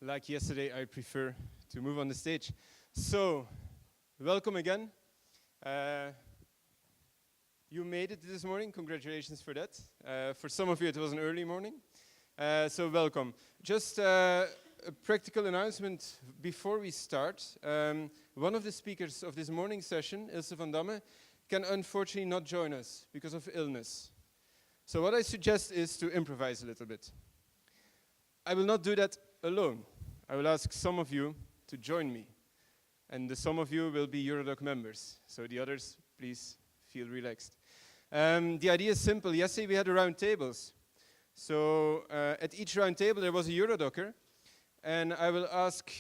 like yesterday, I prefer to move on the stage. So, welcome again. You made it this morning. Congratulations for that. For some of you, it was an early morning. So, welcome. Just a practical announcement before we start. One of the speakers of this morning session, Ilse van Damme, can unfortunately not join us because of illness. So what I suggest is to improvise a little bit. I will not do that alone. I will ask some of you to join me. And the some of you will be Eurodoc members. So the others, please feel relaxed. The idea is simple. Yesterday we had the round tables. So at each round table there was a Eurodocer. And I will ask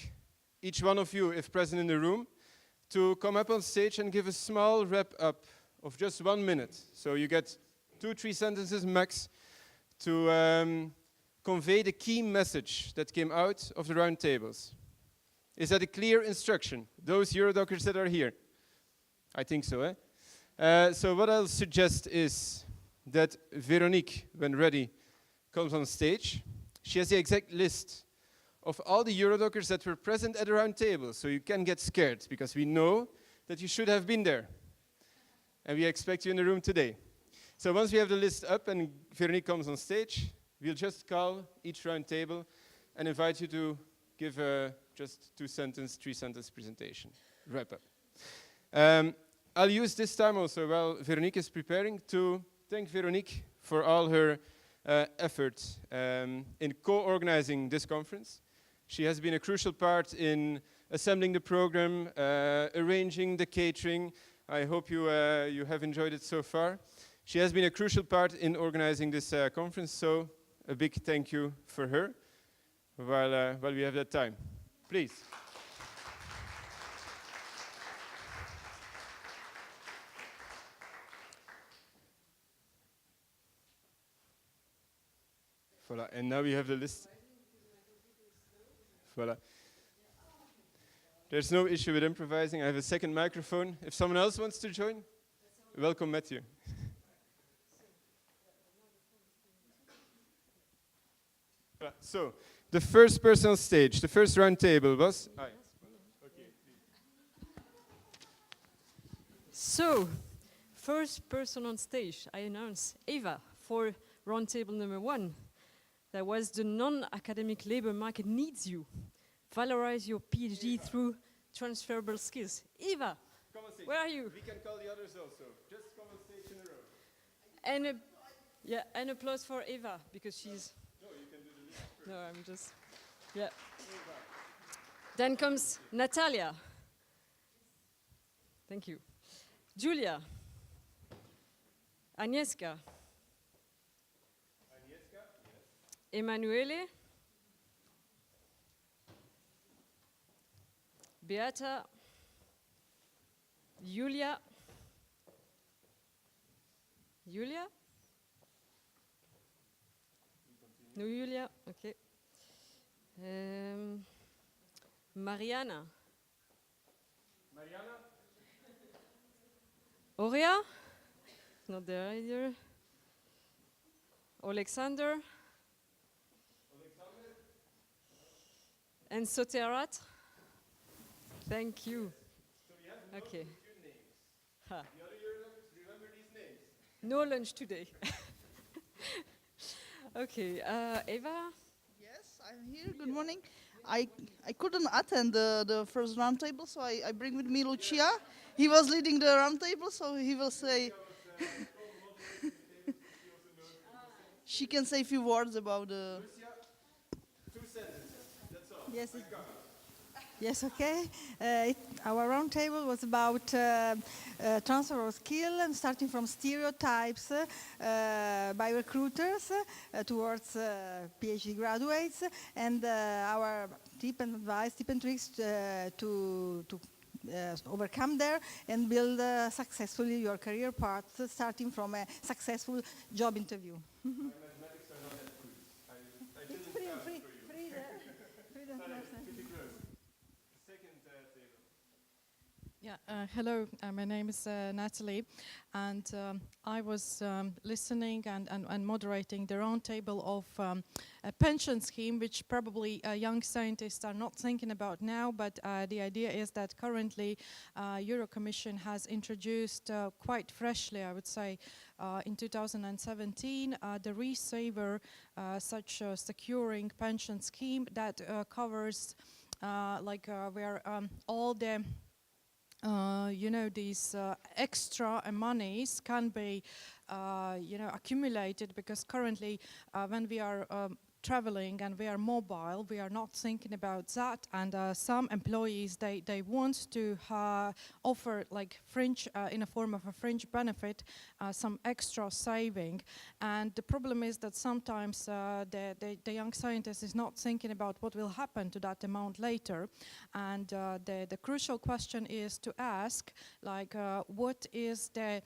each one of you, if present in the room, to come up on stage and give a small wrap-up of just 1 minute. So you get 2-3 sentences max to convey the key message that came out of the round tables. Is that a clear instruction? Those Eurodocers that are here? I think so, eh? So what I'll suggest is that Veronique, when ready, comes on stage. She has the exact list of all the Eurodocers that were present at the round table, so you can get scared, because we know that you should have been there. And we expect you in the room today. So once we have the list up and Veronique comes on stage, we'll just call each round table and invite you to give a just 2-sentence, 3-sentence presentation. Wrap up. I'll use this time also while Veronique is preparing to thank Veronique for all her effort in co-organizing this conference. She has been a crucial part in assembling the program, arranging the catering. I hope you have enjoyed it so far. She has been a crucial part in organizing this conference, so a big thank you for her while we have that time. Please. Voilà, and now we have the list. Voilà. There's no issue with improvising. I have a second microphone. If someone else wants to join, welcome, Matthew. So, the first person on stage, the first round table was? Okay, so, first person on stage, I announce Eva for round table number 1. That was the non-academic labor market needs you. Valorize your PhD through transferable skills. Eva, where are you? We can call the others also. Just come on stage in a row. And an applause for Eva, because she's... No, you can do the list first. No, I'm just... Yeah. Then comes Natalia. Thank you. Julia. Agnieszka. Emanuele, Beata, Julia, no Julia, okay. Mariana, Aurea, not there either. Alexander. And Soterat? Thank you. So we have okay. Few names. The other Eurodocers, remember these names. No lunch today. Okay, Eva? Yes, I'm here. Good morning. I couldn't attend the first roundtable, so I bring with me Lucia. He was leading the roundtable, so he will say... She can say a few words about the... Yes, yes, okay. Our roundtable was about transfer of skill and starting from stereotypes by recruiters towards PhD graduates, and our tip and advice, tip and tricks to overcome there and build successfully your career path, starting from a successful job interview. Yeah, hello, my name is Natalie, and I was listening and moderating the roundtable of a pension scheme, which probably young scientists are not thinking about now, but the idea is that currently Euro Commission has introduced quite freshly, I would say, in 2017, the Resaver, such a securing pension scheme that covers where all the these extra monies can be, accumulated, because currently when we are traveling and we are mobile, we are not thinking about that, and some employees, they want to offer like fringe, in a form of a fringe benefit, some extra saving. And the problem is that sometimes the young scientist is not thinking about what will happen to that amount later. And the crucial question is to ask, like, what is the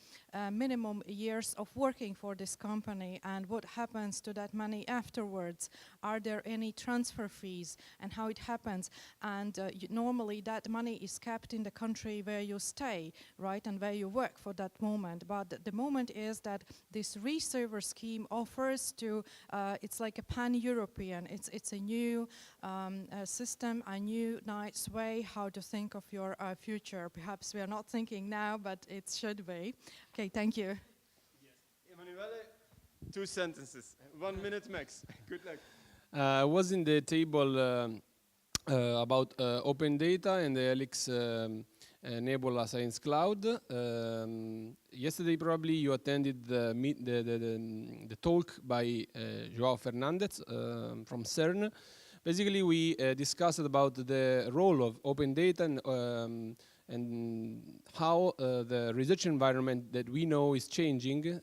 minimum years of working for this company, and what happens to that money afterwards? Are there any transfer fees, and how it happens? And normally that money is kept in the country where you stay, right, and where you work for that moment. But the moment is that this Resaver scheme offers to, it's like a pan-European, it's a new system, a new nice way how to think of your future. Perhaps we are not thinking now, but it should be. Okay, thank you. Yes. Emanuele, 2 sentences, 1 minute max. Good luck. I was in the table about open data and the Helix Nebula Science Cloud. Yesterday, probably you attended the talk by João Fernandes from CERN. Basically, we discussed about the role of open data and how the research environment that we know is changing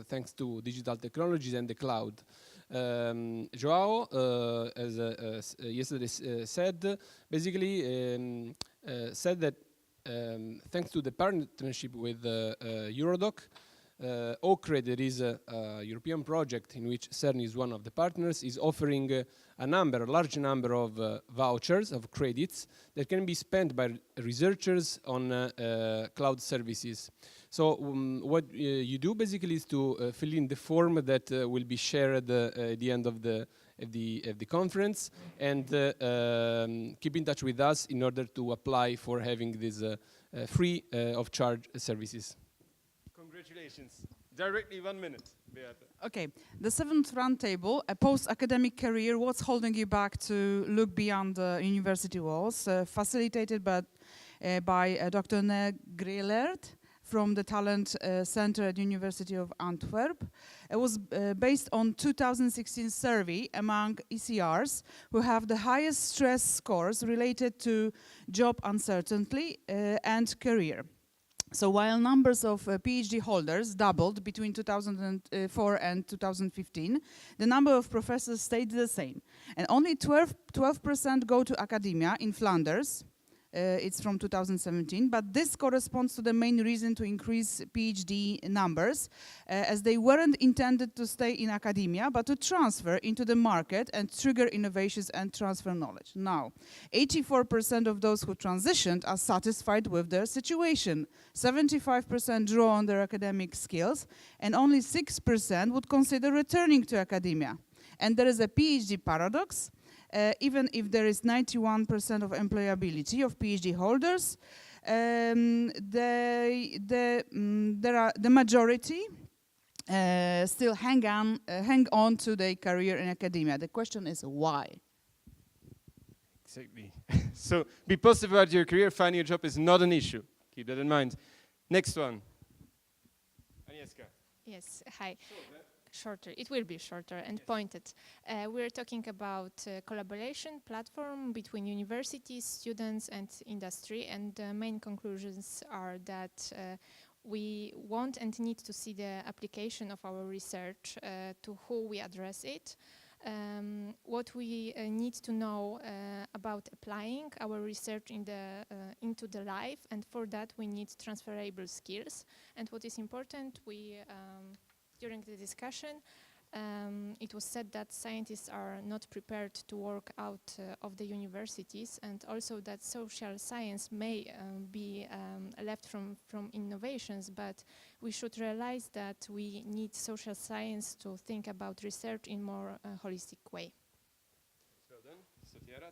thanks to digital technologies and the cloud. Joao, as yesterday said, basically said that thanks to the partnership with Eurodoc, OCRE, that is a European project in which CERN is one of the partners, is offering a large number of vouchers, of credits, that can be spent by researchers on cloud services. So what you do basically is to fill in the form that will be shared at the end of the conference, and keep in touch with us in order to apply for having these free of charge services. Congratulations. Directly 1 minute, Beate. Okay, the 7th roundtable, a post-academic career, what's holding you back to look beyond the university walls, facilitated by Dr. Ne Grelert from the Talent Center at University of Antwerp. It was based on 2016 survey among ECRs who have the highest stress scores related to job uncertainty and career. So while numbers of PhD holders doubled between 2004 and 2015, the number of professors stayed the same. And only 12% go to academia in Flanders. It's from 2017, but this corresponds to the main reason to increase PhD numbers, as they weren't intended to stay in academia, but to transfer into the market and trigger innovations and transfer knowledge. Now, 84% of those who transitioned are satisfied with their situation. 75% draw on their academic skills, and only 6% would consider returning to academia. And there is a PhD paradox. Even if there is 91% of employability of PhD holders, the majority still hang on to their career in academia. The question is why? Exactly. So be positive about your career. Finding a job is not an issue. Keep that in mind. Next one. Agnieszka. Yes, hi. Shorter. It will be shorter and pointed. We're talking about collaboration platform between universities, students, and industry. And the main conclusions are that we want and need to see the application of our research to who we address it. What we need to know about applying our research into the life, and for that we need transferable skills. And what is important, during the discussion, it was said that scientists are not prepared to work out of the universities, and also that social science may be left from innovations, but we should realize that we need social science to think about research in more holistic way. Well done. Sofia.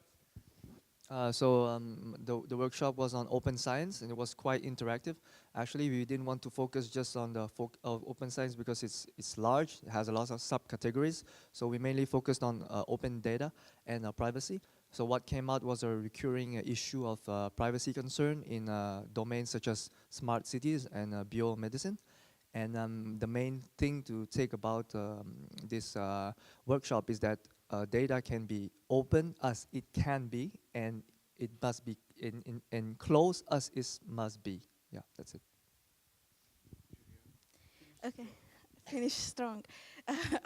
The workshop was on open science, and it was quite interactive. Actually, we didn't want to focus just on the open science because it's large, it has a lot of subcategories. So we mainly focused on open data and privacy. So what came out was a recurring issue of privacy concern in domains such as smart cities and biomedicine. And the main thing to take about this workshop is that data can be open as it can be, and it must be in closed as it must be. Yeah, that's it. Okay, finish strong.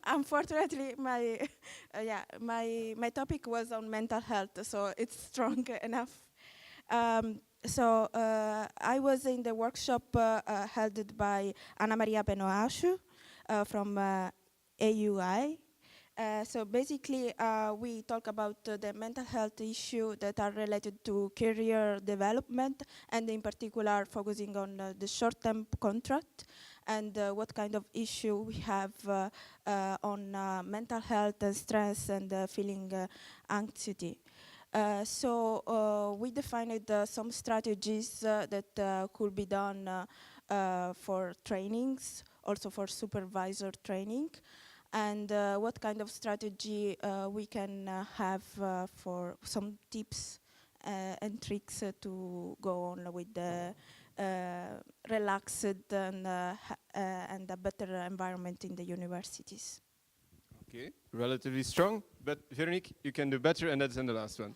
Unfortunately, my topic was on mental health, so it's strong enough. I was in the workshop held by Ana Maria Benoashu from AUI. So basically, we talk about the mental health issue that are related to career development, and in particular focusing on the short-term contract and what kind of issue we have on mental health and stress and feeling anxiety. We defined some strategies that could be done for trainings, also for supervisor training, and what kind of strategy we can have for some tips and tricks to go on with the relaxed and a better environment in the universities. Okay, relatively strong, but Veronique, you can do better, and that's in the last one.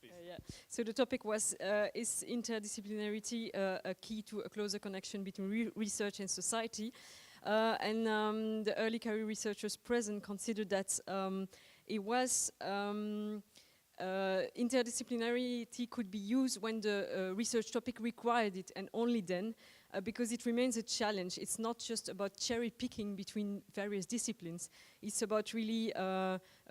Yeah. So the topic was, is interdisciplinarity a key to a closer connection between research and society? The early career researchers present considered that it was interdisciplinarity could be used when the research topic required it, and only then, because it remains a challenge. It's not just about cherry picking between various disciplines. It's about really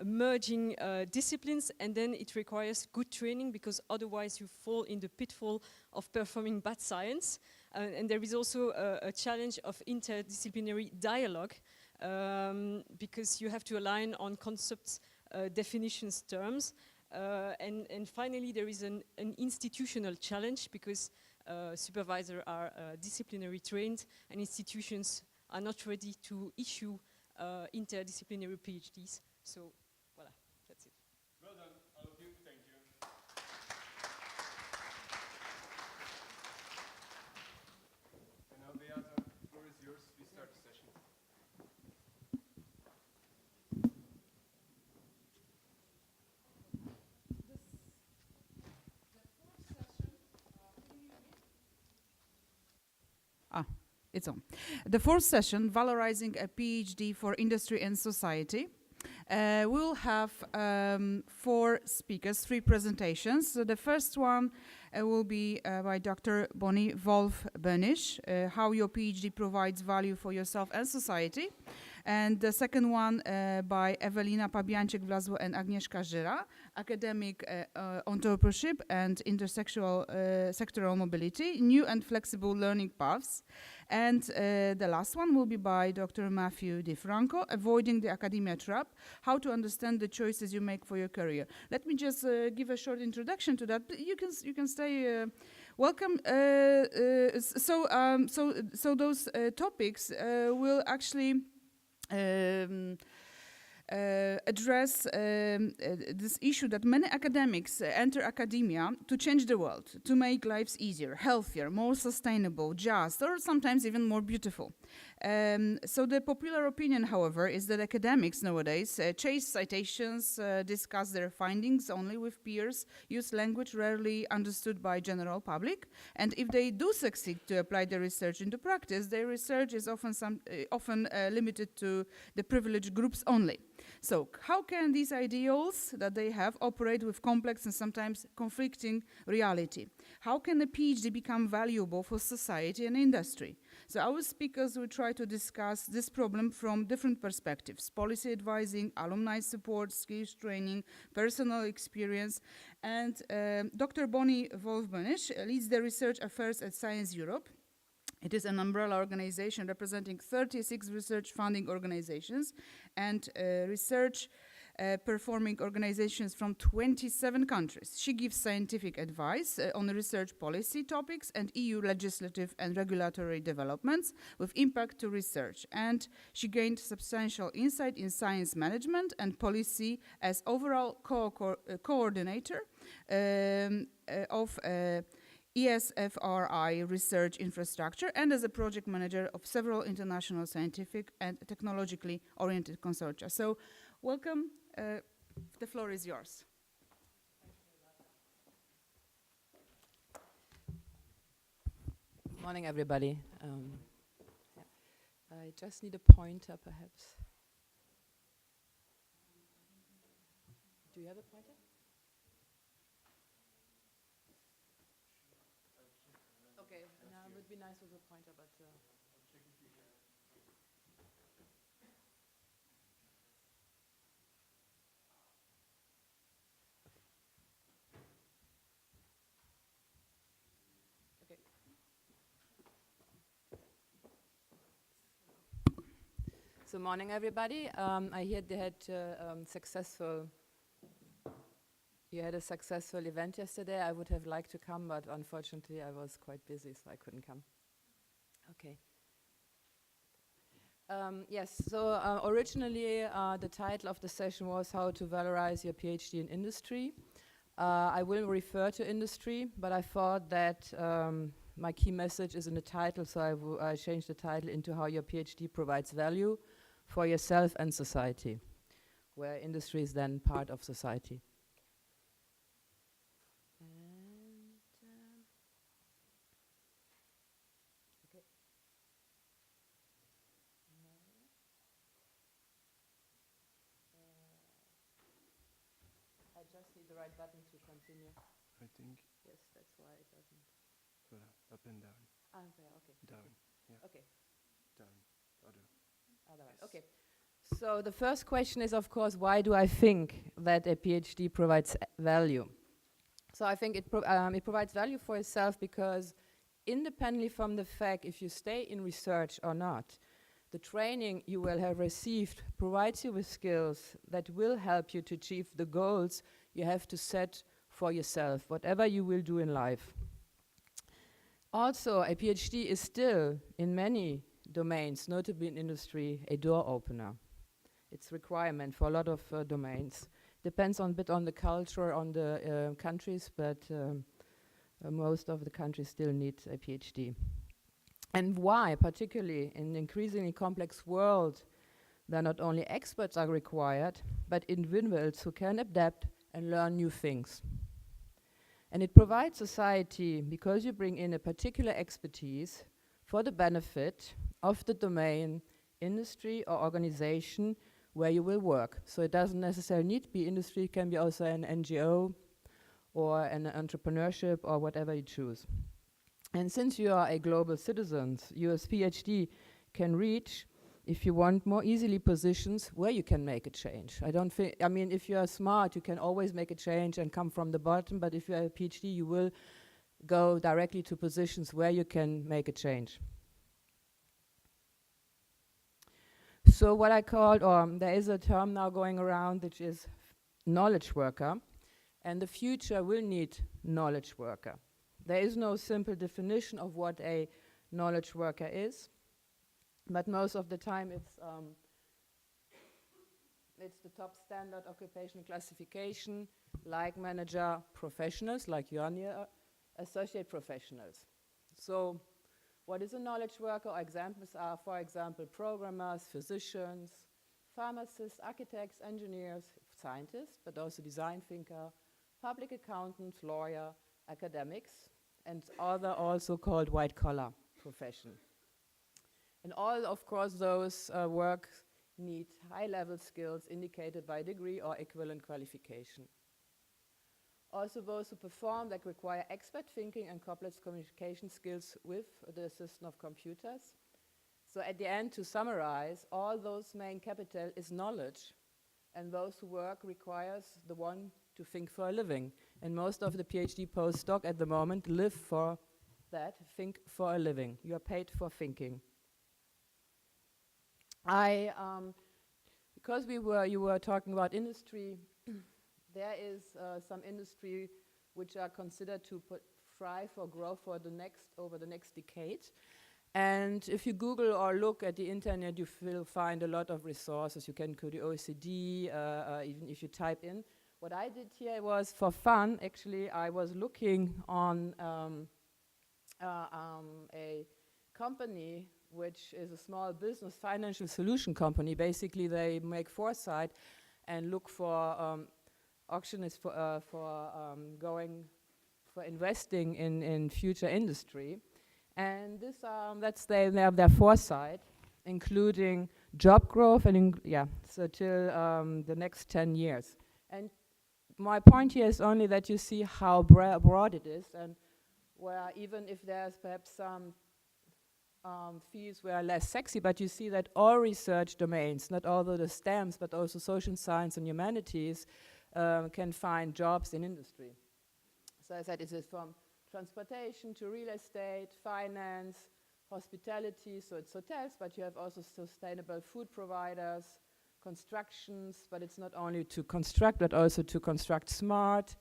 merging disciplines, and then it requires good training, because otherwise you fall in the pitfall of performing bad science. And there is also a challenge of interdisciplinary dialogue, because you have to align on concepts, definitions, terms. And finally, there is an institutional challenge, because supervisors are disciplinary trained, and institutions are not ready to issue interdisciplinary PhDs. So, voilà, that's it. Well done, all of you. Thank you. And now, Beata, the floor is yours. We start the session. It's on. The fourth session, Valorizing a PhD for Industry and Society. We'll have 4 speakers, 3 presentations. So the first one will be by Dr. Bonnie Wolf-Bönisch, how your PhD provides value for yourself and society. And the second one by Ewelina Pabiańczyk-Wlazło and Agnieszka Żyra, academic entrepreneurship and intersectional sectoral mobility, new and flexible learning paths. And the last one will be by Dr. Matthew DiFranco, Avoiding the Academia Trap, How to Understand the Choices You Make for Your Career. Let me just give a short introduction to that. You can stay. Welcome. So those topics will actually address this issue that many academics enter academia to change the world, to make lives easier, healthier, more sustainable, just, or sometimes even more beautiful. So the popular opinion, however, is that academics nowadays chase citations, discuss their findings only with peers, use language rarely understood by general public, and if they do succeed to apply their research into practice, their research is often limited to the privileged groups only. So how can these ideals that they have operate with complex and sometimes conflicting reality? How can a PhD become valuable for society and industry? So our speakers will try to discuss this problem from different perspectives: policy advising, alumni support, skills training, personal experience. And Dr. Bonnie Wolf-Benisch leads the research affairs at Science Europe. It is an umbrella organization representing 36 research funding organizations and research performing organizations from 27 countries. She gives scientific advice on research policy topics and EU legislative and regulatory developments with impact to research. And she gained substantial insight in science management and policy as overall coordinator of ESFRI research infrastructure and as a project manager of several international scientific and technologically oriented consortia. So welcome, the floor is yours. Morning, everybody. I just need a pointer, perhaps. Do you have a pointer? Okay, no, it would be nice with a pointer, but... Okay. So morning, everybody. I heard they had you had a successful event yesterday. I would have liked to come, but unfortunately I was quite busy, so I couldn't come. Okay. Yes, so originally the title of the session was How to Valorize Your PhD in Industry. I will refer to industry, but I thought that my key message is in the title, so I changed the title into How Your PhD Provides Value for Yourself and Society, where industry is then part of society. I just need the right button to continue. I think. Yes, that's why it doesn't. So up and down. Ah, there, okay. Down. Yeah. Okay. Down. Other. Otherwise, okay. So the first question is, of course, why do I think that a PhD provides value? So I think it provides value for yourself because independently from the fact if you stay in research or not, the training you will have received provides you with skills that will help you to achieve the goals you have to set for yourself, whatever you will do in life. Also, a PhD is still, in many domains, notably in industry, a door opener. It's a requirement for a lot of domains. Depends on a bit on the culture, on the countries, but most of the countries still need a PhD. And why, particularly in an increasingly complex world, where not only experts are required, but individuals who can adapt and learn new things. And it provides society because you bring in a particular expertise for the benefit of the domain, industry or organization where you will work. So it doesn't necessarily need to be industry, it can be also an NGO or an entrepreneurship or whatever you choose. And since you are a global citizen, you as PhD can reach, if you want, more easily positions where you can make a change. I mean, if you are smart, you can always make a change and come from the bottom, but if you have a PhD, you will go directly to positions where you can make a change. So what I called, there is a term now going around which is knowledge worker, and the future will need knowledge worker. There is no simple definition of what a knowledge worker is, but most of the time it's the top standard occupational classification, like manager professionals, like you are here, associate professionals. So what is a knowledge worker? Examples are, for example, programmers, physicians, pharmacists, architects, engineers, scientists, but also design thinker, public accountants, lawyer, academics, and other also called white-collar profession. And all, of course, those work need high-level skills indicated by degree or equivalent qualification. Also those who perform, that require expert thinking and complex communication skills with the assistance of computers. So at the end, to summarize, all those main capital is knowledge, and those who work requires the one to think for a living. And most of the PhD postdoc at the moment live for that, think for a living. You are paid for thinking. Because you were talking about industry, there is some industry which are considered to thrive or grow for over the next decade. And if you Google or look at the internet, you will find a lot of resources. You can go to OECD, even if you type in. What I did here was for fun. Actually, I was looking on a company which is a small business financial solution company. Basically, they make foresight and look for auctions for investing in future industry. And this, they have their foresight, including job growth and so till the next 10 years. And my point here is only that you see how broad it is, and where even if there's perhaps some fields were less sexy, but you see that all research domains, not all the STEMs, but also social science and humanities, can find jobs in industry. So I said, is it from transportation to real estate, finance, hospitality, so it's hotels, but you have also sustainable food providers, constructions, but it's not only to construct, but also to construct smart.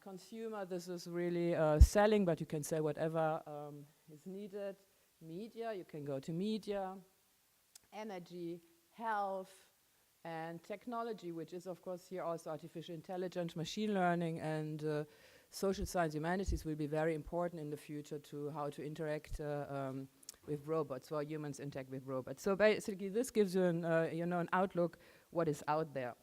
Consumer, this is really selling, but you can sell whatever is needed. Media, you can go to media. Energy, health, and technology, which is of course here also artificial intelligence, machine learning, and social science, humanities will be very important in the future to how to interact with robots, or humans interact with robots. So basically, this gives you an outlook what is out there.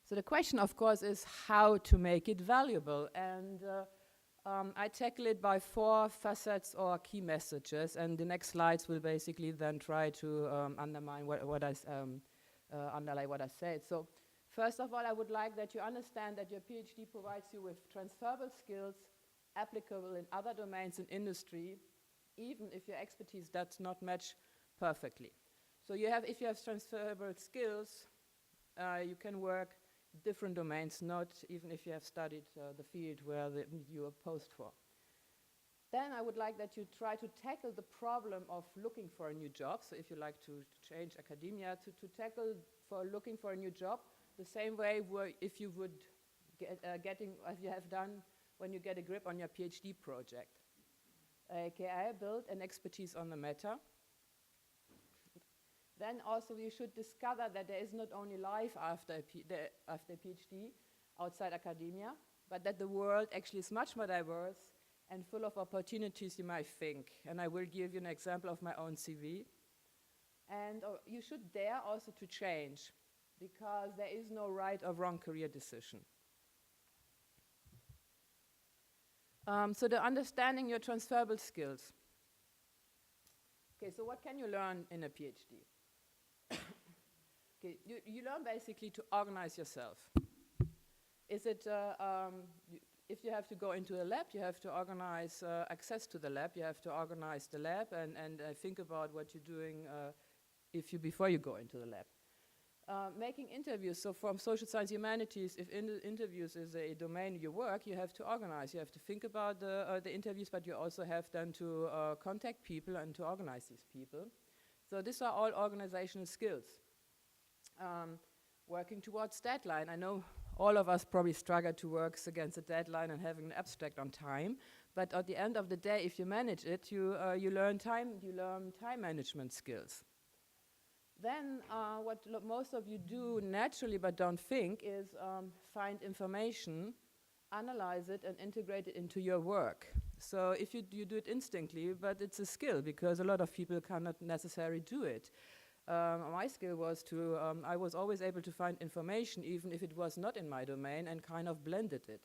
So the question, of course, is how to make it valuable, and I tackle it by 4 facets or key messages, and the next slides will basically then try to underline what I said. So. First of all, I would like that you understand that your PhD provides you with transferable skills applicable in other domains in industry, even if your expertise does not match perfectly. So if you have transferable skills, you can work different domains, not even if you have studied the field where you are posed for. Then I would like that you try to tackle the problem of looking for a new job. So if you like to change academia, to tackle for looking for a new job, the same way if you would as you have done when you get a grip on your PhD project. AKA build an expertise on the matter. Then also you should discover that there is not only life after a PhD outside academia, but that the world actually is much more diverse and full of opportunities you might think. And I will give you an example of my own CV. And you should dare also to change, because there is no right or wrong career decision. So the understanding your transferable skills. Okay, so what can you learn in a PhD? Okay, you learn basically to organize yourself. Is it, if you have to go into a lab, you have to organize access to the lab, you have to organize the lab and think about what you're doing before you go into the lab. Making interviews, so from social science humanities, if interviews is a domain you work, you have to organize. You have to think about the interviews, but you also have then to contact people and to organize these people. So these are all organizational skills. Working towards deadline. I know all of us probably struggle to work against a deadline and having an abstract on time, but at the end of the day, if you manage it, you learn time management skills. Then what most of you do naturally but don't think is find information, analyze it, and integrate it into your work. So if you do it instinctively, but it's a skill, because a lot of people cannot necessarily do it. My skill was I was always able to find information, even if it was not in my domain, and kind of blended it.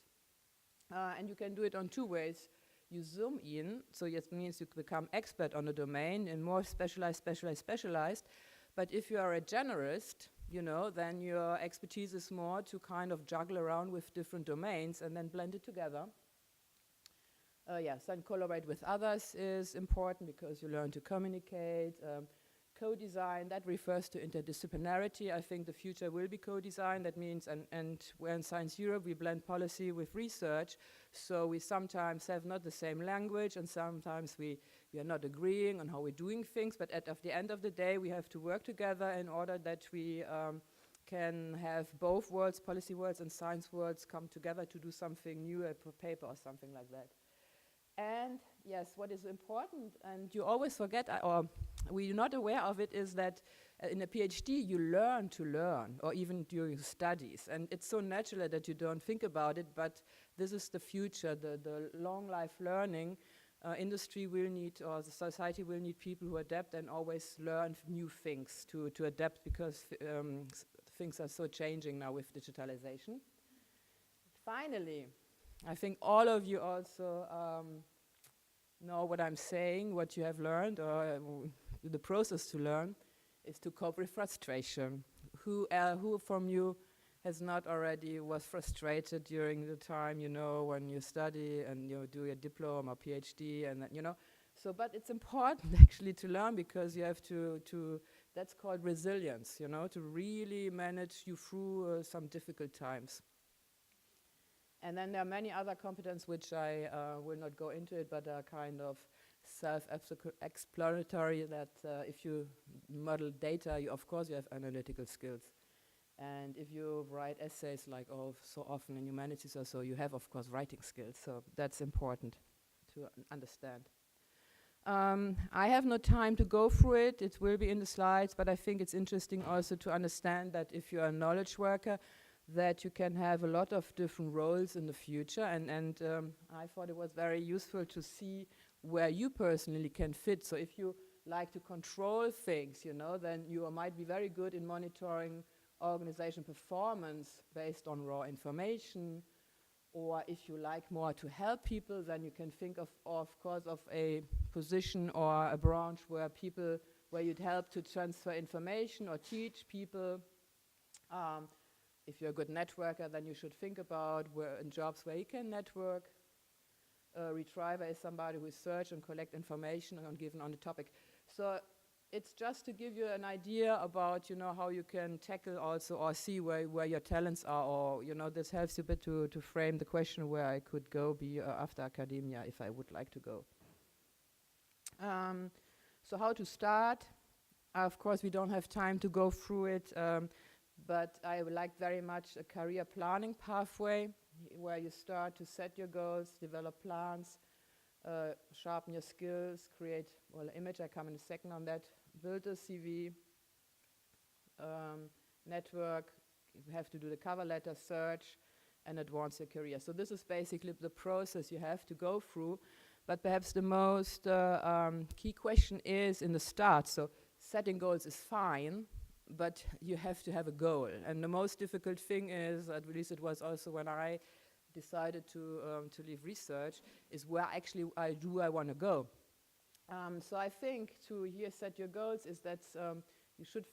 And you can do it on 2 ways. You zoom in, so it means you become expert on a domain and more specialized. But if you are a generalist, you know, then your expertise is more to kind of juggle around with different domains and then blend it together. Yes, and collaborate with others is important because you learn to communicate. Co-design, that refers to interdisciplinarity. I think the future will be co-design. That means, and we're in Science Europe, we blend policy with research. So we sometimes have not the same language, and sometimes we are not agreeing on how we're doing things. But at the end of the day, we have to work together in order that we can have both worlds, policy worlds and science worlds, come together to do something new, a paper or something like that. And yes, what is important, and you always forget, or we're not aware of it, is that in a PhD you learn to learn, or even during studies. And it's so natural that you don't think about it, but this is the future, the long life learning. Industry will need, or the society will need people who adapt and always learn new things to adapt, because things are so changing now with digitalization. Finally, I think all of you also know what I'm saying, what you have learned, or the process to learn is to cope with frustration. Who from you has not already was frustrated during the time, you know, when you study and you do your diploma or PhD, and then, you know. So, but it's important actually to learn, because you have to that's called resilience, you know, to really manage you through some difficult times. And then there are many other competences which I will not go into it, but are kind of self-explanatory, that if you model data, of course you have analytical skills. And if you write essays like so often in humanities or so, you have, of course, writing skills. So that's important to understand. I have no time to go through it. It will be in the slides, but I think it's interesting also to understand that if you're a knowledge worker, that you can have a lot of different roles in the future, and I thought it was very useful to see where you personally can fit. So if you like to control things, you know, then you might be very good in monitoring organization performance based on raw information. Or if you like more to help people, then you can think of course, of a position or a branch where you'd help to transfer information or teach people. If you're a good networker, then you should think about jobs where you can network. Retriever is somebody who search and collect information given on the topic. So it's just to give you an idea about, you know, how you can tackle also, or see where your talents are, or, you know, this helps you a bit to frame the question where I could go after academia if I would like to go. So how to start? Of course, we don't have time to go through it. But I would like very much a career planning pathway where you start to set your goals, develop plans, sharpen your skills, create, well, image, I come in a second on that, build a CV, network, you have to do the cover letter, search, and advance your career. So this is basically the process you have to go through. But perhaps the most key question is in the start. So setting goals is fine, but you have to have a goal. And the most difficult thing is, at least it was also when I decided to leave research, is where actually I want to go. So I think to here set your goals is that you should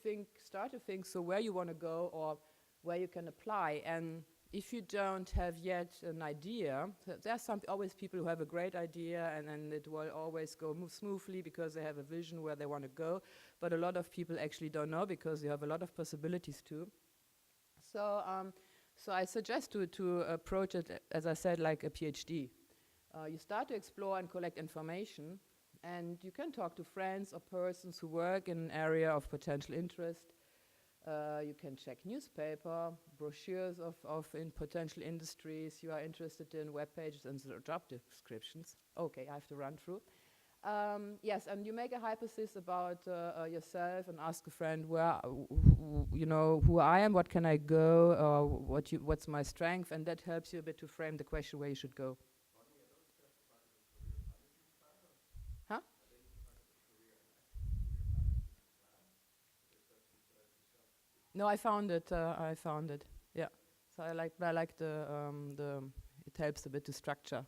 start to think, so where you want to go or where you can apply. And if you don't have yet an idea, there are always people who have a great idea and it will always move smoothly because they have a vision where they want to go. But a lot of people actually don't know because you have a lot of possibilities too. So I suggest to approach it, as I said, like a PhD. You start to explore and collect information, and you can talk to friends or persons who work in an area of potential interest. You can check newspaper, brochures of in potential industries you are interested in, web pages and job descriptions. Okay, I have to run through. Yes, and you make a hypothesis about yourself and ask a friend who I am, what can I go, what's my strength, and that helps you a bit to frame the question where you should go. Huh? No, I found it. Yeah. So I like the. It helps a bit to structure.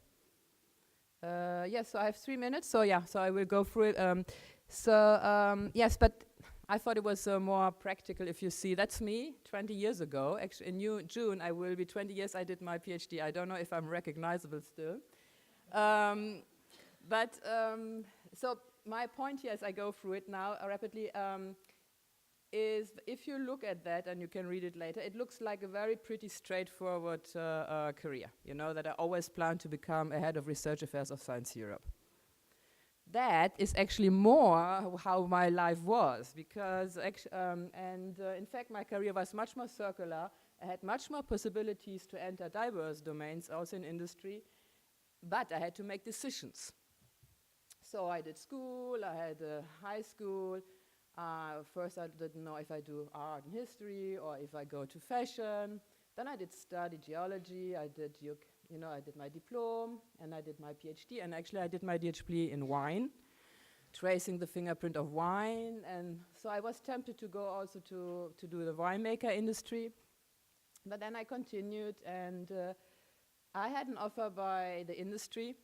Yes. So I have 3 minutes. So yeah. So I will go through it. Yes, but I thought it was more practical. If you see, that's me 20 years ago. Actually, in June, I will be 20 years I did my PhD. I don't know if I'm recognizable still. So my point here, as I go through it now rapidly, is if you look at that, and you can read it later, it looks like a very pretty straightforward career, you know, that I always planned to become a head of research affairs of Science Europe. That is actually more how my life was, because in fact my career was much more circular. I had much more possibilities to enter diverse domains, also in industry, but I had to make decisions. So I did school, I had high school. First I didn't know if I do art and history or if I go to fashion. Then I did study geology, I did my diploma and I did my PhD, and actually I did my DHP in wine, tracing the fingerprint of wine. And so I was tempted to go also to do the winemaker industry, but then I continued, and I had an offer by the industry,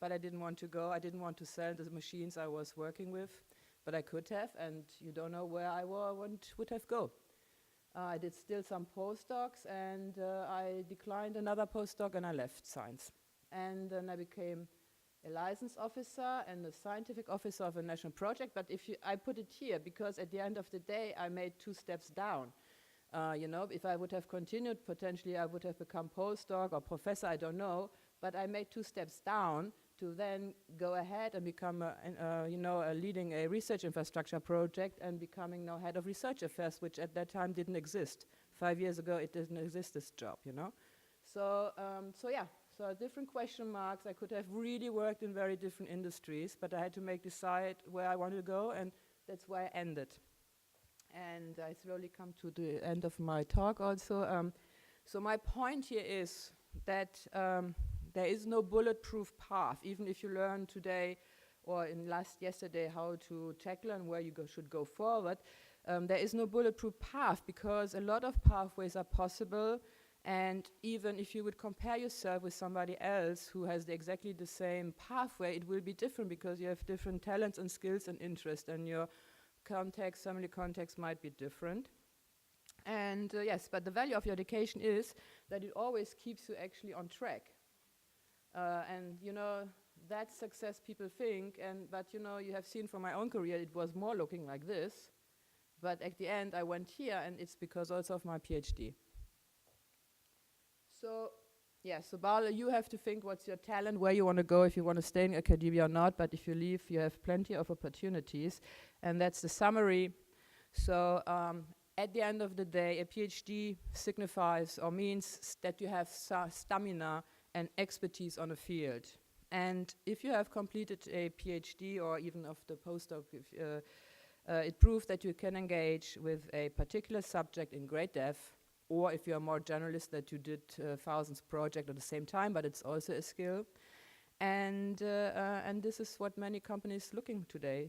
but I didn't want to go. I didn't want to sell the machines I was working with, but I could have, and you don't know where I would have go. I did still some postdocs, and I declined another postdoc, and I left science. And then I became a license officer and a scientific officer of a national project. But I put it here because at the end of the day, I made 2 steps down. If I would have continued, potentially I would have become postdoc or professor, I don't know. But I made 2 steps down to then go ahead and become leading a research infrastructure project and becoming now head of research affairs, which at that time didn't exist. 5 years ago, it didn't exist, this job, you know. So different question marks. I could have really worked in very different industries, but I had to decide where I wanted to go, and that's where I ended. And I slowly come to the end of my talk also. So my point here is that there is no bulletproof path, even if you learn today or yesterday how to tackle and where you should go forward. There is no bulletproof path because a lot of pathways are possible, and even if you would compare yourself with somebody else who has exactly the same pathway, it will be different because you have different talents and skills and interests, and your context, family context might be different. And yes, but the value of your education is that it always keeps you actually on track. And you know, that's success people think, but you know, you have seen from my own career, it was more looking like this. But at the end, I went here, and it's because also of my PhD. So, yeah, so Bala, you have to think what's your talent, where you want to go, if you want to stay in academia or not. But if you leave, you have plenty of opportunities. And that's the summary. So, at the end of the day, a PhD signifies or means that you have stamina and expertise on a field. And if you have completed a PhD or even of the postdoc, it proves that you can engage with a particular subject in great depth, or if you're more generalist, that you did thousands of projects at the same time, but it's also a skill. And this is what many companies looking today.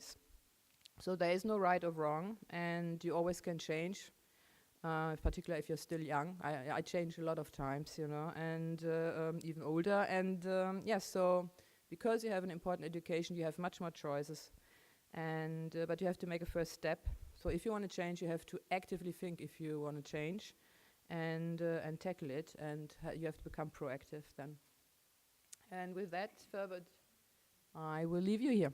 So there is no right or wrong, and you always can change. Particularly if you're still young. I change a lot of times, you know, and even older. And so because you have an important education, you have much more choices. And but you have to make a first step. So if you want to change, you have to actively think if you want to change, and tackle it. And you have to become proactive then. And with that, Ferbert, I will leave you here.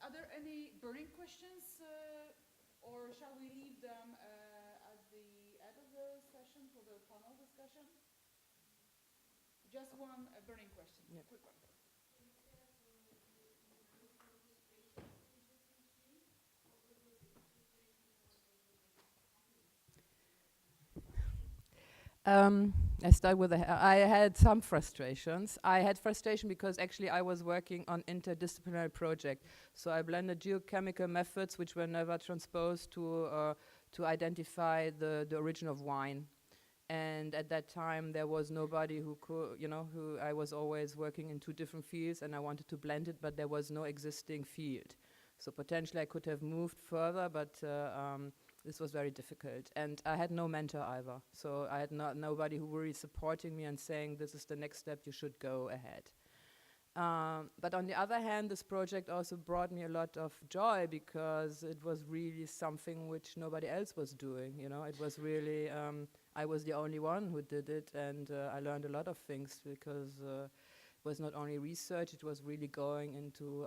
Are there any burning questions, or shall we leave them at the end of the session for the panel discussion? Just one burning question, quick one. I start with I had some frustrations. I had frustration because actually I was working on interdisciplinary project. So I blended geochemical methods which were never transposed to identify the origin of wine. And at that time there was nobody who could, I was always working in 2 different fields, and I wanted to blend it, but there was no existing field. So potentially I could have moved further, but this was very difficult. And I had no mentor either. So I had nobody who were really supporting me and saying, this is the next step, you should go ahead. But on the other hand, this project also brought me a lot of joy because it was really something which nobody else was doing. You know, it was really, I was the only one who did it, and I learned a lot of things because it was not only research, it was really going into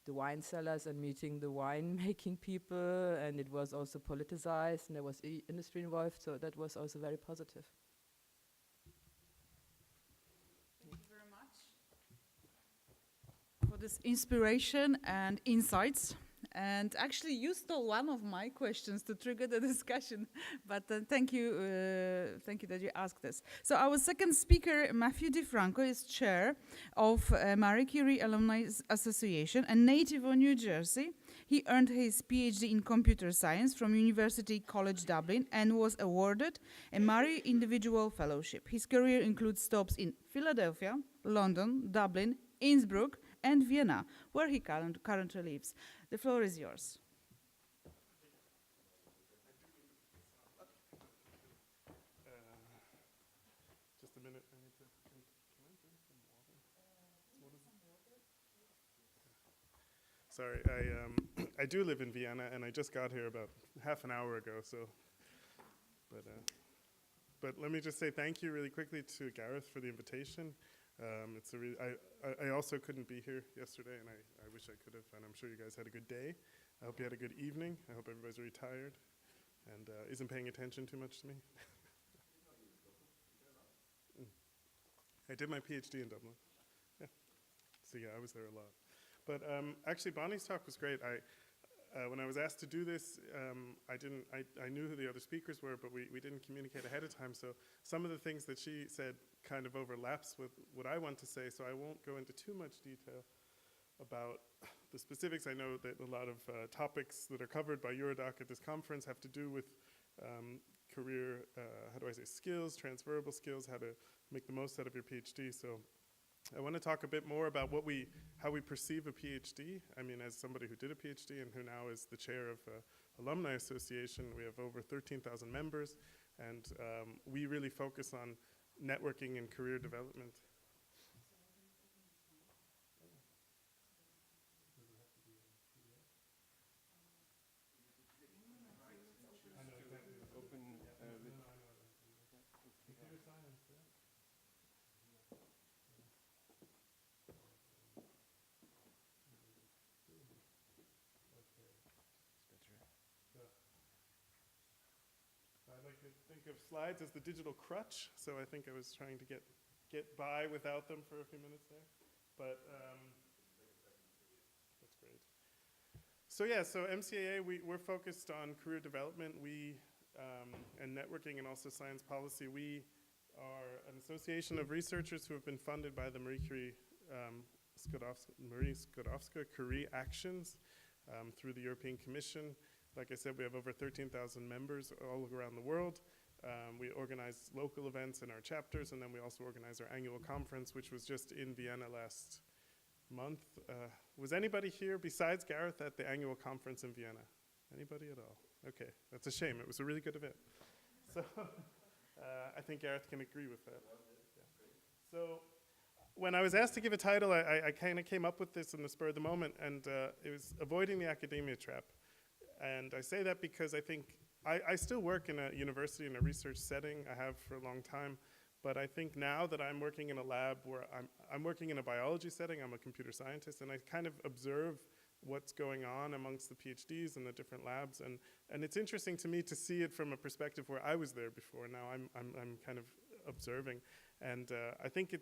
the wine cellars and meeting the wine-making people, and it was also politicized, and there was industry involved, so that was also very positive. Thank you very much for this inspiration and insights. And actually, you stole one of my questions to trigger the discussion, but thank you that you asked this. So our second speaker, Matthew DeFranco, is chair of Marie Curie Alumni Association, a native of New Jersey. He earned his PhD in computer science from University College Dublin and was awarded a Marie Individual Fellowship. His career includes stops in Philadelphia, London, Dublin, Innsbruck, and Vienna, where he currently lives. The floor is yours. Just a minute. I need to. Can I drink some water? Sorry, I do live in Vienna, and I just got here about half an hour ago. So, but let me just say thank you really quickly to Gareth for the invitation. It's a really, I also couldn't be here yesterday, and I wish I could have, and I'm sure you guys had a good day. I hope you had a good evening. I hope everybody's really tired and isn't paying attention too much to me. I did my PhD in Dublin. Yeah. So yeah, I was there a lot. But actually, Bonnie's talk was great. When I was asked to do this, I knew who the other speakers were, but we didn't communicate ahead of time. So some of the things that she said kind of overlaps with what I want to say. So I won't go into too much detail about the specifics. I know that a lot of topics that are covered by Eurodoc at this conference have to do with career, skills, transferable skills, how to make the most out of your PhD. So I want to talk a bit more about how we perceive a PhD. I mean, as somebody who did a PhD and who now is the chair of Alumni Association, we have over 13,000 members, and we really focus on networking and career development. I like to think of slides as the digital crutch, so I think I was trying to get by without them for a few minutes there. But that's great. So yeah, so MCAA, we're focused on career development and networking and also science policy. We are an association of researchers who have been funded by the Marie Skłodowska Curie Actions through the European Commission. Like I said, we have over 13,000 members all around the world. We organize local events in our chapters, and then we also organize our annual conference, which was just in Vienna last month. Was anybody here besides Gareth at the annual conference in Vienna? Anybody at all? Okay, that's a shame. It was a really good event. So I think Gareth can agree with that. Yeah. So when I was asked to give a title, I kind of came up with this in the spur of the moment, and it was Avoiding the Academia Trap. And I say that because I think I still work in a university in a research setting. I have for a long time. But I think now that I'm working in a lab where I'm working in a biology setting, I'm a computer scientist, and I kind of observe what's going on amongst the PhDs and the different labs. And it's interesting to me to see it from a perspective where I was there before. Now I'm kind of observing. And I think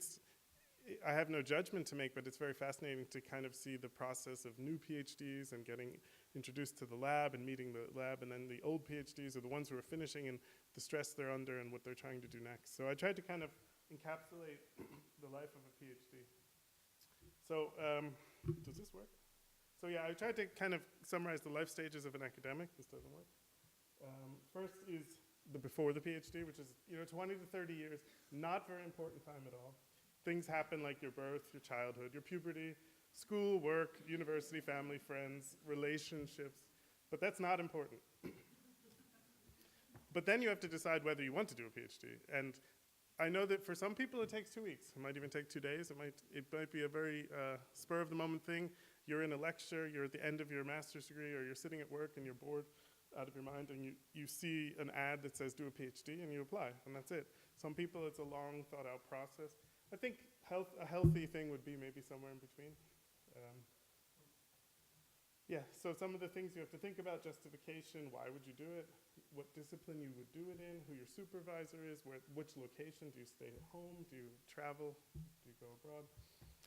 I have no judgment to make, but it's very fascinating to kind of see the process of new PhDs and getting introduced to the lab and meeting the lab, and then the old PhDs are the ones who are finishing and the stress they're under and what they're trying to do next. So I tried to kind of encapsulate the life of a PhD. So does this work? So yeah, I tried to kind of summarize the life stages of an academic. This doesn't work. First is the before the PhD, which is 20 to 30 years, not very important time at all. Things happen like your birth, your childhood, your puberty, school, work, university, family, friends, relationships, but that's not important. But then you have to decide whether you want to do a PhD. And I know that for some people it takes 2 weeks. It might even take 2 days. It might be a very spur of the moment thing. You're in a lecture, you're at the end of your master's degree, or you're sitting at work and you're bored out of your mind, and you see an ad that says do a PhD and you apply, and that's it. Some people it's a long thought out process. I think a healthy thing would be maybe somewhere in between. Yeah, so some of the things you have to think about: justification, why would you do it, what discipline you would do it in, who your supervisor is, which location, do you stay at home, do you travel, do you go abroad?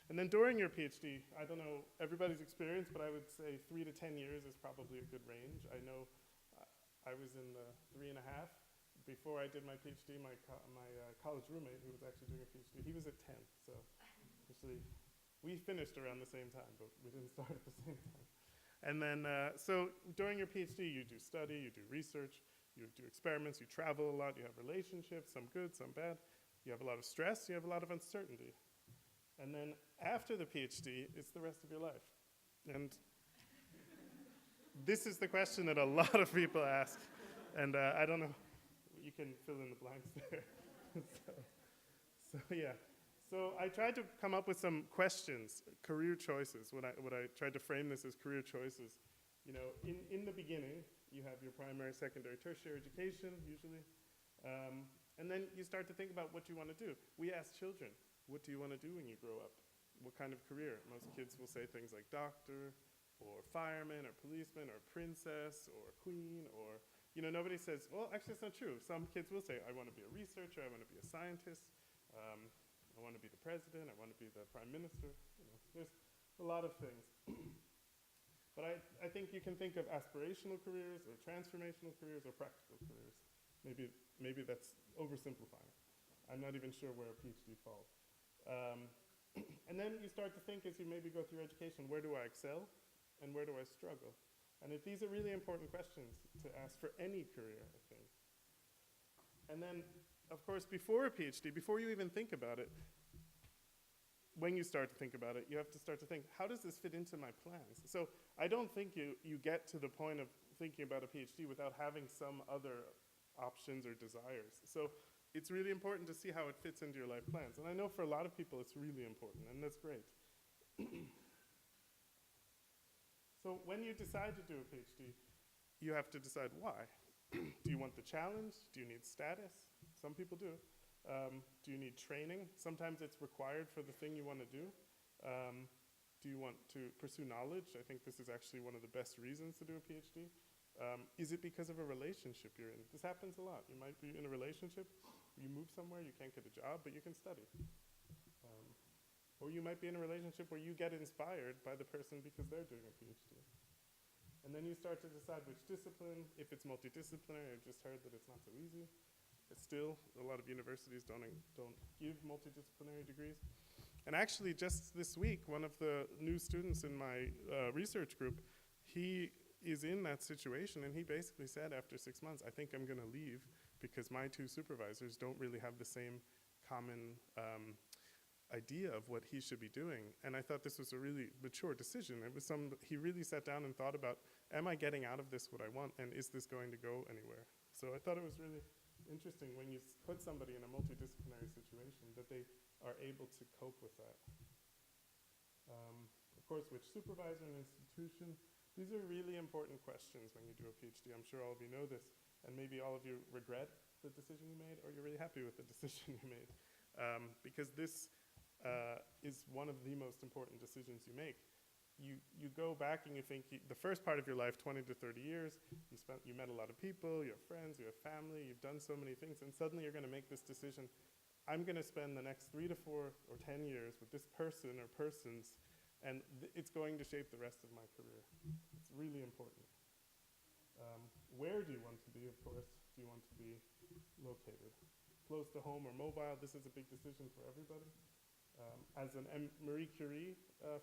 And then during your PhD, I don't know everybody's experience, but I would say 3 to 10 years is probably a good range. I know I was in the 3.5. Before I did my PhD, my college roommate, who was actually doing a PhD, he was at 10. So actually, we finished around the same time, but we didn't start at the same time. And then, so during your PhD, you do study, you do research, you do experiments, you travel a lot, you have relationships, some good, some bad. You have a lot of stress, you have a lot of uncertainty. And then after the PhD, it's the rest of your life. And this is the question that a lot of people ask. And I don't know, you can fill in the blanks there. so yeah. So I tried to come up with some questions, career choices. What I tried to frame this as career choices. You know, in the beginning, you have your primary, secondary, tertiary education, usually. And then you start to think about what you want to do. We ask children, what do you want to do when you grow up? What kind of career? Most kids will say things like doctor, or fireman, or policeman, or princess, or queen, or, you know, nobody says, well, actually it's not true. Some kids will say, I want to be a researcher, I want to be a scientist, I want to be the president, I want to be the prime minister. You know, there's a lot of things. But I think you can think of aspirational careers, or transformational careers, or practical careers. Maybe that's oversimplifying. I'm not even sure where a PhD falls. And then you start to think, as you maybe go through education, where do I excel and where do I struggle? And these are really important questions to ask for any career, I think. And then, of course, before a PhD, before you even think about it, when you start to think about it, you have to start to think, how does this fit into my plans? So I don't think you get to the point of thinking about a PhD without having some other options or desires. So it's really important to see how it fits into your life plans. And I know for a lot of people it's really important, and that's great. So when you decide to do a PhD, you have to decide why. Do you want the challenge? Do you need status? Some people do. Do you need training? Sometimes it's required for the thing you want to do. Do you want to pursue knowledge? I think this is actually one of the best reasons to do a PhD. Is it because of a relationship you're in? This happens a lot. You might be in a relationship, you move somewhere, you can't get a job, but you can study. Or you might be in a relationship where you get inspired by the person because they're doing a PhD. And then you start to decide which discipline. If it's multidisciplinary, I've just heard that it's not so easy. But still, a lot of universities don't give multidisciplinary degrees. And actually, just this week, one of the new students in my research group, he is in that situation, and he basically said after 6 months, I think I'm going to leave because my 2 supervisors don't really have the same common idea of what he should be doing. And I thought this was a really mature decision. It was he really sat down and thought about, am I getting out of this what I want, and is this going to go anywhere? So I thought it was really interesting when you put somebody in a multidisciplinary situation that they are able to cope with that. Of course, which supervisor and institution? These are really important questions when you do a PhD. I'm sure all of you know this, and maybe all of you regret the decision you made, or you're really happy with the decision you made. Because this is one of the most important decisions you make. You go back and you think the first part of your life, 20 to 30 years, you met a lot of people, you have friends, you have family, you've done so many things, and suddenly you're going to make this decision. I'm going to spend the next 3 to 4 or 10 years with this person or persons, and it's going to shape the rest of my career. It's really important. Where do you want to be, of course? Do you want to be located? Close to home or mobile? This is a big decision for everybody. As an Marie Curie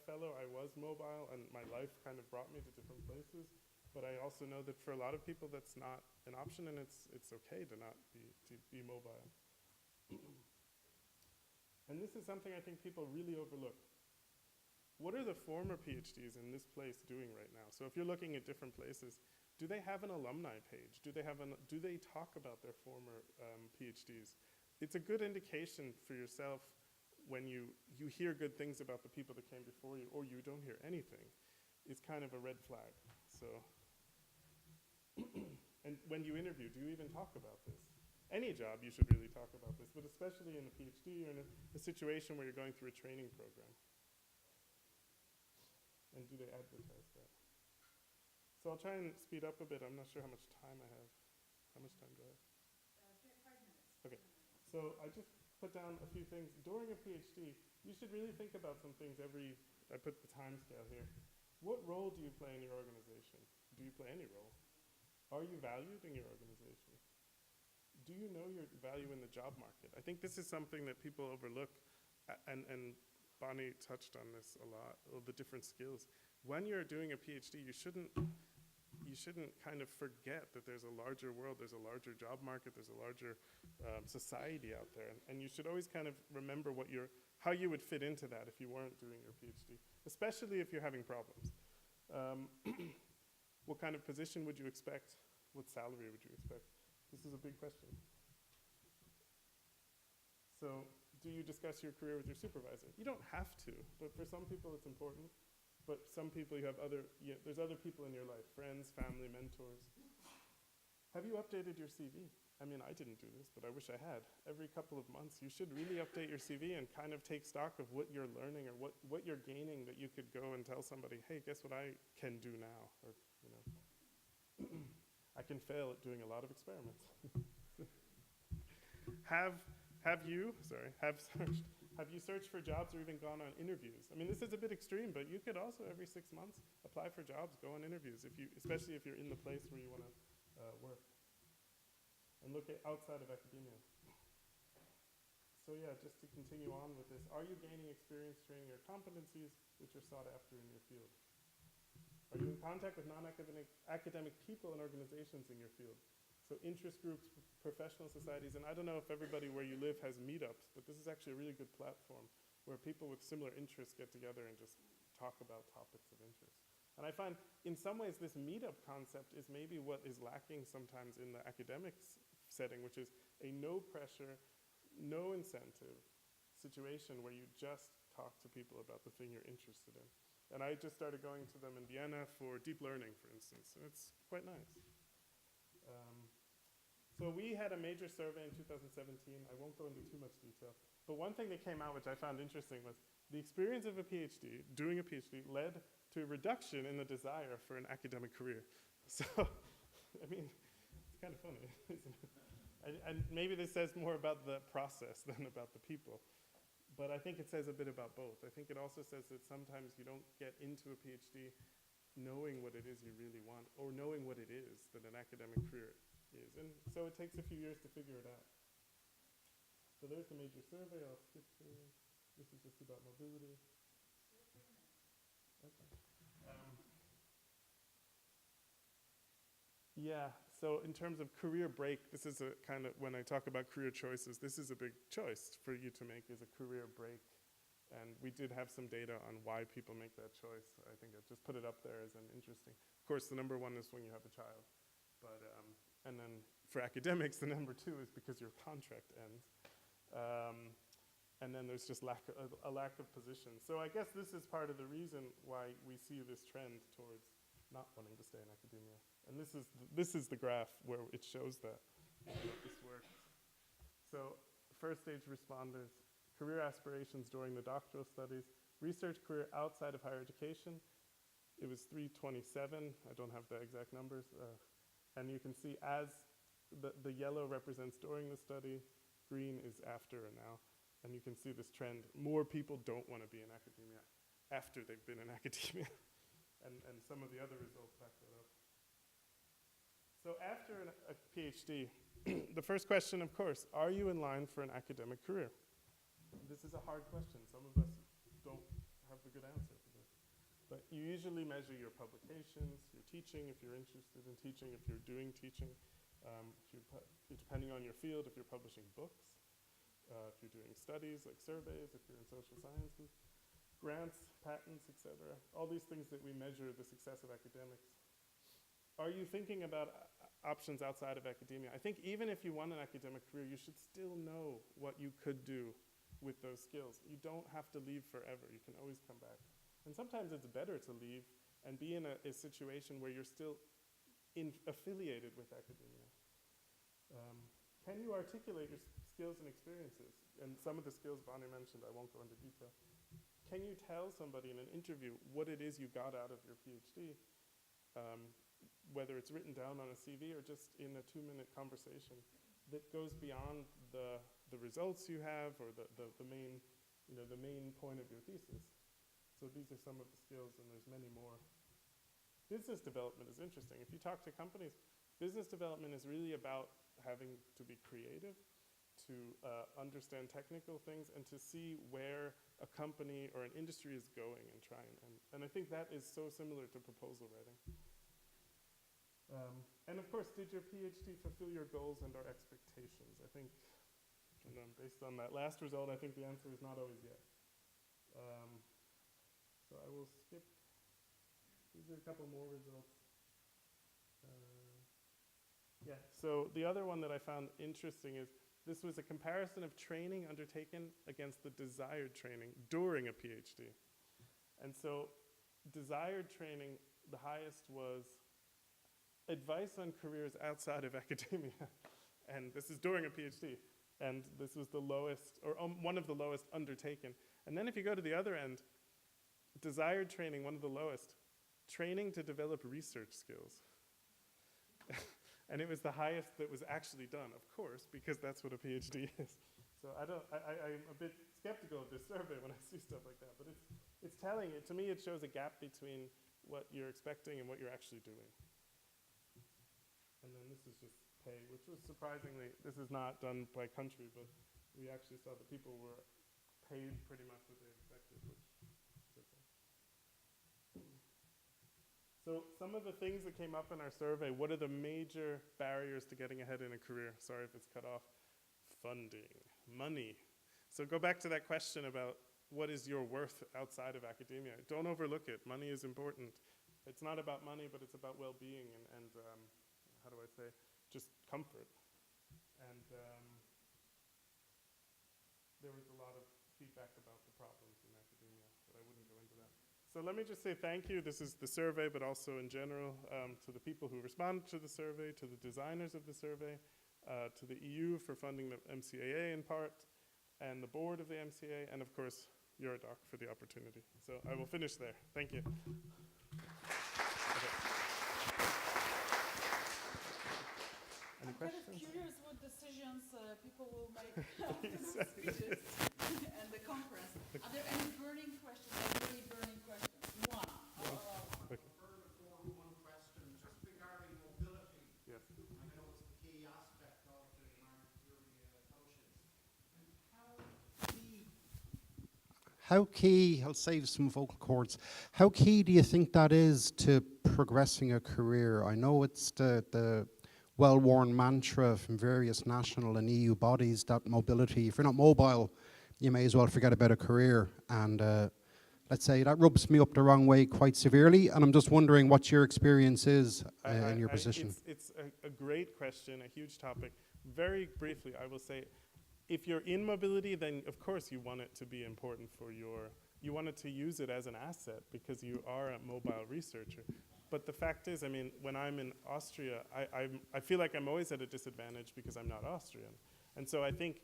fellow, I was mobile, and my life kind of brought me to different places. But I also know that for a lot of people, that's not an option, and it's okay to not be mobile. And this is something I think people really overlook. What are the former PhDs in this place doing right now? So if you're looking at different places, Do they have an alumni page? Do they talk about their former PhDs? It's a good indication for yourself when you hear good things about the people that came before you, or you don't hear anything. It's kind of a red flag. So, and when you interview, do you even talk about this? Any job, you should really talk about this, but especially in a PhD or in a situation where you're going through a training program. And do they advertise that? So I'll try and speed up a bit. I'm not sure how much time I have. How much time do I have? 5 minutes. Okay. So I just put down a few things. During a PhD, you should really think about some things I put the time scale here. What role do you play in your organization? Do you play any role? Are you valued in your organization? Do you know your value in the job market? I think this is something that people overlook, and Bonnie touched on this a lot, all the different skills. When you're doing a PhD, you shouldn't kind of forget that there's a larger world, there's a larger job market, there's a larger society out there. And you should always kind of remember how you would fit into that if you weren't doing your PhD, especially if you're having problems. What kind of position would you expect? What salary would you expect? This is a big question. So, do you discuss your career with your supervisor? You don't have to, but for some people it's important. But some people you have there's other people in your life, friends, family, mentors. Have you updated your CV? I mean, I didn't do this, but I wish I had. Every couple of months, you should really update your CV and kind of take stock of what you're learning or what you're gaining that you could go and tell somebody, hey, guess what I can do now? Or, I can fail at doing a lot of experiments. Have you searched for jobs or even gone on interviews? I mean, this is a bit extreme, but you could also every 6 months apply for jobs, go on interviews, especially if you're in the place where you want to work. And look at outside of academia. So yeah, just to continue on with this, are you gaining experience, training, or competencies which are sought after in your field? Are you in contact with academic people and organizations in your field? So interest groups, professional societies, and I don't know if everybody where you live has meetups, but this is actually a really good platform where people with similar interests get together and just talk about topics of interest. And I find in some ways this meetup concept is maybe what is lacking sometimes in the academics setting, which is a no pressure, no incentive situation where you just talk to people about the thing you're interested in. And I just started going to them in Vienna for deep learning, for instance, and it's quite nice. So we had a major survey in 2017. I won't go into too much detail. But one thing that came out, which I found interesting, was the experience of doing a PhD, led to a reduction in the desire for an academic career. So, I mean, it's kind of funny, isn't it? And maybe this says more about the process than about the people. But I think it says a bit about both. I think it also says that sometimes you don't get into a PhD knowing what it is you really want, or knowing what it is that an academic career is. And so it takes a few years to figure it out. So there's the major survey. I'll skip through. This is just about mobility. Okay. Yeah, so in terms of career break, this is a kind of, when I talk about career choices, this is a big choice for you to make, is a career break. And we did have some data on why people make that choice. I think I just put it up there as an interesting. Of course, the number one is when you have a child. But, and then for academics, the number two is because your contract ends. And then there's just a lack of positions. So I guess this is part of the reason why we see this trend towards not wanting to stay in academia. And this is the graph where it shows that this works. So first stage responders, career aspirations during the doctoral studies, research career outside of higher education, it was 327. I don't have the exact numbers. And you can see as the yellow represents during the study, green is after and now. And you can see this trend. More people don't want to be in academia after they've been in academia. and some of the other results back that up. So after a PhD, the first question, of course, are you in line for an academic career? This is a hard question. Some of us don't have a good answer for this. But you usually measure your publications, your teaching, if you're interested in teaching, if you're doing teaching, depending on your field, if you're publishing books, if you're doing studies like surveys, if you're in social sciences, grants, patents, etc. All these things that we measure the success of academics. are you thinking about options outside of academia? I think even if you want an academic career, you should still know what you could do with those skills. You don't have to leave forever. You can always come back. And sometimes it's better to leave and be in a situation where you're still affiliated with academia. Can you articulate your skills and experiences? And some of the skills Bonnie mentioned, I won't go into detail. Can you tell somebody in an interview what it is you got out of your PhD? Whether it's written down on a CV or just in a 2-minute conversation that goes beyond the results you have or the main point of your thesis. So these are some of the skills, and there's many more. Business development is interesting. If you talk to companies, business development is really about having to be creative, to understand technical things, and to see where a company or an industry is going and try and I think that is so similar to proposal writing. And of course, did your PhD fulfill your goals and our expectations? I think, based on that last result, I think the answer is not always yes. So I will skip. These are a couple more results. Yeah, so the other one that I found interesting is this was a comparison of training undertaken against the desired training during a PhD. And so desired training, the highest was advice on careers outside of academia. And this is during a PhD. And this was the lowest, or one of the lowest undertaken. And then if you go to the other end, desired training, one of the lowest, training to develop research skills. And it was the highest that was actually done, of course, because that's what a PhD is. So I'm a bit skeptical of this survey when I see stuff like that, but it's telling. To me, it shows a gap between what you're expecting and what you're actually doing. And then this is just pay, which was surprisingly, this is not done by country, but we actually saw that people were paid pretty much what they expected, which is okay. So some of the things that came up in our survey, what are the major barriers to getting ahead in a career? Sorry if it's cut off. Funding, money. So go back to that question about what is your worth outside of academia. Don't overlook it. Money is important. It's not about money, but it's about well-being and how do I say, just comfort. And there was a lot of feedback about the problems in academia, but I wouldn't go into that. So let me just say thank you. This is the survey, but also in general to the people who responded to the survey, to the designers of the survey, to the EU for funding the MCAA in part, and the board of the MCA, and of course, Eurodoc for the opportunity. So I will finish there. Thank you. Any questions? I'm kind of curious what decisions people will make after the speeches and the conference. Are there any burning questions, really burning questions? One. Okay. One question, just regarding mobility. Yes. I know it's the key aspect of the environment during fellowships. How key, I'll save some vocal cords, how key do you think that is to progressing a career? I know it's the well-worn mantra from various national and EU bodies that mobility, if you're not mobile, you may as well forget about a career. And let's say that rubs me up the wrong way quite severely, and I'm just wondering what your experience is in your position. It's a great question, a huge topic. Very briefly, I will say, if you're in mobility, then of course you want it to be important for you want it to use it as an asset because you are a mobile researcher. But the fact is, I mean, when I'm in Austria, I feel like I'm always at a disadvantage because I'm not Austrian. And so I think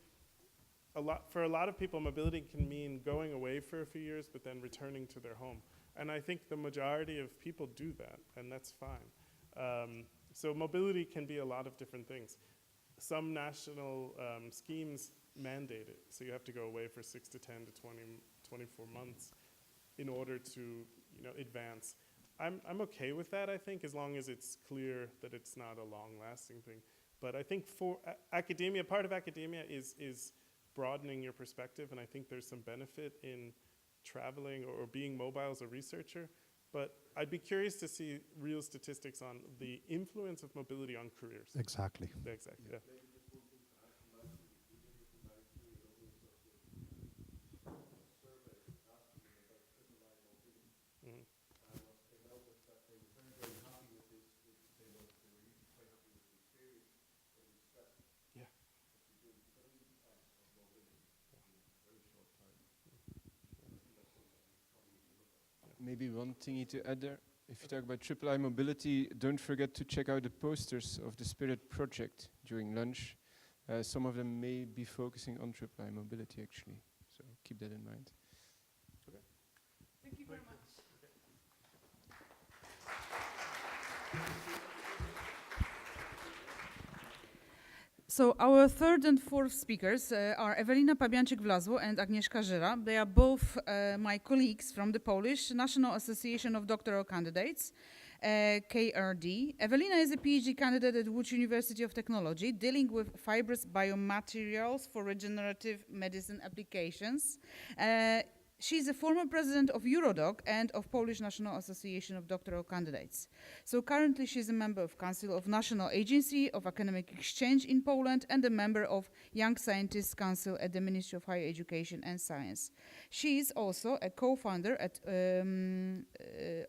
for a lot of people, mobility can mean going away for a few years, but then returning to their home. And I think the majority of people do that, and that's fine. So mobility can be a lot of different things. Some national schemes mandate it, so you have to go away for 6 to 10 to 20, 24 months in order to, advance. I'm okay with that, I think, as long as it's clear that it's not a long-lasting thing. But I think for academia, part of academia is broadening your perspective, and I think there's some benefit in traveling or being mobile as a researcher. But I'd be curious to see real statistics on the influence of mobility on careers. Exactly. Exactly, yeah. Maybe one thingy to add there. If you talk about triple I mobility, don't forget to check out the posters of the Spirit project during lunch. Some of them may be focusing on triple I mobility actually, so keep that in mind. Okay. Thank you very much. So our third and fourth speakers are Ewelina Pabiańczyk-Wlazło and Agnieszka Żyra. They are both my colleagues from the Polish National Association of Doctoral Candidates, KRD. Ewelina is a PhD candidate at Łódź University of Technology, dealing with fibrous biomaterials for regenerative medicine applications. She's a former president of Eurodoc and of Polish National Association of Doctoral Candidates. So currently she's a member of Council of National Agency of Academic Exchange in Poland and a member of Young Scientists Council at the Ministry of Higher Education and Science. She is also a co-founder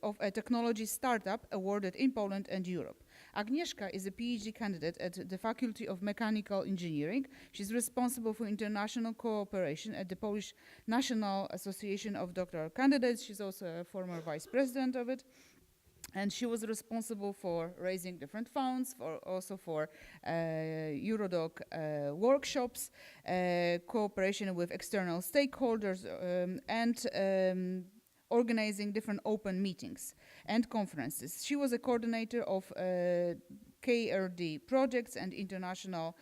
of a technology startup awarded in Poland and Europe. Agnieszka is a PhD candidate at the Faculty of Mechanical Engineering. She's responsible for international cooperation at the Polish National Association of Doctoral Candidates. She's also a former vice president of it. And she was responsible for raising different funds, also for Eurodoc workshops, cooperation with external stakeholders, and organizing different open meetings and conferences. She was a coordinator of KRD projects and international,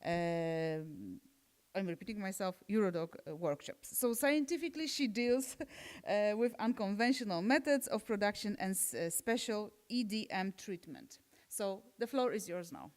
I'm repeating myself, Eurodoc workshops. So scientifically she deals with unconventional methods of production and special EDM treatment. So the floor is yours now.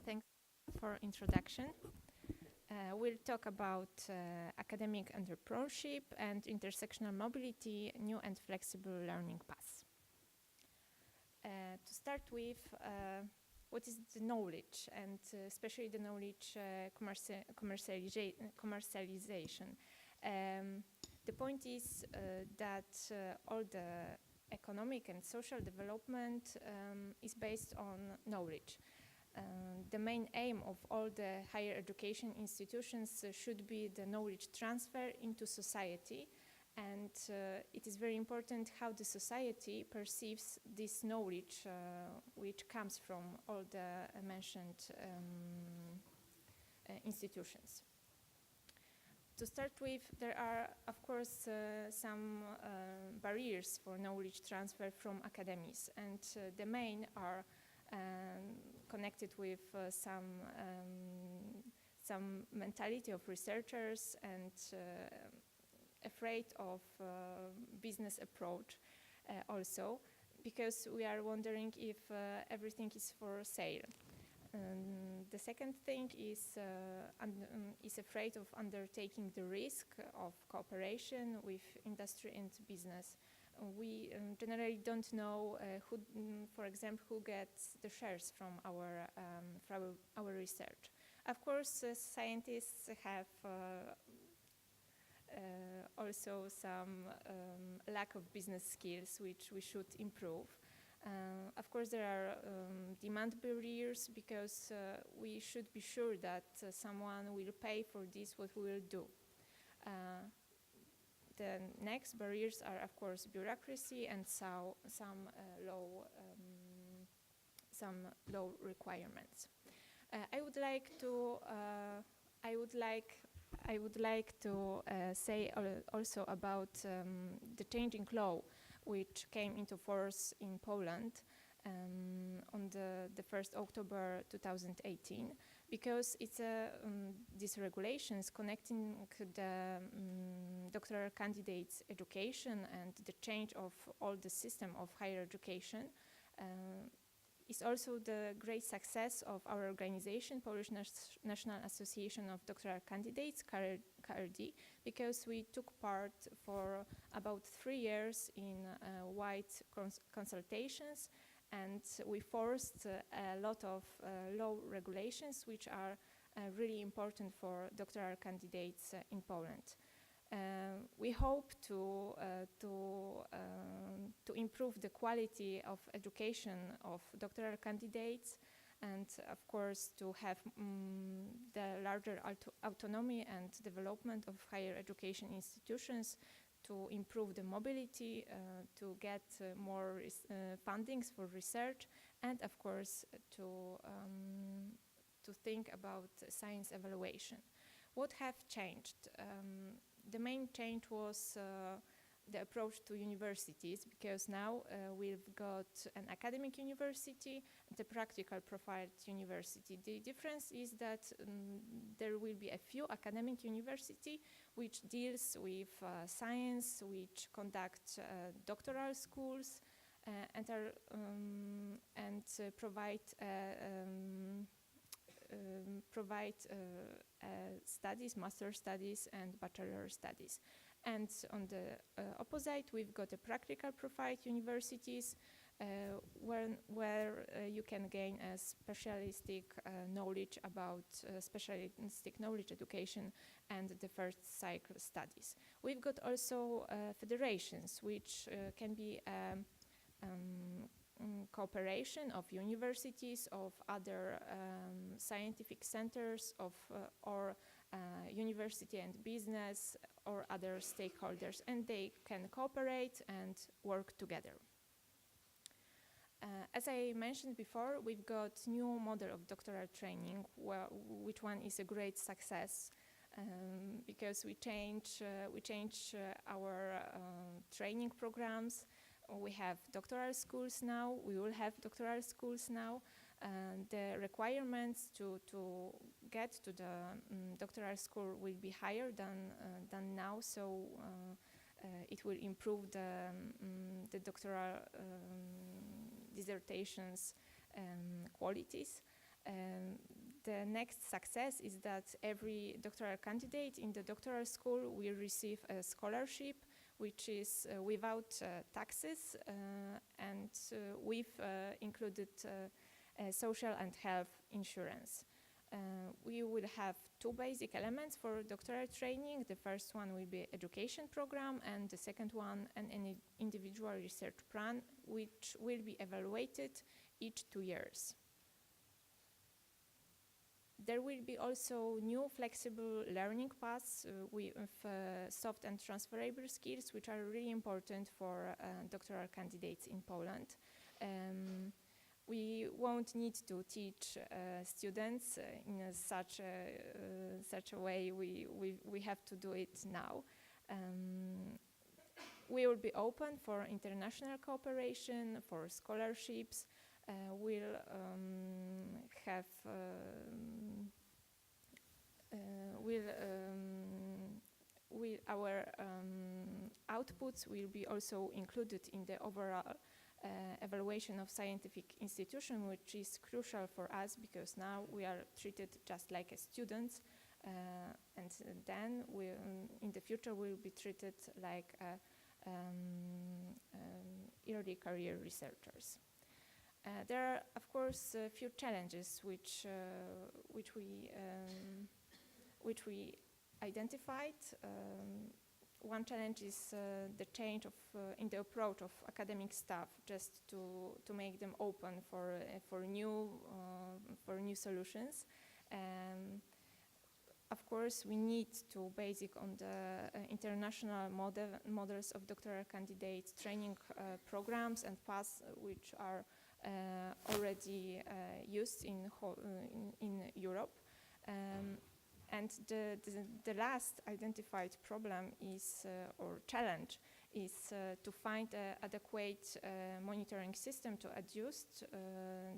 Thanks for introduction. We'll talk about academic entrepreneurship and intersectional mobility, new and flexible learning paths. To start with, what is the knowledge, and especially the knowledge commercialization? The point is that all the economic and social development is based on knowledge. The main aim of all the higher education institutions should be the knowledge transfer into society, and it is very important how the society perceives this knowledge which comes from all the mentioned institutions. To start with, there are, of course, some barriers for knowledge transfer from academies, and the main are connected with some mentality of researchers and afraid of business approach also, because we are wondering if everything is for sale. The second thing is afraid of undertaking the risk of cooperation with industry and business. We generally don't know who, for example, who gets the shares from our research. Of course, scientists have also some lack of business skills which we should improve. Of course, there are demand barriers, because we should be sure that someone will pay for this, what we will do. The next barriers are, of course, bureaucracy and some law requirements. I would like to say also about the changing law which came into force in Poland on the 1st October 2018, because it's these regulations connecting the doctoral candidates' education and the change of all the system of higher education is also the great success of our organization, Polish National Association of Doctoral Candidates, KRD, because we took part for about 3 years in wide consultations, and we forced a lot of law regulations which are really important for doctoral candidates in Poland. We hope to improve the quality of education of doctoral candidates, and of course to have the larger autonomy and development of higher education institutions, to improve the mobility, to get more fundings for research, and of course to think about science evaluation. What have changed? The main change was the approach to universities, because now we've got an academic university and a practical profiled university. The difference is that there will be a few academic university which deals with science, which conduct doctoral schools and provide studies, master studies and bachelor studies. And on the opposite, we've got a practical profiled universities where you can gain a specialistic knowledge about specialistic knowledge education and the first cycle studies. We've got also federations, which can be cooperation of universities, of other scientific centers, or university and business, or other stakeholders, and they can cooperate and work together. As I mentioned before, we've got new model of doctoral training, which one is a great success, because we change our training programs. We have doctoral schools now. We will have doctoral schools now. The requirements to get to the doctoral school will be higher than now, so it will improve the doctoral dissertations qualities. The next success is that every doctoral candidate in the doctoral school will receive a scholarship, which is without taxes and with included social and health insurance. We will have two basic elements for doctoral training. The first one will be education program, and the second one an individual research plan, which will be evaluated each 2 years. There will be also new flexible learning paths with soft and transferable skills, which are really important for doctoral candidates in Poland. We won't need to teach students in such a way. We have to do it now. We will be open for international cooperation, for scholarships. We'll have our outputs will be also included in the overall evaluation of scientific institution, which is crucial for us because now we are treated just like as students, and then in the future we'll be treated like early career researchers. There are, of course, a few challenges which we identified. One challenge is the change in the approach of academic staff, just to make them open for new solutions. Of course, we need to base it on the international models of doctoral candidates, training programs and paths which are already used in Europe. And the last identified problem is, or challenge, is to find an adequate monitoring system to adjust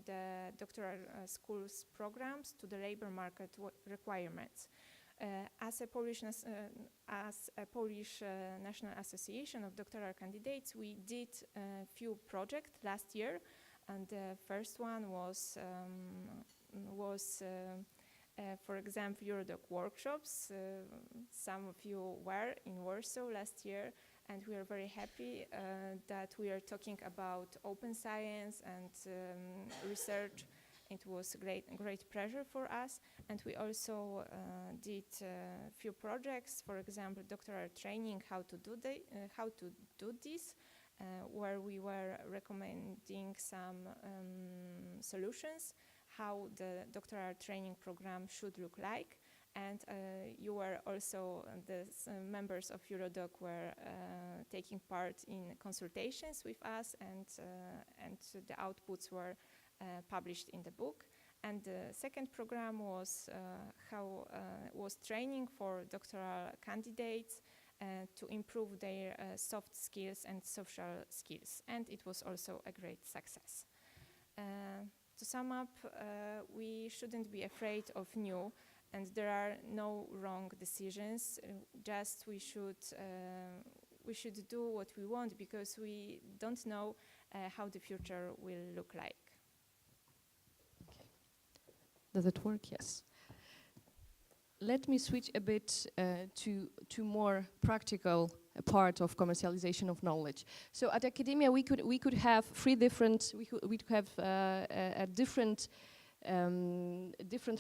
the doctoral schools programs to the labor market requirements. As a Polish National Association of Doctoral Candidates, we did a few projects last year, and the first one was for example, Eurodoc workshops. Some of you were in Warsaw last year, and we are very happy that we are talking about open science and research It was great pleasure for us, and we also did a few projects. For example, doctoral training, how to do this, where we were recommending some solutions, how the doctoral training program should look like. And you were also, the members of Eurodoc were taking part in consultations with us, and the outputs were published in the book. And the second program was was training for doctoral candidates to improve their soft skills and social skills, and it was also a great success. To sum up, we shouldn't be afraid of new, and there are no wrong decisions. Just we should do what we want, because we don't know how the future will look like. Does it work? Yes. Let me switch a bit to more practical part of commercialization of knowledge. So at academia, we could have different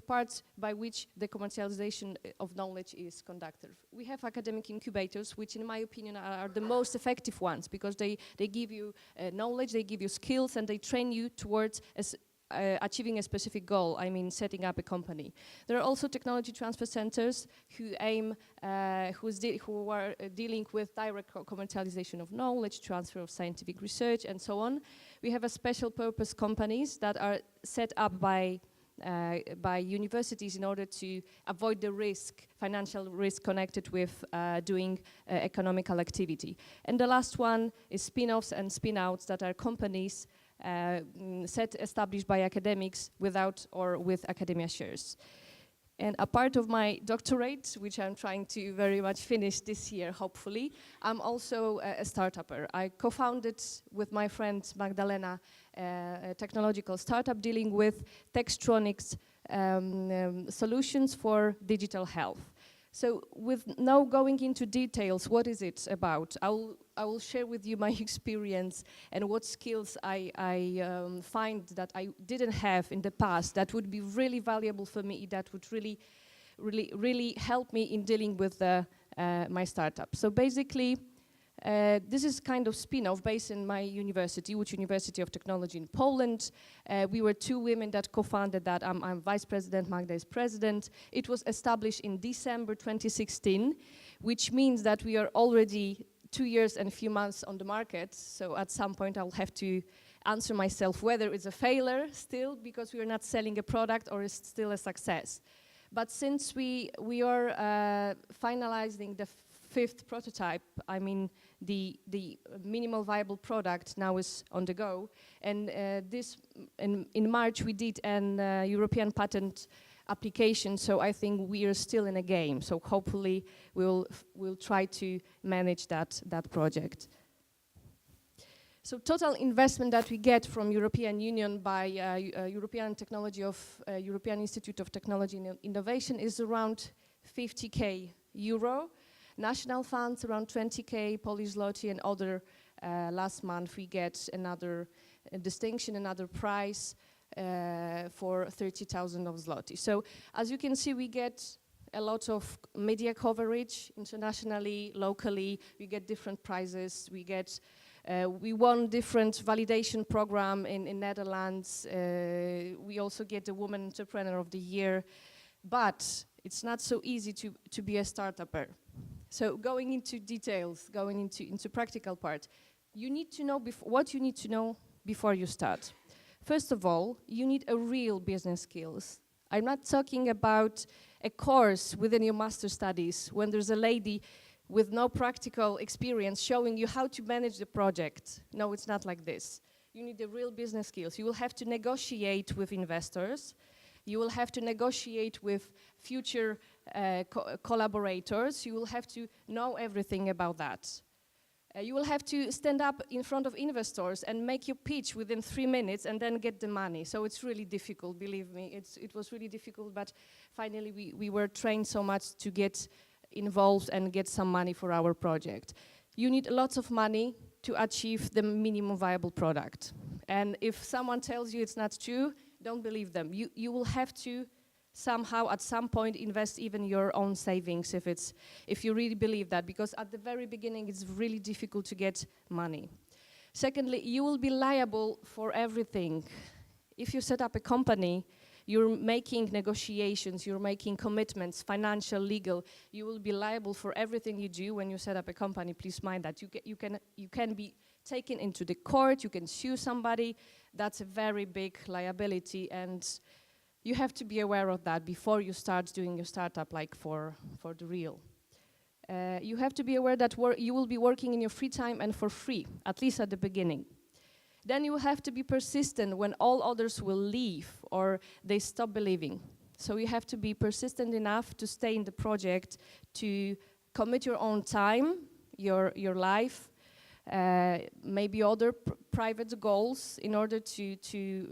parts by which the commercialization of knowledge is conducted. We have academic incubators, which in my opinion are the most effective ones, because they give you knowledge, they give you skills, and they train you towards achieving a specific goal, I mean setting up a company. There are also technology transfer centers who are dealing with direct commercialization of knowledge, transfer of scientific research, and so on. We have a special purpose companies that are set up by universities in order to avoid the financial risk connected with doing economical activity. And the last one is spin-offs and spin-outs, that are companies established by academics without or with academia shares. And a part of my doctorate, which I'm trying to very much finish this year, hopefully, I'm also a startupper. I co-founded with my friend Magdalena a technological startup dealing with textronics solutions for digital health. So with now going into details, what is it about? I will share with you my experience and what skills I find that I didn't have in the past that would be really valuable for me, that would really help me in dealing with my startup. So basically, this is kind of spin-off based in my university, which University of Technology in Poland. We were two women that co-founded that. I'm vice president, Magda is president. It was established in December 2016, which means that we are already 2 years and a few months on the market. So at some point I'll have to answer myself whether it's a failure still, because we are not selling a product, or it's still a success. But since we are finalizing the 5th prototype, I mean the minimal viable product now is on the go, and in March we did an European patent application, so I think we are still in a game. So hopefully we'll try to manage that project. So total investment that we get from European Union by European Institute of Technology and Innovation is around 50k euro. National funds around 20k Polish zloty, and other last month we get another distinction, another prize for 30,000 of zloty. So as you can see, we get a lot of media coverage internationally, locally. We get different prizes. We won different validation program in Netherlands. We also get the Woman Entrepreneur of the Year. But it's not so easy to be a startupper. So going into details, going into practical part, you need to know what you need to know before you start. First of all, you need a real business skills. I'm not talking about a course within your master studies when there's a lady with no practical experience showing you how to manage the project. No, it's not like this. You need the real business skills. You will have to negotiate with investors. You will have to negotiate with future collaborators. You will have to know everything about that. You will have to stand up in front of investors and make your pitch within 3 minutes and then get the money. So it's really difficult, believe me. It was really difficult, but finally we were trained so much to get involved and get some money for our project. You need lots of money to achieve the minimum viable product. And if someone tells you it's not true, don't believe them. You will have to somehow at some point invest even your own savings if you really believe that, because at the very beginning it's really difficult to get money. Secondly, you will be liable for everything. If you set up a company, you're making negotiations, you're making commitments, financial, legal. You will be liable for everything you do when you set up a company. Please mind that. You can be taken into the court, you can sue somebody. That's a very big liability, and you have to be aware of that before you start doing your startup, like for the real. You have to be aware that you will be working in your free time and for free, at least at the beginning. Then you have to be persistent when all others will leave or they stop believing. So you have to be persistent enough to stay in the project, to commit your own time, your life, maybe other private goals in order to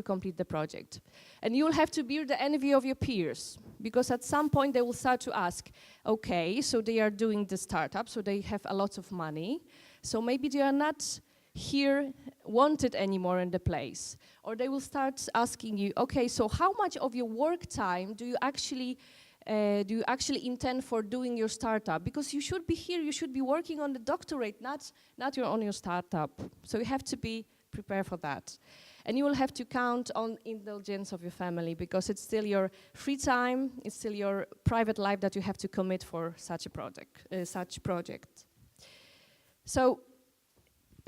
complete the project. And you will have to be the envy of your peers, because at some point they will start to ask, okay, so they are doing the startup, so they have a lot of money, so maybe they are not here wanted anymore in the place. Or they will start asking you, okay, so how much of your work time do you actually intend for doing your startup? Because you should be here, you should be working on the doctorate, not on your startup. So you have to be prepared for that. And you will have to count on indulgence of your family, because it's still your free time, it's still your private life that you have to commit for such a project. So,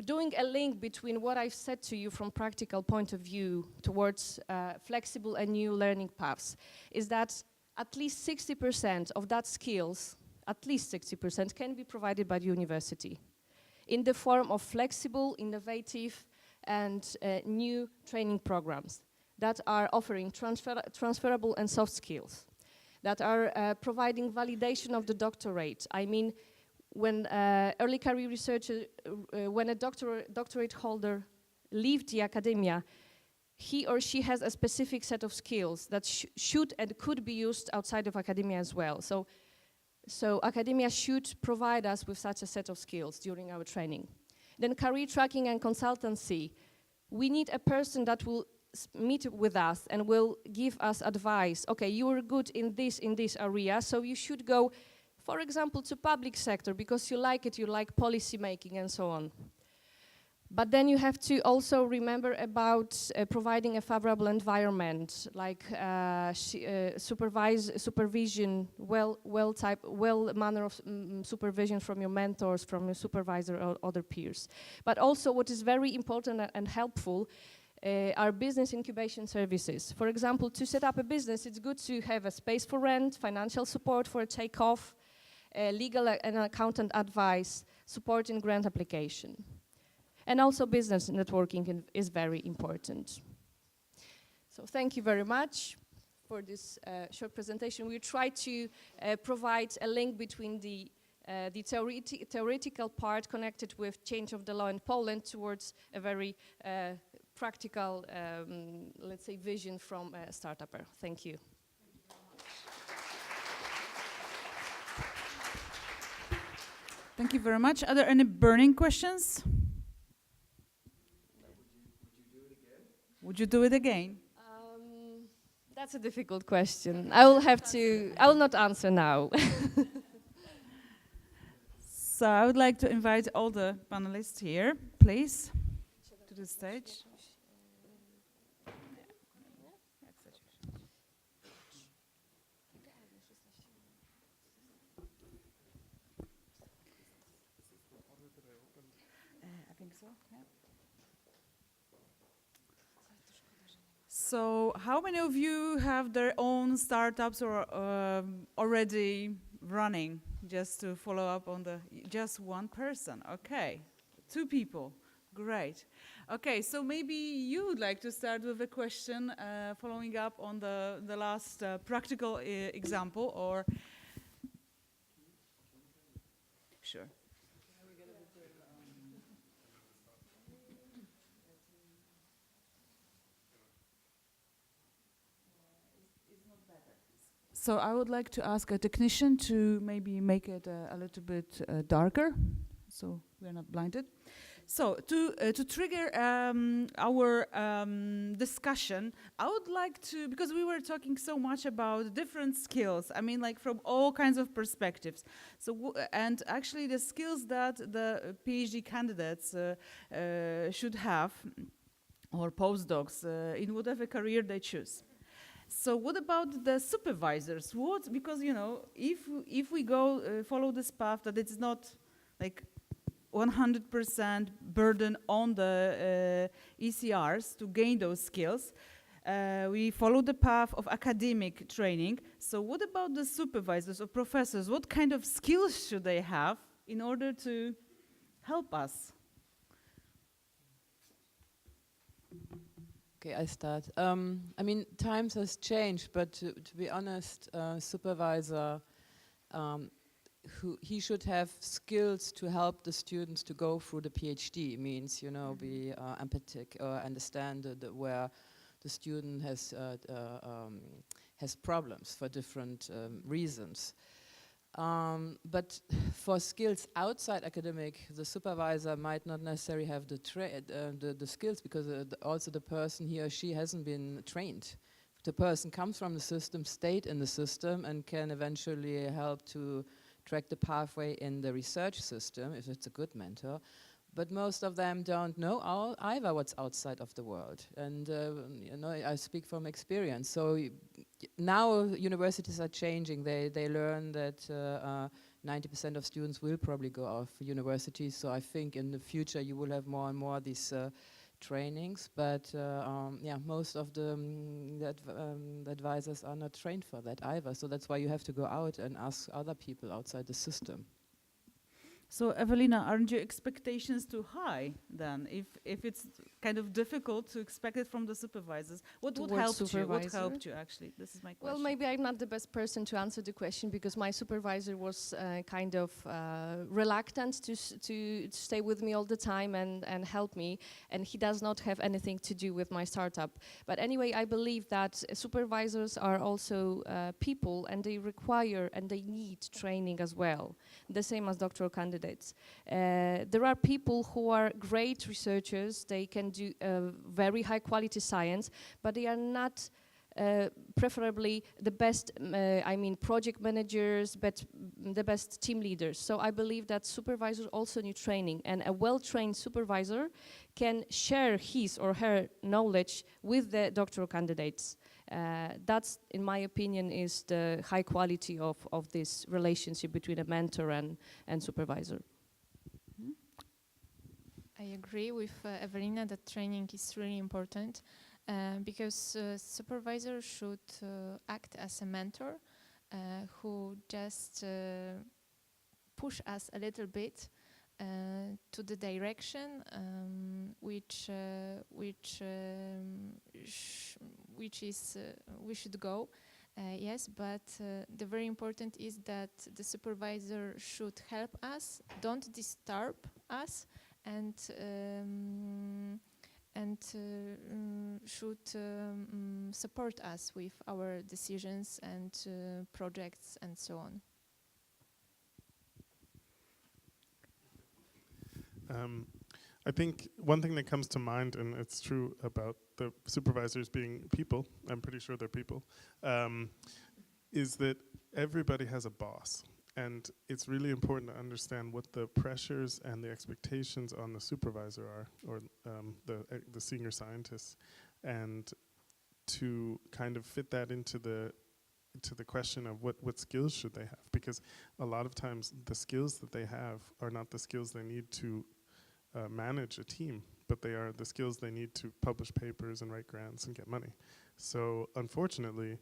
doing a link between what I've said to you from practical point of view towards flexible and new learning paths is that at least 60% of that skills, at least 60% can be provided by the university in the form of flexible, innovative, and new training programs that are offering transferable and soft skills, that are providing validation of the doctorate. I mean, when early career researcher, when a doctorate holder leaves the academia, he or she has a specific set of skills that should and could be used outside of academia as well. So academia should provide us with such a set of skills during our training. Then career tracking and consultancy. We need a person that will meet with us and will give us advice. Okay, you are good in this area, so you should go, for example, to public sector because you like policy making and so on. But then you have to also remember about providing a favorable environment, like supervision, well manner of supervision from your mentors, from your supervisor or other peers. But also what is very important and helpful are business incubation services. For example, to set up a business, it's good to have a space for rent, financial support for a takeoff, legal and accountant advice, support in grant application. And also business networking is very important. So thank you very much for this short presentation. We try to provide a link between the theoretical part connected with change of the law in Poland towards a very practical, let's say, vision from a startupper. Thank you. Thank you very much. Are there any burning questions? Would you do it again? That's a difficult question. I will not answer now. So I would like to invite all the panelists here, please, to the stage. I think so, yeah. So how many of you have their own startups or already running? Just to follow up on just one person, okay. 2 people, great. Okay, so maybe you would like to start with a question following up on the last practical example, or? Sure. So I would like to ask a technician to maybe make it a little bit darker, so we're not blinded. So to trigger our discussion, I would like to, because we were talking so much about different skills, I mean like from all kinds of perspectives. So and actually the skills that the PhD candidates should have, or postdocs, in whatever career they choose. So what about the supervisors? What, because you know, if we go follow this path that it's not like 100% burden on the ECRs to gain those skills, we follow the path of academic training. So what about the supervisors or professors? What kind of skills should they have in order to help us? Okay, I start. I mean, times has changed, but to be honest, supervisor, he should have skills to help the students to go through the PhD. Means, you know, be empathic, understand where the student has problems for different reasons. But for skills outside academic, the supervisor might not necessarily have the skills, because also the person, he or she, hasn't been trained. The person comes from the system, stayed in the system, and can eventually help to track the pathway in the research system if it's a good mentor. But most of them don't know either what's outside of the world. And you know, I speak from experience. So now universities are changing. They learn that 90% of students will probably go off universities. So I think in the future you will have more and more these trainings. But yeah, most of the advisors are not trained for that either. So that's why you have to go out and ask other people outside the system. So Evelina, aren't your expectations too high then? If it's kind of difficult to expect it from the supervisors, what helped you? What helped you actually? This is my question. Well, maybe I'm not the best person to answer the question, because my supervisor was kind of reluctant to stay with me all the time and help me, and he does not have anything to do with my startup. But anyway, I believe that supervisors are also people, and they require and they need training as well, the same as doctoral candidates. There are people who are great researchers. They can do very high quality science, but they are not preferably the best, I mean, project managers, but the best team leaders. So I believe that supervisors also need training, and a well-trained supervisor can share his or her knowledge with the doctoral candidates. That's, in my opinion, is the high quality of this relationship between a mentor and supervisor. I agree with Evelina that training is really important, because supervisor should act as a mentor who just push us a little bit to the direction which we should go. Yes, but the very important is that the supervisor should help us, don't disturb us, and should support us with our decisions and projects and so on. I think one thing that comes to mind, and it's true about the supervisors being people, I'm pretty sure they're people, is that everybody has a boss. And it's really important to understand what the pressures and the expectations on the supervisor are, or the senior scientists, and to kind of fit that into the question of what skills should they have. Because a lot of times the skills that they have are not the skills they need to manage a team, but they are the skills they need to publish papers and write grants and get money. So unfortunately,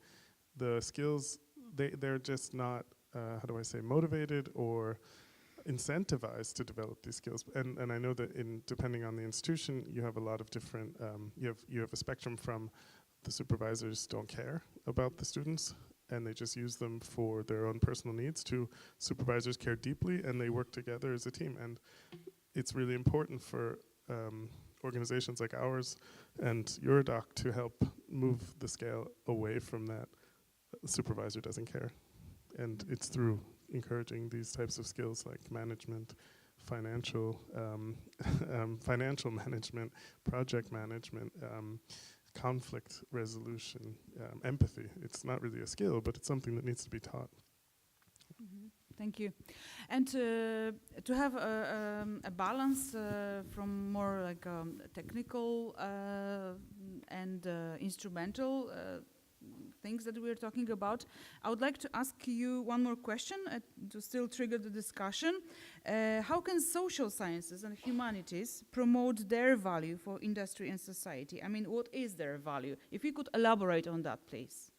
the skills, they're just not, how do I say, motivated or incentivized to develop these skills. And I know that depending on the institution, you have a lot of different, you have a spectrum from the supervisors don't care about the students and they just use them for their own personal needs, to supervisors care deeply and they work together as a team. And it's really important for organizations like ours and Eurodoc to help move the scale away from that supervisor doesn't care. And it's through encouraging these types of skills like management, financial financial management, project management, conflict resolution, empathy. It's not really a skill, but it's something that needs to be taught. Thank you. And to have a balance from more like technical and instrumental things that we're talking about, I would like to ask you one more question to still trigger the discussion. How can social sciences and humanities promote their value for industry and society? I mean, what is their value? If you could elaborate on that, please.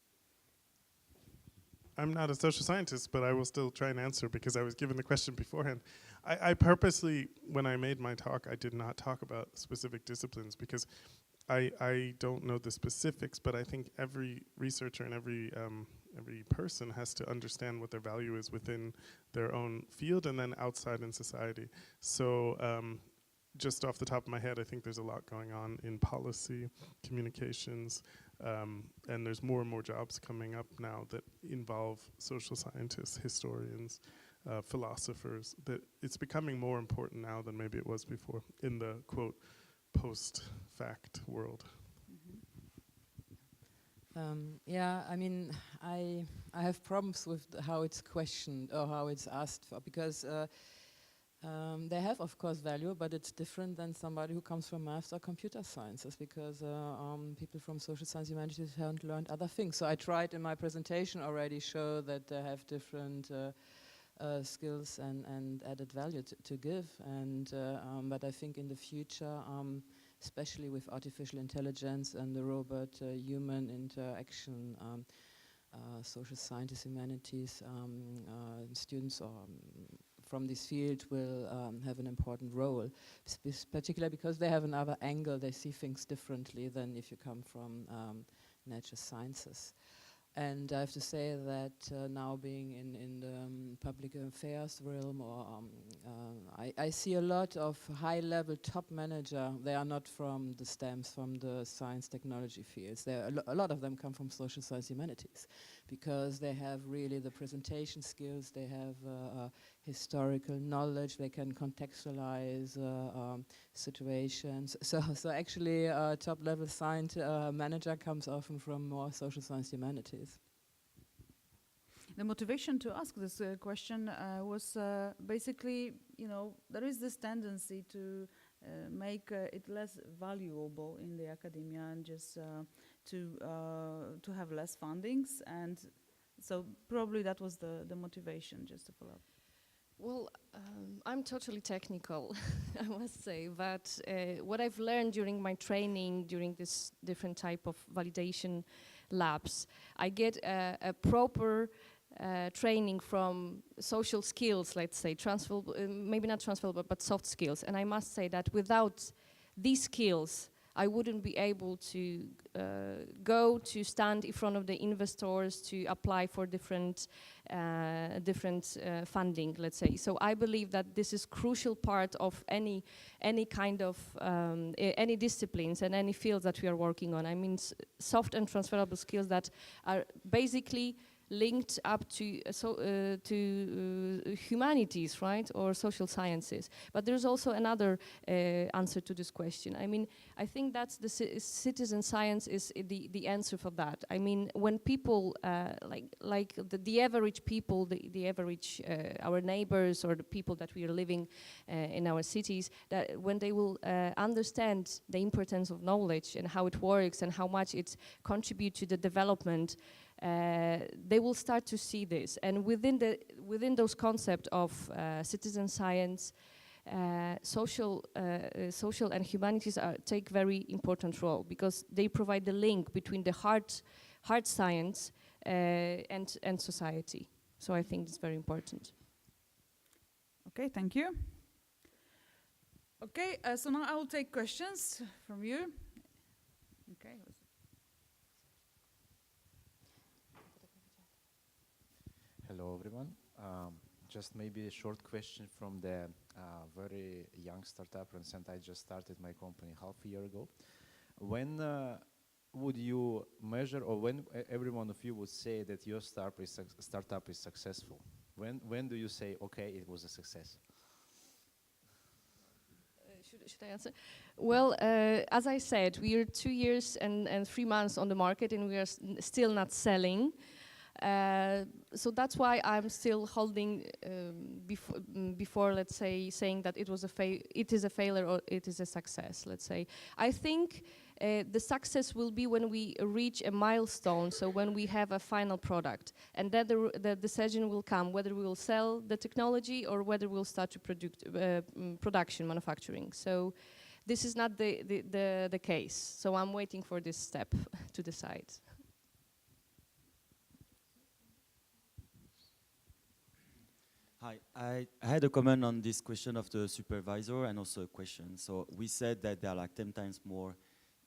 I'm not a social scientist, but I will still try and answer because I was given the question beforehand. I purposely, when I made my talk, I did not talk about specific disciplines because I don't know the specifics, but I think every researcher and every person has to understand what their value is within their own field and then outside in society. So just off the top of my head, I think there's a lot going on in policy, communications, and there's more and more jobs coming up now that involve social scientists, historians, philosophers. That it's becoming more important now than maybe it was before in the, quote, post-fact world. Yeah, I mean, I have problems with how it's questioned or how it's asked for, because they have, of course, value, but it's different than somebody who comes from maths or computer sciences, because people from social science humanities haven't learned other things. So I tried in my presentation already show that they have different skills and added value to give, and but I think in the future, especially with artificial intelligence and the robot-human interaction, social scientists, humanities, students from this field will have an important role, particularly because they have another angle. They see things differently than if you come from natural sciences. And I have to say that now being in the public affairs realm, or I see a lot of high-level top manager. They are not from the STEMs, from the science technology fields. A lot of them come from social science humanities, because they have really the presentation skills. They have historical knowledge. They can contextualize situations. So actually, top-level science manager comes often from more social science humanities. The motivation to ask this question was basically, you know, there is this tendency to make it less valuable in the academia and just to have less fundings, and so probably that was the motivation, just to follow up. Well, I'm totally technical, I must say, but what I've learned during my training, during this different type of validation labs, I get a proper training from social skills, let's say, transferable, maybe not transferable, but soft skills. And I must say that without these skills, I wouldn't be able to go to stand in front of the investors to apply for different funding, let's say. So I believe that this is crucial part of any kind of any disciplines and any fields that we are working on. I mean, soft and transferable skills that are basically linked up to humanities, right, or social sciences. But there's also another answer to this question. I mean, I think that's the citizen science is the answer for that. I mean, when people like the average people, the average our neighbors or the people that we are living in our cities, that when they will understand the importance of knowledge and how it works and how much it contributes to the development, they will start to see this, and within those concepts of citizen science, social and humanities take very important role, because they provide the link between the hard science and society. So I think it's very important. Okay, thank you. Okay, so now I will take questions from you. Okay. Hello, everyone. Just maybe a short question from the very young startup, and I just started my company half a year ago. When would you measure, or when every one of you would say that your startup is successful? When do you say, okay, it was a success? Should I answer? Well, as I said, we are 2 years and 3 months on the market, and we are still not selling. So that's why I'm still holding before, let's say, saying that it is a failure or it is a success. Let's say, I think the success will be when we reach a milestone. So when we have a final product, and then the decision will come whether we will sell the technology or whether we'll start to production manufacturing. So this is not the case. So I'm waiting for this step to decide. Hi, I had a comment on this question of the supervisor and also a question. So we said that there are like 10 times more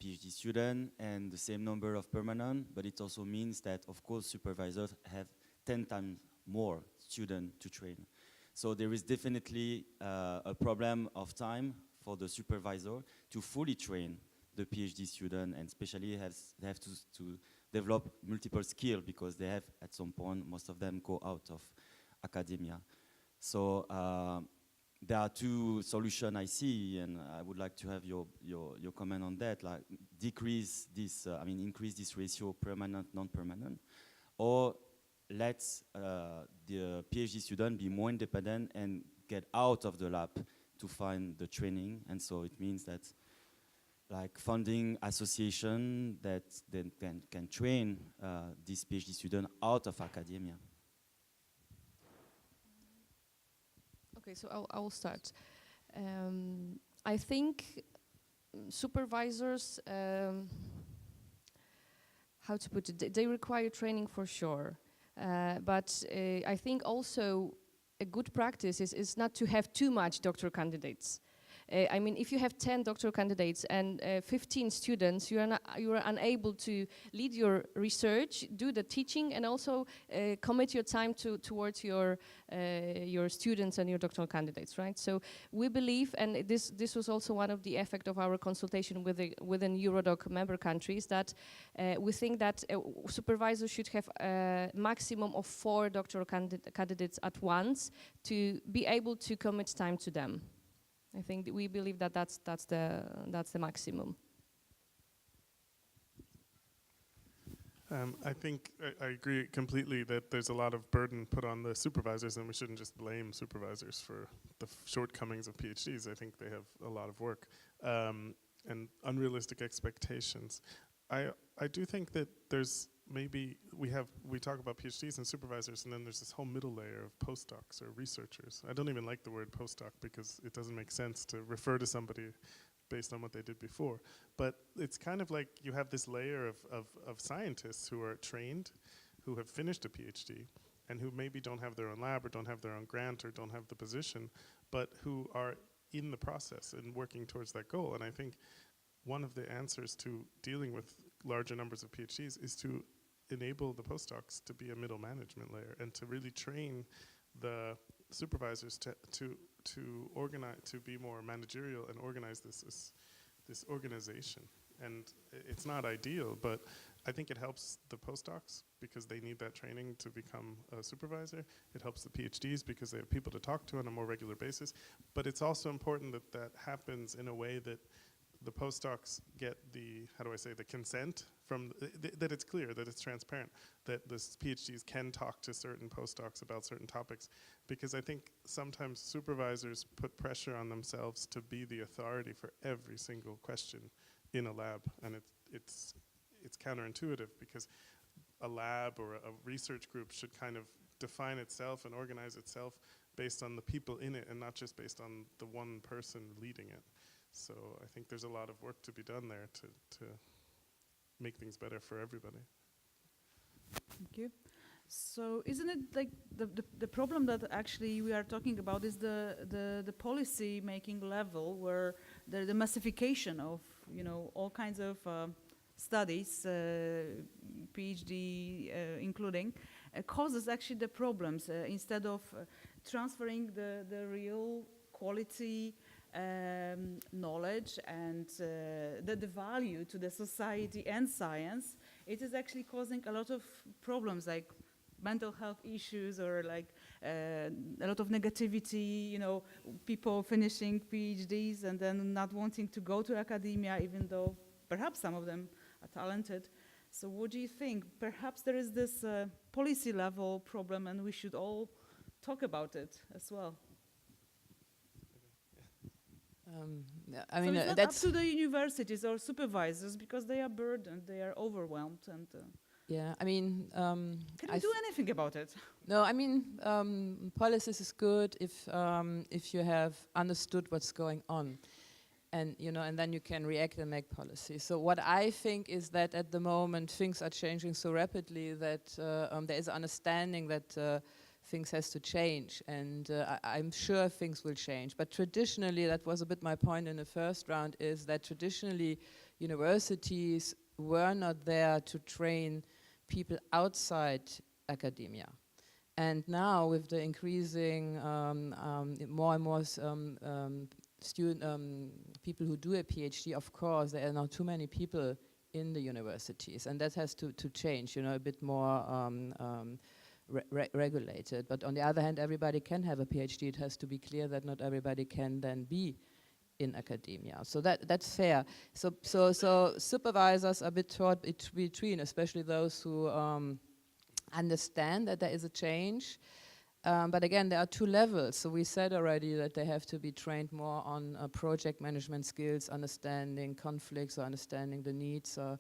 PhD students and the same number of permanent, but it also means that, of course, supervisors have 10 times more students to train. So there is definitely a problem of time for the supervisor to fully train the PhD student, and especially they have to develop multiple skills because they have, at some point, most of them go out of academia. So there are two solutions I see, and I would like to have your comment on that, like increase this ratio permanent, non-permanent, or let the PhD student be more independent and get out of the lab to find the training. And so it means that like funding association that then can train this PhD student out of academia. Okay, so I will start. I think supervisors, how to put it, they require training for sure. But I think also a good practice is not to have too much doctoral candidates. I mean, if you have 10 doctoral candidates and 15 students, you are unable to lead your research, do the teaching, and also commit your time towards your students and your doctoral candidates, right? So we believe, and this was also one of the effects of our consultation within Eurodoc member countries, that we think that supervisors should have a maximum of 4 doctoral candidates at once to be able to commit time to them. I think we believe that that's the maximum. I think I agree completely that there's a lot of burden put on the supervisors, and we shouldn't just blame supervisors for the shortcomings of PhDs. I think they have a lot of work and unrealistic expectations. I do think that there's maybe we talk about PhDs and supervisors, and then there's this whole middle layer of postdocs or researchers. I don't even like the word postdoc because it doesn't make sense to refer to somebody based on what they did before. But it's kind of like you have this layer of scientists who are trained, who have finished a PhD, and who maybe don't have their own lab or don't have their own grant or don't have the position, but who are in the process and working towards that goal. And I think one of the answers to dealing with larger numbers of PhDs is to enable the postdocs to be a middle management layer and to really train the supervisors to organize, to be more managerial and organize this organization. And it's not ideal, but I think it helps the postdocs because they need that training to become a supervisor. It helps the PhDs because they have people to talk to on a more regular basis. But it's also important that that happens in a way that the postdocs get the, the consent from, that it's clear, that it's transparent, that the PhDs can talk to certain postdocs about certain topics. Because I think sometimes supervisors put pressure on themselves to be the authority for every single question in a lab. And it's counterintuitive because a lab or a research group should kind of define itself and organize itself based on the people in it and not just based on the one person leading it. So I think there's a lot of work to be done there to make things better for everybody. Thank you. So isn't it like the problem that actually we are talking about is the policy making level where the massification of all kinds of studies, PhD including, causes actually the problems instead of transferring the real quality knowledge and the value to the society and science. It is actually causing a lot of problems, like mental health issues or like a lot of negativity, you know, people finishing PhDs and then not wanting to go to academia, even though perhaps some of them are talented. So what do you think? Perhaps there is this policy level problem and we should all talk about it as well. I mean, so it's not that's up to the universities or supervisors because they are burdened, they are overwhelmed, and yeah. I mean, can we do anything about it? No, I mean, policies is good if you have understood what's going on, and you know, and then you can react and make policy. So what I think is that at the moment things are changing so rapidly that there is understanding that things has to change, and I'm sure things will change. But traditionally, that was a bit my point in the first round, is that traditionally universities were not there to train people outside academia. And now with the increasing more and more people who do a PhD, of course, there are now too many people in the universities, and that has to change, you know, a bit more regulated. But on the other hand, everybody can have a PhD. It has to be clear that not everybody can then be in academia. So that's fair. So supervisors are a bit taught between, especially those who understand that there is a change. But again, there are two levels. So we said already that they have to be trained more on project management skills, understanding conflicts, or understanding the needs of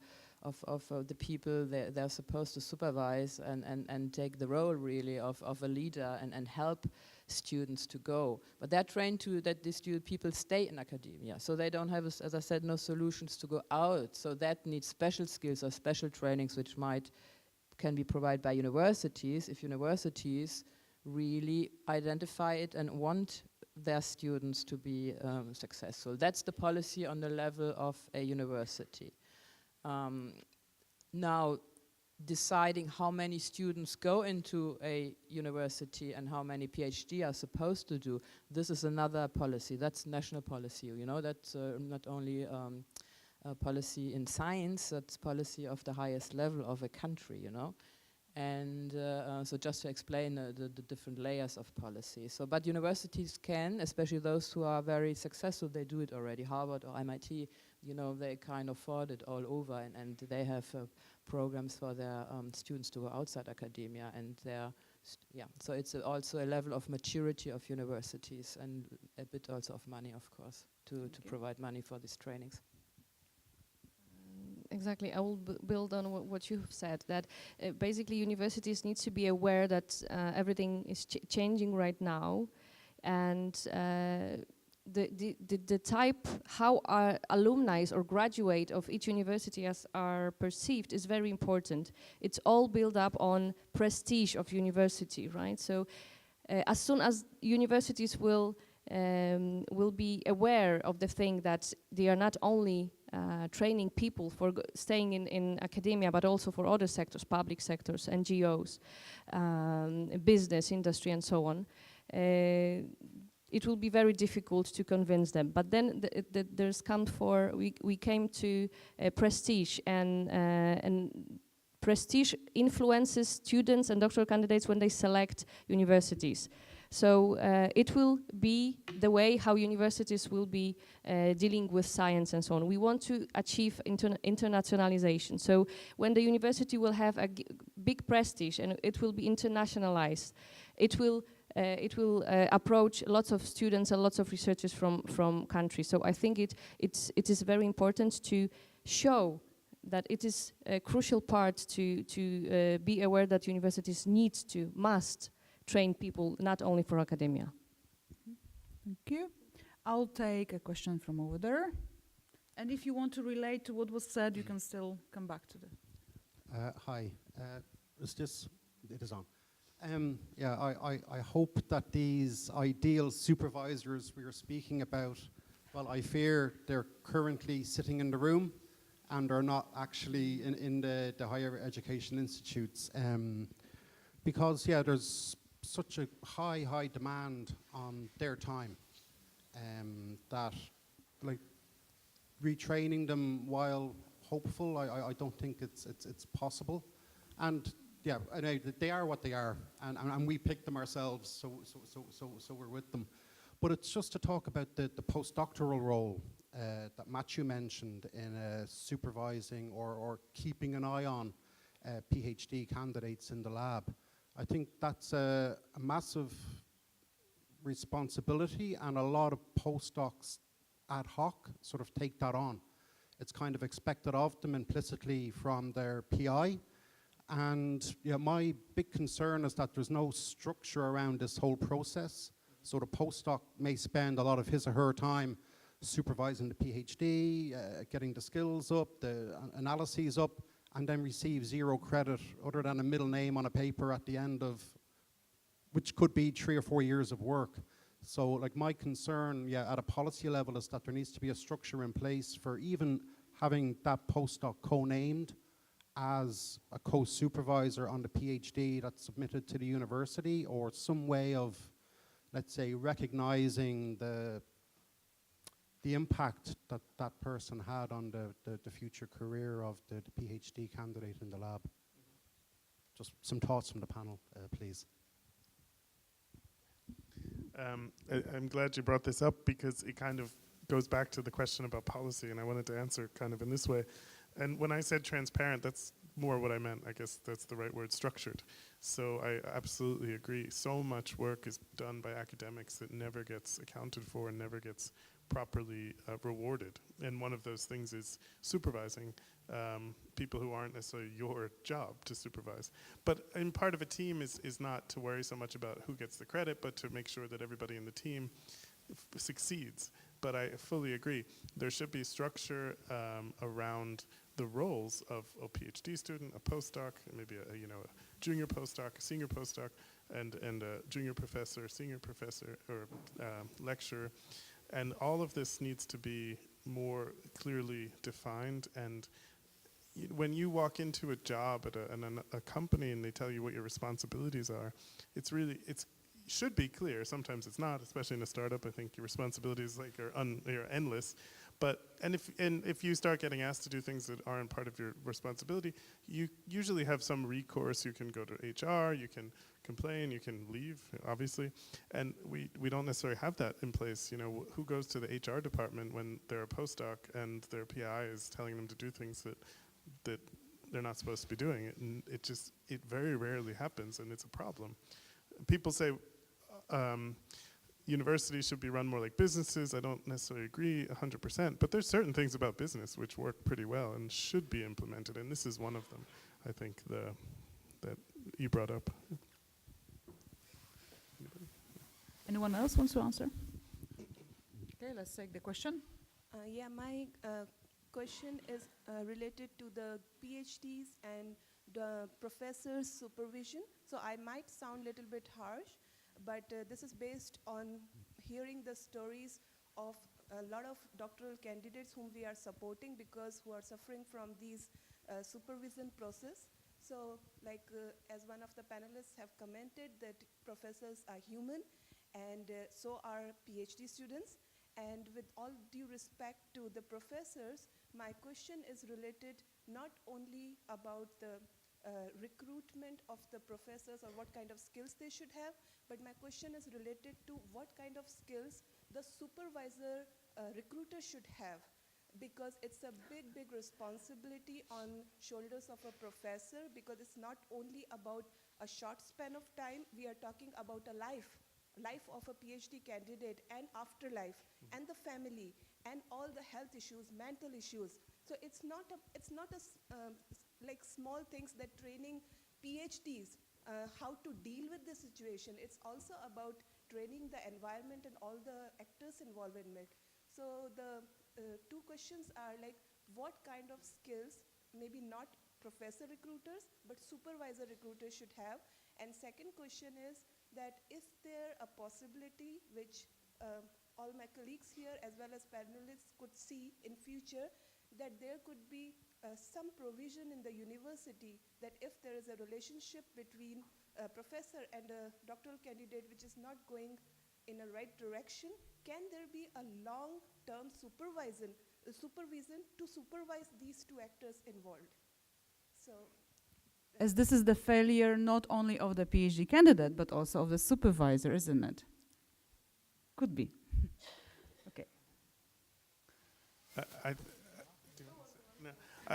the people they're supposed to supervise, and take the role really of a leader and help students to go. But they're trained to that these people stay in academia. So they don't have, as I said, no solutions to go out. So that needs special skills or special trainings which can be provided by universities if universities really identify it and want their students to be successful. That's the policy on the level of a university. Now, deciding how many students go into a university and how many PhD are supposed to do, this is another policy. That's national policy, you know. That's not only a policy in science, that's policy of the highest level of a country, you know. And so just to explain the different layers of policy. So, but universities can, especially those who are very successful, they do it already. Harvard or MIT, you know, they kind of afford it all over, and they have programs for their students to go outside academia, and so it's also a level of maturity of universities, and a bit also of money, of course, to provide money for these trainings. Exactly, I will build on what you've said, that basically universities need to be aware that everything is changing right now, and the type, how our alumni or graduate of each university are perceived is very important. It's all built up on prestige of university, right? So as soon as universities will be aware of the thing that they are not only training people for staying in academia, but also for other sectors, public sectors, NGOs, business, industry, and so on, it will be very difficult to convince them. But then we came to prestige, and prestige influences students and doctoral candidates when they select universities. So it will be the way how universities will be dealing with science and so on. We want to achieve internationalization. So when the university will have a big prestige and it will be internationalized, it will approach lots of students and lots of researchers from countries. So I think it is very important to show that it is a crucial part to be aware that universities must train people not only for academia. Thank you. I'll take a question from over there. And if you want to relate to what was said, you can still come back to the... Hi. It is on. I hope that these ideal supervisors we are speaking about, well, I fear they're currently sitting in the room and are not actually in the higher education institutes. Because, there's such a high demand on their time that, like, retraining them while hopeful, I don't think it's possible. And yeah, I know that they are what they are, and we pick them ourselves, so we're with them. But it's just to talk about the postdoctoral role that Matthew mentioned in supervising or keeping an eye on PhD candidates in the lab. I think that's a massive responsibility, and a lot of postdocs ad hoc sort of take that on. It's kind of expected of them implicitly from their PI. And yeah, my big concern is that there's no structure around this whole process. So the postdoc may spend a lot of his or her time supervising the PhD, getting the skills up, the analyses up, and then receive 0 credit other than a middle name on a paper at the end of, which could be 3 or 4 years of work. So like my concern, yeah, at a policy level is that there needs to be a structure in place for even having that postdoc co-named as a co-supervisor on the PhD that's submitted to the university, or some way of, let's say, recognizing the impact that that person had on the future career of the PhD candidate in the lab. Just some thoughts from the panel, please. I'm glad you brought this up, because it kind of goes back to the question about policy, and I wanted to answer kind of in this way. And when I said transparent, that's more what I meant. I guess that's the right word, structured. So I absolutely agree. So much work is done by academics that never gets accounted for and never gets properly rewarded. And one of those things is supervising people who aren't necessarily your job to supervise. But in part of a team is not to worry so much about who gets the credit, but to make sure that everybody in the team succeeds. But I fully agree. There should be structure around the roles of a PhD student, a postdoc, maybe a junior postdoc, a senior postdoc, and a junior professor, senior professor, or lecturer. And all of this needs to be more clearly defined. And when you walk into a job at a company and they tell you what your responsibilities are, it's should be clear. Sometimes it's not, especially in a startup. I think your responsibilities are endless. And if you start getting asked to do things that aren't part of your responsibility, you usually have some recourse. You can go to HR, you can complain, you can leave, obviously. And we don't necessarily have that in place. You know, who goes to the HR department when they're a postdoc and their PI is telling them to do things that they're not supposed to be doing? And it very rarely happens, and it's a problem. People say universities should be run more like businesses. I don't necessarily agree 100%, but there's certain things about business which work pretty well and should be implemented, and this is one of them, I think, that you brought up. Anyone else wants to answer? Okay, let's take the question. Yeah, my question is related to the PhDs and the professor's supervision. So I might sound a little bit harsh, but this is based on hearing the stories of a lot of doctoral candidates whom we are supporting who are suffering from these supervision process. So as one of the panelists have commented, that professors are human, and so are PhD students. And with all due respect to the professors, my question is related not only about the recruitment of the professors or what kind of skills they should have, but my question is related to what kind of skills the supervisor recruiter should have, because it's a big responsibility on shoulders of a professor, because it's not only about a short span of time. We are talking about a life of a PhD candidate, and afterlife, and the family, and all the health issues, mental issues. So it's not like small things that training PhDs how to deal with the situation. It's also about training the environment and all the actors involved in it. So the two questions are like, what kind of skills, maybe not professor recruiters, but supervisor recruiters should have? And second question is that, is there a possibility which all my colleagues here as well as panelists could see in future, that there could be some provision in the university that if there is a relationship between a professor and a doctoral candidate which is not going in a right direction, can there be a long-term supervision to supervise these two actors involved? So as this is the failure not only of the PhD candidate, but also of the supervisor, isn't it? Could be. Okay.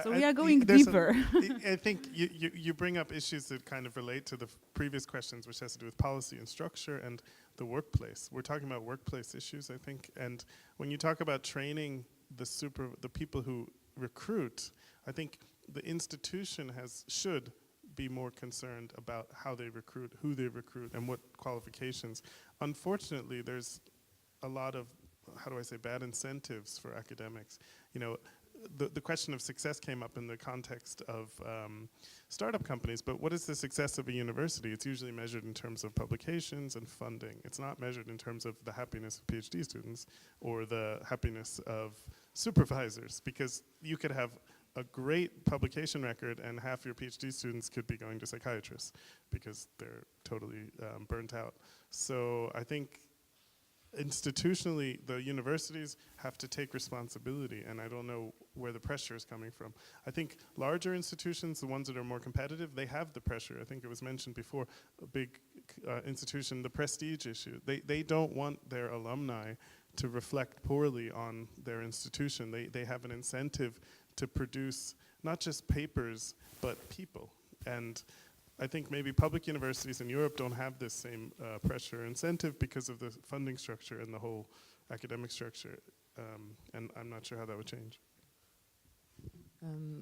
So we are going deeper. I think you bring up issues that kind of relate to the previous questions, which has to do with policy and structure and the workplace. We're talking about workplace issues, I think. And when you talk about training the people who recruit, I think the institution should be more concerned about how they recruit, who they recruit, and what qualifications. Unfortunately, there's a lot of, how do I say, bad incentives for academics. You know, the question of success came up in the context of startup companies, but what is the success of a university? It's usually measured in terms of publications and funding. It's not measured in terms of the happiness of PhD students or the happiness of supervisors, because you could have a great publication record and half your PhD students could be going to psychiatrists because they're totally burnt out. So I think institutionally, the universities have to take responsibility, and I don't know where the pressure is coming from. I think larger institutions, the ones that are more competitive, they have the pressure. I think it was mentioned before, a big institution, the prestige issue. They don't want their alumni to reflect poorly on their institution. They have an incentive to produce not just papers, but people. And I think maybe public universities in Europe don't have this same pressure or incentive because of the funding structure and the whole academic structure. And I'm not sure how that would change.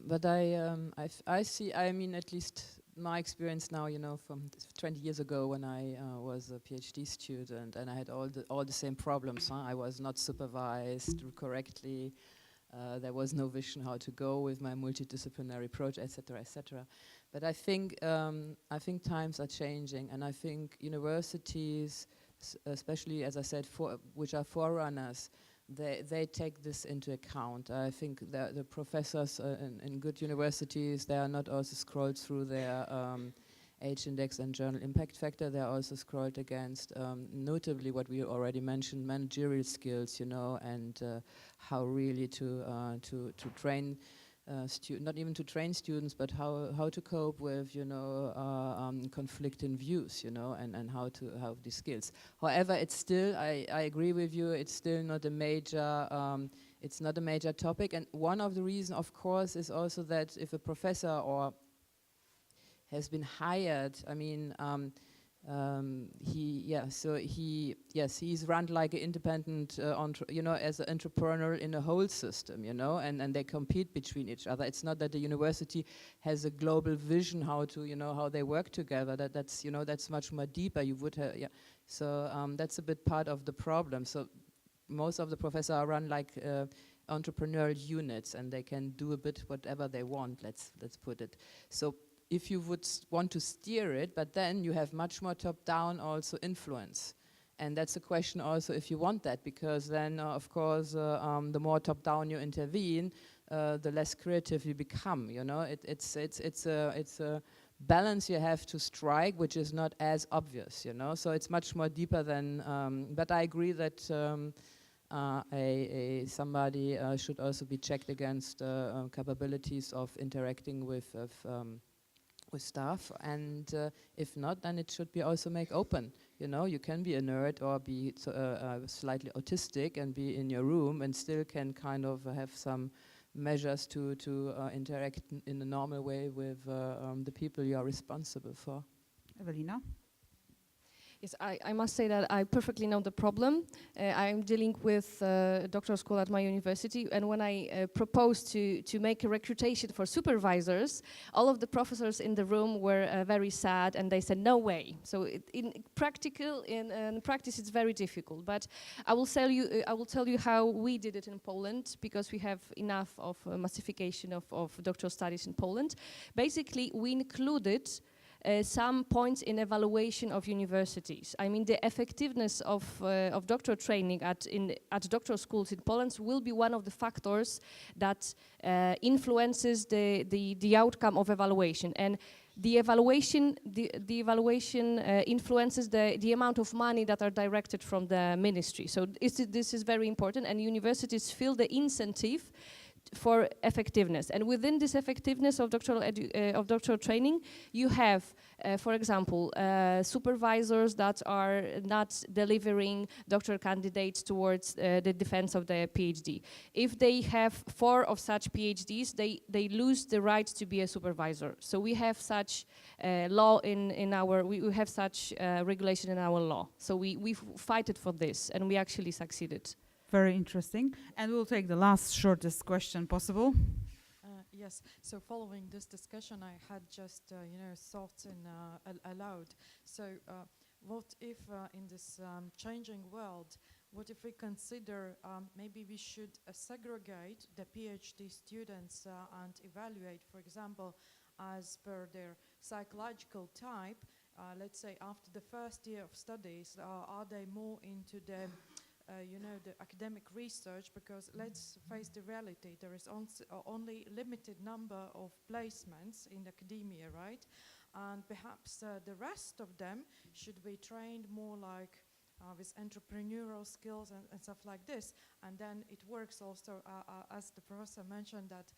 But I see, I mean, at least my experience now, you know, from 20 years ago when I was a PhD student, and I had all the same problems. I was not supervised correctly. There was no vision how to go with my multidisciplinary project, etc., etc. But I think times are changing, and I think universities, especially as I said, which are forerunners, they take this into account. I think the professors in good universities, they are not also scrolled through their H-index and journal impact factor. They are also scrolled against, notably what we already mentioned, managerial skills, you know, and how really to train not even to train students, but how to cope with, you know, conflicting views, you know, and how to have these skills. However, it's still, I agree with you, it's still not a major, it's not a major topic. And one of the reasons, of course, is also that if a professor or has been hired, I mean, he's run like an independent, you know, as an entrepreneur in a whole system, you know, and they compete between each other. It's not that the university has a global vision how to, you know, how they work together. That's, you know, that's much more deeper. You would have, yeah. So that's a bit part of the problem. So most of the professors are run like entrepreneurial units, and they can do a bit whatever they want. Let's put it. So if you would want to steer it, but then you have much more top-down also influence. And that's a question also if you want that, because then, of course, the more top-down you intervene, the less creative you become, you know. It's a balance you have to strike, which is not as obvious, you know. So it's much more deeper than, but I agree that somebody should also be checked against capabilities of interacting with staff, and if not, then it should be also make open. You know, you can be a nerd or be slightly autistic and be in your room and still can kind of have some measures to interact in a normal way with the people you are responsible for. Evelina? Yes, I must say that I perfectly know the problem. I'm dealing with a doctoral school at my university, and when I proposed to make a recruitation for supervisors, all of the professors in the room were very sad, and they said, no way. So in practice, it's very difficult. But I will tell you how we did it in Poland, because we have enough of massification of doctoral studies in Poland. Basically, we included some points in evaluation of universities. I mean, the effectiveness of doctoral training at doctoral schools in Poland will be one of the factors that influences the outcome of evaluation. And the evaluation influences the amount of money that are directed from the ministry. So this is very important, and universities feel the incentive for effectiveness. And within this effectiveness of doctoral training, you have, for example, supervisors that are not delivering doctoral candidates towards the defense of their PhD. If they have 4 of such PhDs, they lose the right to be a supervisor. So we have such law in our, we have such regulation in our law. So we fighted for this, and we actually succeeded. Very interesting. And we'll take the last shortest question possible. Yes, so following this discussion, I had just, thoughts aloud. So what if in this changing world, what if we consider maybe we should segregate the PhD students and evaluate, for example, as per their psychological type, let's say after the first year of studies, are they more into the the academic research, because let's face the reality, there is only limited number of placements in academia, right? And perhaps the rest of them should be trained more like with entrepreneurial skills and stuff like this. And then it works also, as the professor mentioned, that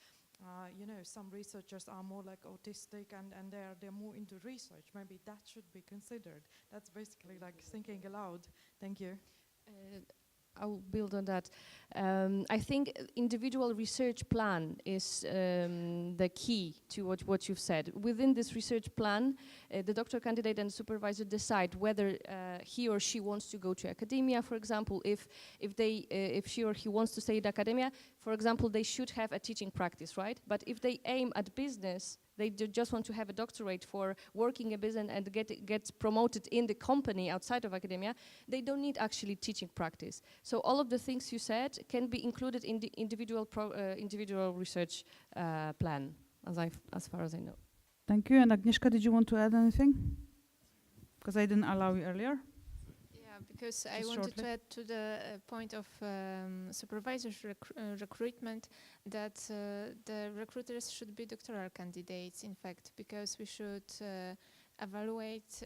some researchers are more like autistic and they're more into research. Maybe that should be considered. That's basically like thinking aloud. Thank you. I will build on that. I think individual research plan is the key to what you've said. Within this research plan, the doctoral candidate and supervisor decide whether he or she wants to go to academia, for example. If she or he wants to stay in academia, for example, they should have a teaching practice, right? But if they aim at business, they just want to have a doctorate for working a business and get promoted in the company outside of academia, they don't need actually teaching practice. So all of the things you said can be included in the individual research plan, as far as I know. Thank you. And Agnieszka, did you want to add anything? Because I didn't allow you earlier. Because I Just wanted shortly. to add to the point of supervisors recruitment that the recruiters should be doctoral candidates, in fact, because we should evaluate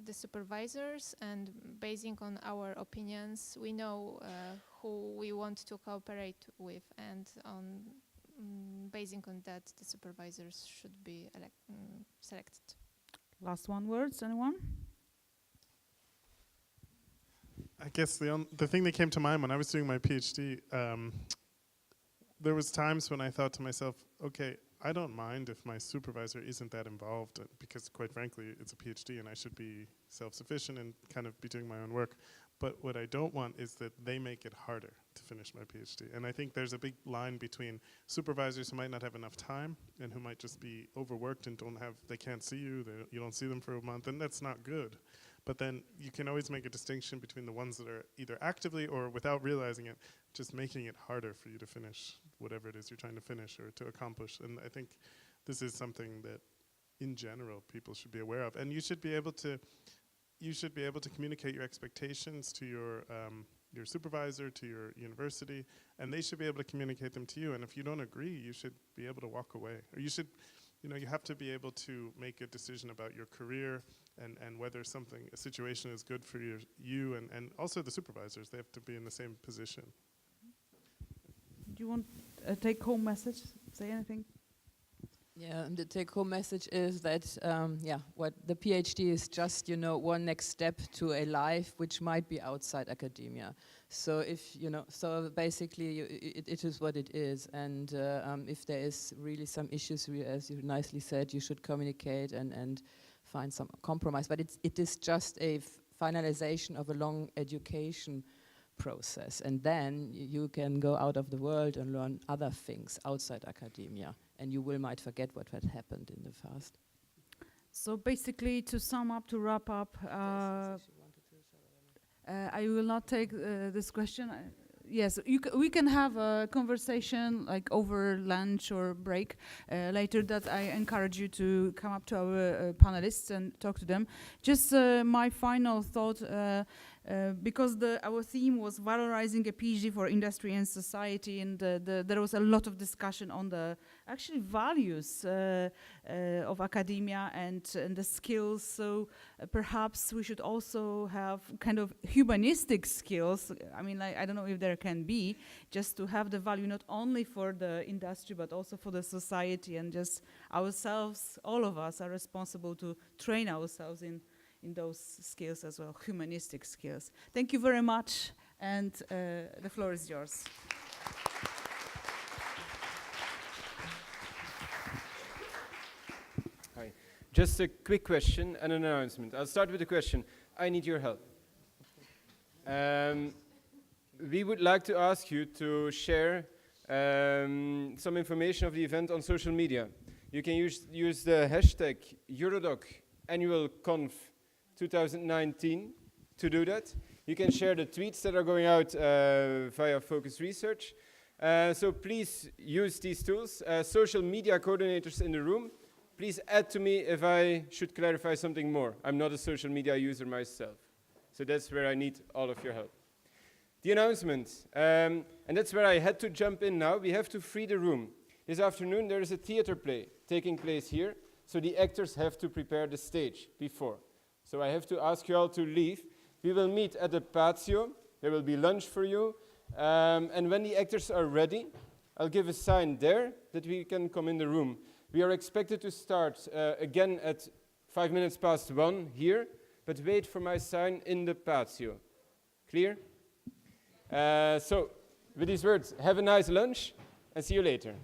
the supervisors, and basing on our opinions, we know who we want to cooperate with, and on basing on that, the supervisors should be selected. Last words, anyone? I guess the thing that came to mind when I was doing my PhD, there was times when I thought to myself, okay, I don't mind if my supervisor isn't that involved, because quite frankly, it's a PhD and I should be self-sufficient and kind of be doing my own work. But what I don't want is that they make it harder to finish my PhD. And I think there's a big line between supervisors who might not have enough time and who might just be overworked and they can't see you, you don't see them for a month, and that's not good. But then you can always make a distinction between the ones that are either actively or without realizing it, just making it harder for you to finish whatever it is you're trying to finish or to accomplish. And I think this is something that, in general, people should be aware of. And you should be able to communicate your expectations to your supervisor, to your university, and they should be able to communicate them to you. And if you don't agree, you should be able to walk away. Or you should, you have to be able to make a decision about your career and whether a situation is good for you and also the supervisors. They have to be in the same position. Do you want a take-home message? Say anything? Yeah, and the take-home message is that, what the PhD is just, one next step to a life which might be outside academia. So so basically it is what it is. And if there is really some issues, as you nicely said, you should communicate and find some compromise. But it is just a finalization of a long education process. And then you can go out of the world and learn other things outside academia. And you might forget what had happened in the past. So basically, to sum up, to wrap up, I will not take this question. Yes, we can have a conversation like over lunch or break later. That I encourage you to come up to our panelists and talk to them. Just my final thought. because our theme was valorizing a PhD for industry and society, and there was a lot of discussion on the actually values of academia and the skills. So perhaps we should also have kind of humanistic skills. I mean, like, I don't know if there can be, just to have the value not only for the industry but also for the society, and just ourselves, all of us are responsible to train ourselves in those skills as well, humanistic skills. Thank you very much, and the floor is yours. Hi. Just a quick question and an announcement. I'll start with a question. I need your help. We would like to ask you to share some information of the event on social media. You can use the hashtag Eurodoc annual conf 2019 to do that. You can share the tweets that are going out via Focus Research. So please use these tools. Social media coordinators in the room, please add to me if I should clarify something more. I'm not a social media user myself. So that's where I need all of your help. The announcement, and that's where I had to jump in now. We have to free the room. This afternoon there is a theater play taking place here, so the actors have to prepare the stage before. So I have to ask you all to leave. We will meet at the patio. There will be lunch for you. And when the actors are ready, I'll give a sign there that we can come in the room. We are expected to start again at 1:05 here, but wait for my sign in the patio. Clear? So, with these words, have a nice lunch and see you later.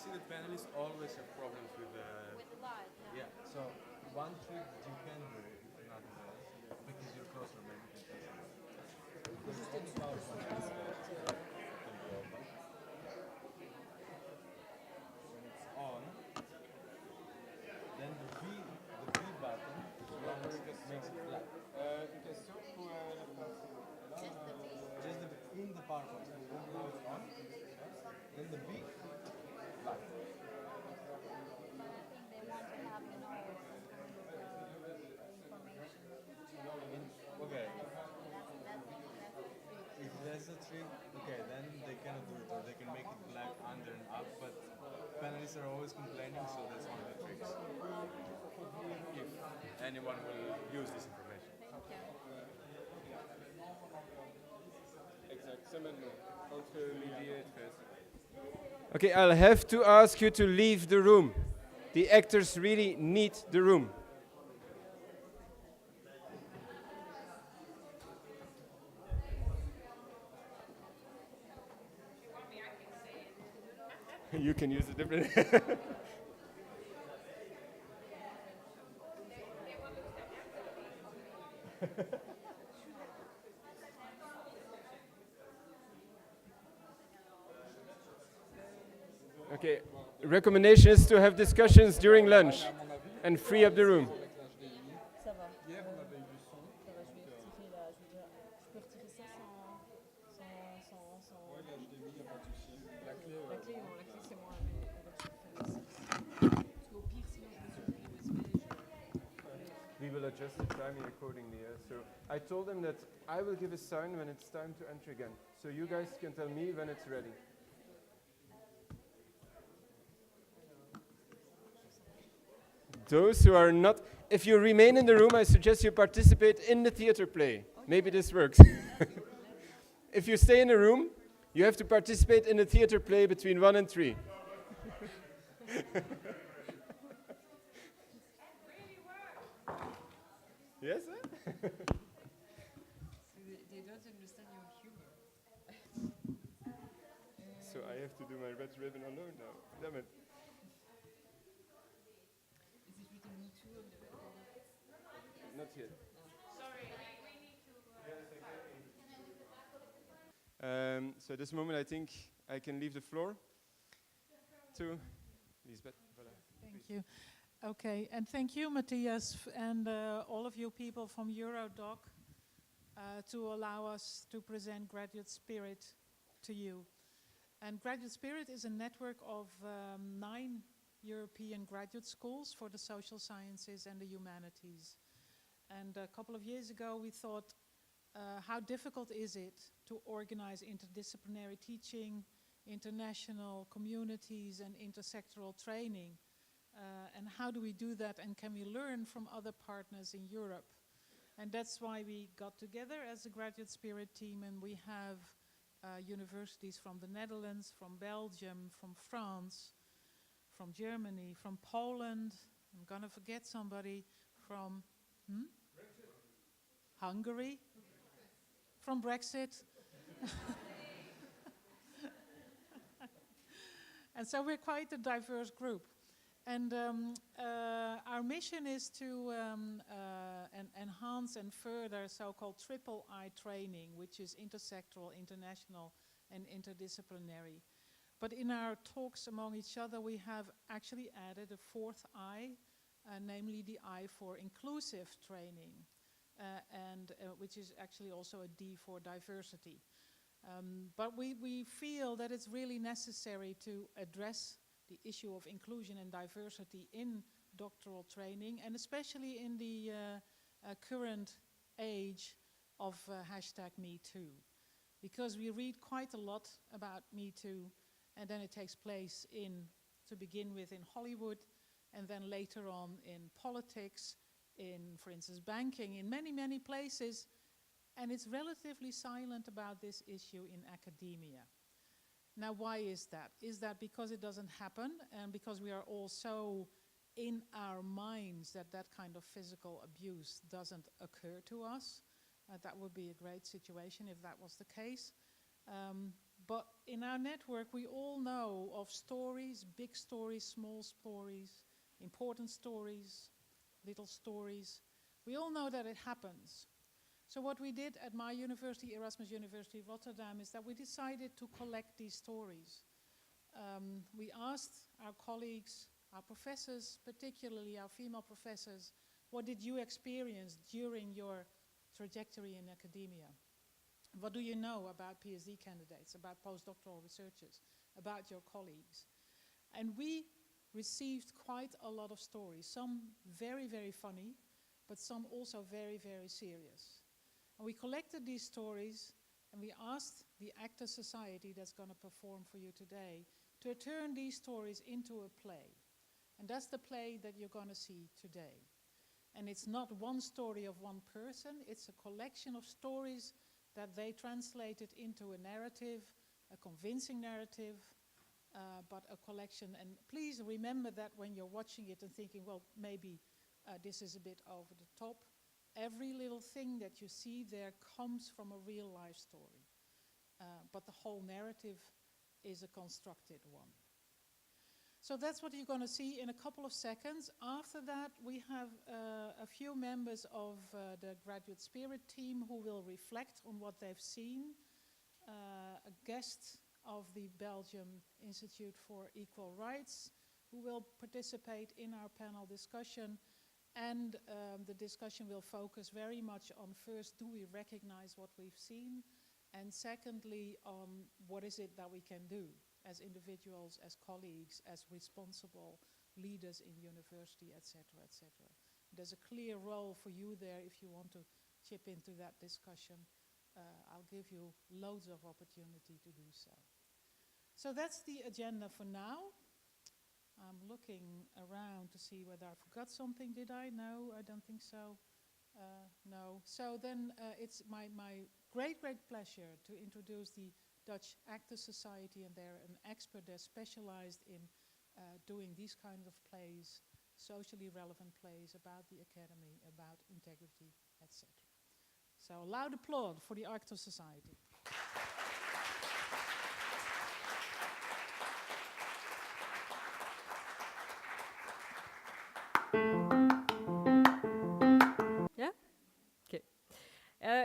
The panelists always have problems with the light. Yeah. So one trick you can do, if not because you're closer, maybe you can test it. Because any PowerPoint can be open. When it's on, then the B button makes it black. Just in the PowerPoint. Now it's on. Then the B. Okay. If that's a trick, okay, then they cannot do it, or they can make it black under and up, but panelists are always complaining, so that's one of the tricks. If anyone will use this information. Okay, I'll have to ask you to leave the room. The actors really need the room. You can use a different. Okay, recommendation is to have discussions during lunch and free up the room. We will adjust the timing accordingly. So I told them that I will give a sign when it's time to enter again. So you guys can tell me when it's ready. Those who are not, if you remain in the room, I suggest you participate in the theater play. Maybe this works. If you stay in the room, you have to participate in the theater play between 1 and 3. Yes, sir? They don't understand your humor. So I have to do my red ribbon alone now. Damn it. Is it written me too on the red? Not yet. Sorry, we need to. So at this moment, I think I can leave the floor to Lisbeth. Voilà. Thank you. Okay, and thank you, Matthias, and all of you people from Eurodoc to allow us to present Graduate Spirit to you. And Graduate Spirit is a network of 9 European graduate schools for the social sciences and the humanities. And a couple of years ago, we thought, how difficult is it to organize interdisciplinary teaching, international communities, and intersectoral training? And how do we do that, and can we learn from other partners in Europe? And that's why we got together as a Graduate Spirit team, and we have universities from the Netherlands, from Belgium, from France, from Germany, from Poland, I'm gonna forget somebody, from Hungary, from Brexit. And so we're quite a diverse group. And our mission is to enhance and further so-called triple I training, which is intersectoral, international, and interdisciplinary. But in our talks among each other, we have actually added a fourth I, namely the I for inclusive training, which is actually also a D for diversity. But we feel that it's really necessary to address the issue of inclusion and diversity in doctoral training, and especially in the current age of #MeToo. Because we read quite a lot about Me Too, and then it takes place to begin with, in Hollywood, and then later on in politics, in, for instance, banking, in many, many places, and it's relatively silent about this issue in academia. Now, why is that? Is that because it doesn't happen, and because we are all so in our minds that that kind of physical abuse doesn't occur to us? That would be a great situation if that was the case. But in our network, we all know of stories, big stories, small stories, important stories, little stories. We all know that it happens. So what we did at my university, Erasmus University Rotterdam, is that we decided to collect these stories. We asked our colleagues, our professors, particularly our female professors, what did you experience during your trajectory in academia? What do you know about PhD candidates, about postdoctoral researchers, about your colleagues? And we received quite a lot of stories, some very, very funny, but some also very, very serious. And we collected these stories, and we asked the Actor Society that's going to perform for you today to turn these stories into a play. And that's the play that you're going to see today. And it's not one story of one person, it's a collection of stories that they translated into a narrative, a convincing narrative, but a collection. And please remember that when you're watching it and thinking, well, maybe this is a bit over the top. Every little thing that you see there comes from a real life story. But the whole narrative is a constructed one. So that's what you're going to see in a couple of seconds. After that, we have a few members of the Graduate Spirit team who will reflect on what they've seen. A guest of the Belgium Institute for Equal Rights who will participate in our panel discussion. And the discussion will focus very much on, first, do we recognize what we've seen? And secondly, on what is it that we can do as individuals, as colleagues, as responsible leaders in university, etc., etc. There's a clear role for you there if you want to chip into that discussion. I'll give you loads of opportunity to do so. So that's the agenda for now. I'm looking around to see whether I forgot something. Did I? No, I don't think so. No. So then it's my great pleasure to introduce the Dutch Actors Society, and they're an expert. They're specialized in doing these kinds of plays, socially relevant plays about the academy, about integrity, etc. So a loud applause for the Actors Society. Yeah? Okay.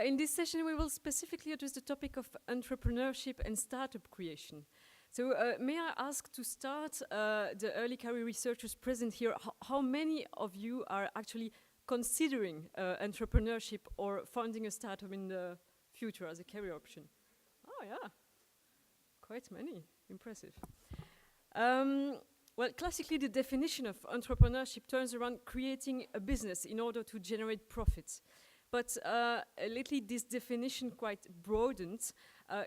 In this session, we will specifically address the topic of entrepreneurship and startup creation. So may I ask to start the early career researchers present here, how many of you are actually considering entrepreneurship or founding a startup in the future as a career option? Oh yeah, quite many, impressive. Well, classically the definition of entrepreneurship turns around creating a business in order to generate profits. But lately this definition quite broadened.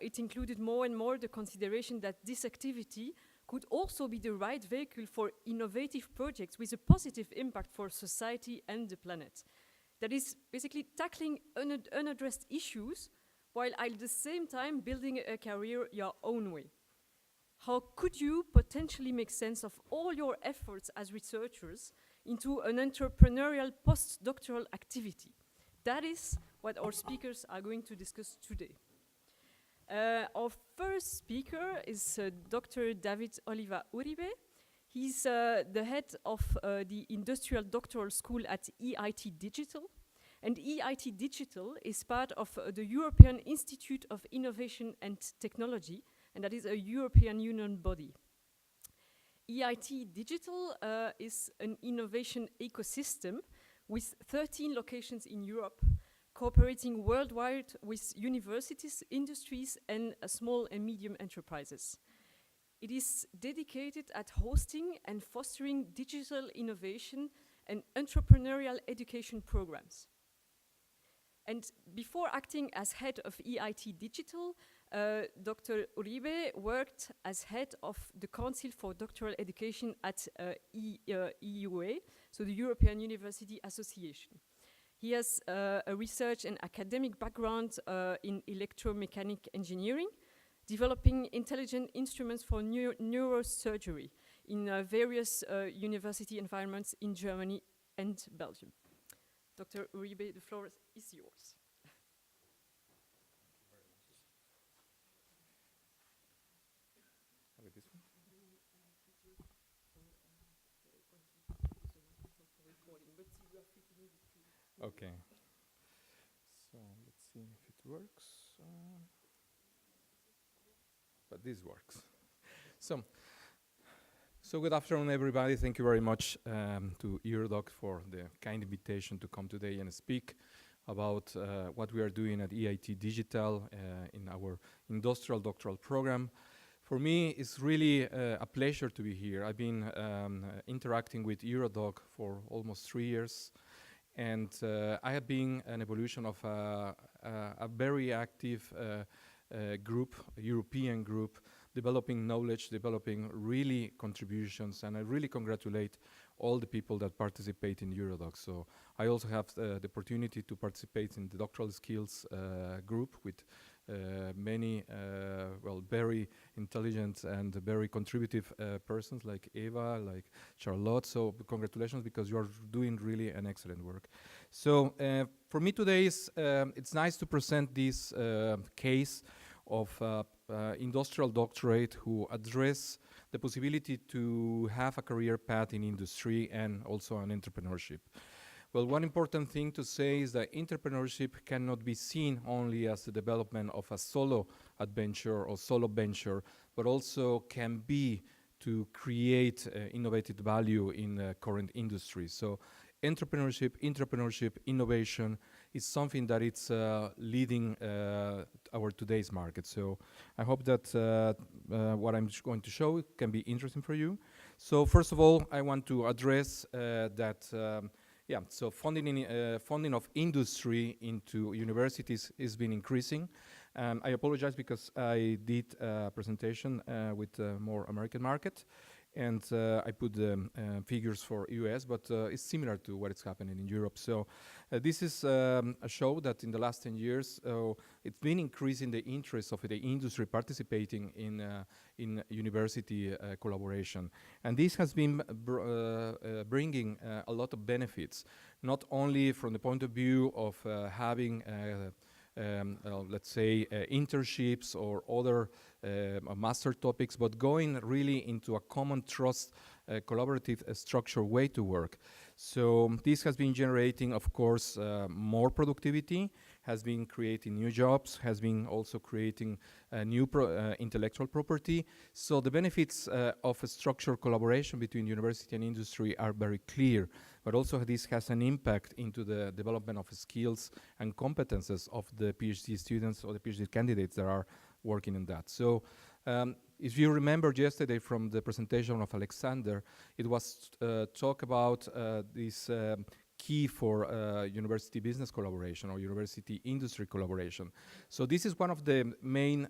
It included more and more the consideration that this activity could also be the right vehicle for innovative projects with a positive impact for society and the planet. That is basically tackling unaddressed issues while at the same time building a career your own way. How could you potentially make sense of all your efforts as researchers into an entrepreneurial postdoctoral activity? That is what our speakers are going to discuss today. Our first speaker is Dr. David Oliva Uribe. He's the head of the Industrial Doctoral School at EIT Digital. And EIT Digital is part of the European Institute of Innovation and Technology, and that is a European Union body. EIT Digital is an innovation ecosystem with 13 locations in Europe, cooperating worldwide with universities, industries, and small and medium enterprises. It is dedicated at hosting and fostering digital innovation and entrepreneurial education programs. And before acting as head of EIT Digital, Dr. Uribe worked as head of the Council for Doctoral Education at EUA, so the European University Association. He has a research and academic background in electromechanical engineering, developing intelligent instruments for neurosurgery in various university environments in Germany and Belgium. Dr. Uribe, the floor is yours. Okay. So let's see if it works. But this works. So good afternoon, everybody. Thank you very much to Eurodoc for the kind invitation to come today and speak about what we are doing at EIT Digital in our industrial doctoral program. For me, it's really a pleasure to be here. I've been interacting with Eurodoc for almost 3 years. And I have been an evolution of a very active group, a European group, developing knowledge, developing really contributions, and I really congratulate all the people that participate in Eurodoc. So I also have the opportunity to participate in the doctoral skills group with many very intelligent and very contributive persons like Eva, like Charlotte. So congratulations, because you are doing really an excellent work. So for me today, it's nice to present this case of industrial doctorate who address the possibility to have a career path in industry and also an entrepreneurship. Well, one important thing to say is that entrepreneurship cannot be seen only as the development of a solo adventure or solo venture, but also can be to create innovative value in the current industry. So entrepreneurship, innovation is something that it's leading our today's market. So I hope that what I'm going to show can be interesting for you. So first of all, I want to address that, so funding of industry into universities has been increasing. I apologize because I did a presentation with more American market, and I put the figures for US, but it's similar to what is happening in Europe. So this is a show that in the last 10 years, it's been increasing the interest of the industry participating in university collaboration. And this has been bringing a lot of benefits, not only from the point of view of having let's say internships or other master topics, but going really into a common trust, collaborative structured way to work. So this has been generating, of course, more productivity, has been creating new jobs, has been also creating new intellectual property. So the benefits of a structured collaboration between university and industry are very clear, but also this has an impact into the development of skills and competences of the PhD students or the PhD candidates that are working in that. So if you remember yesterday from the presentation of Alexander, it was talk about this key for university business collaboration or university industry collaboration. So this is one of the main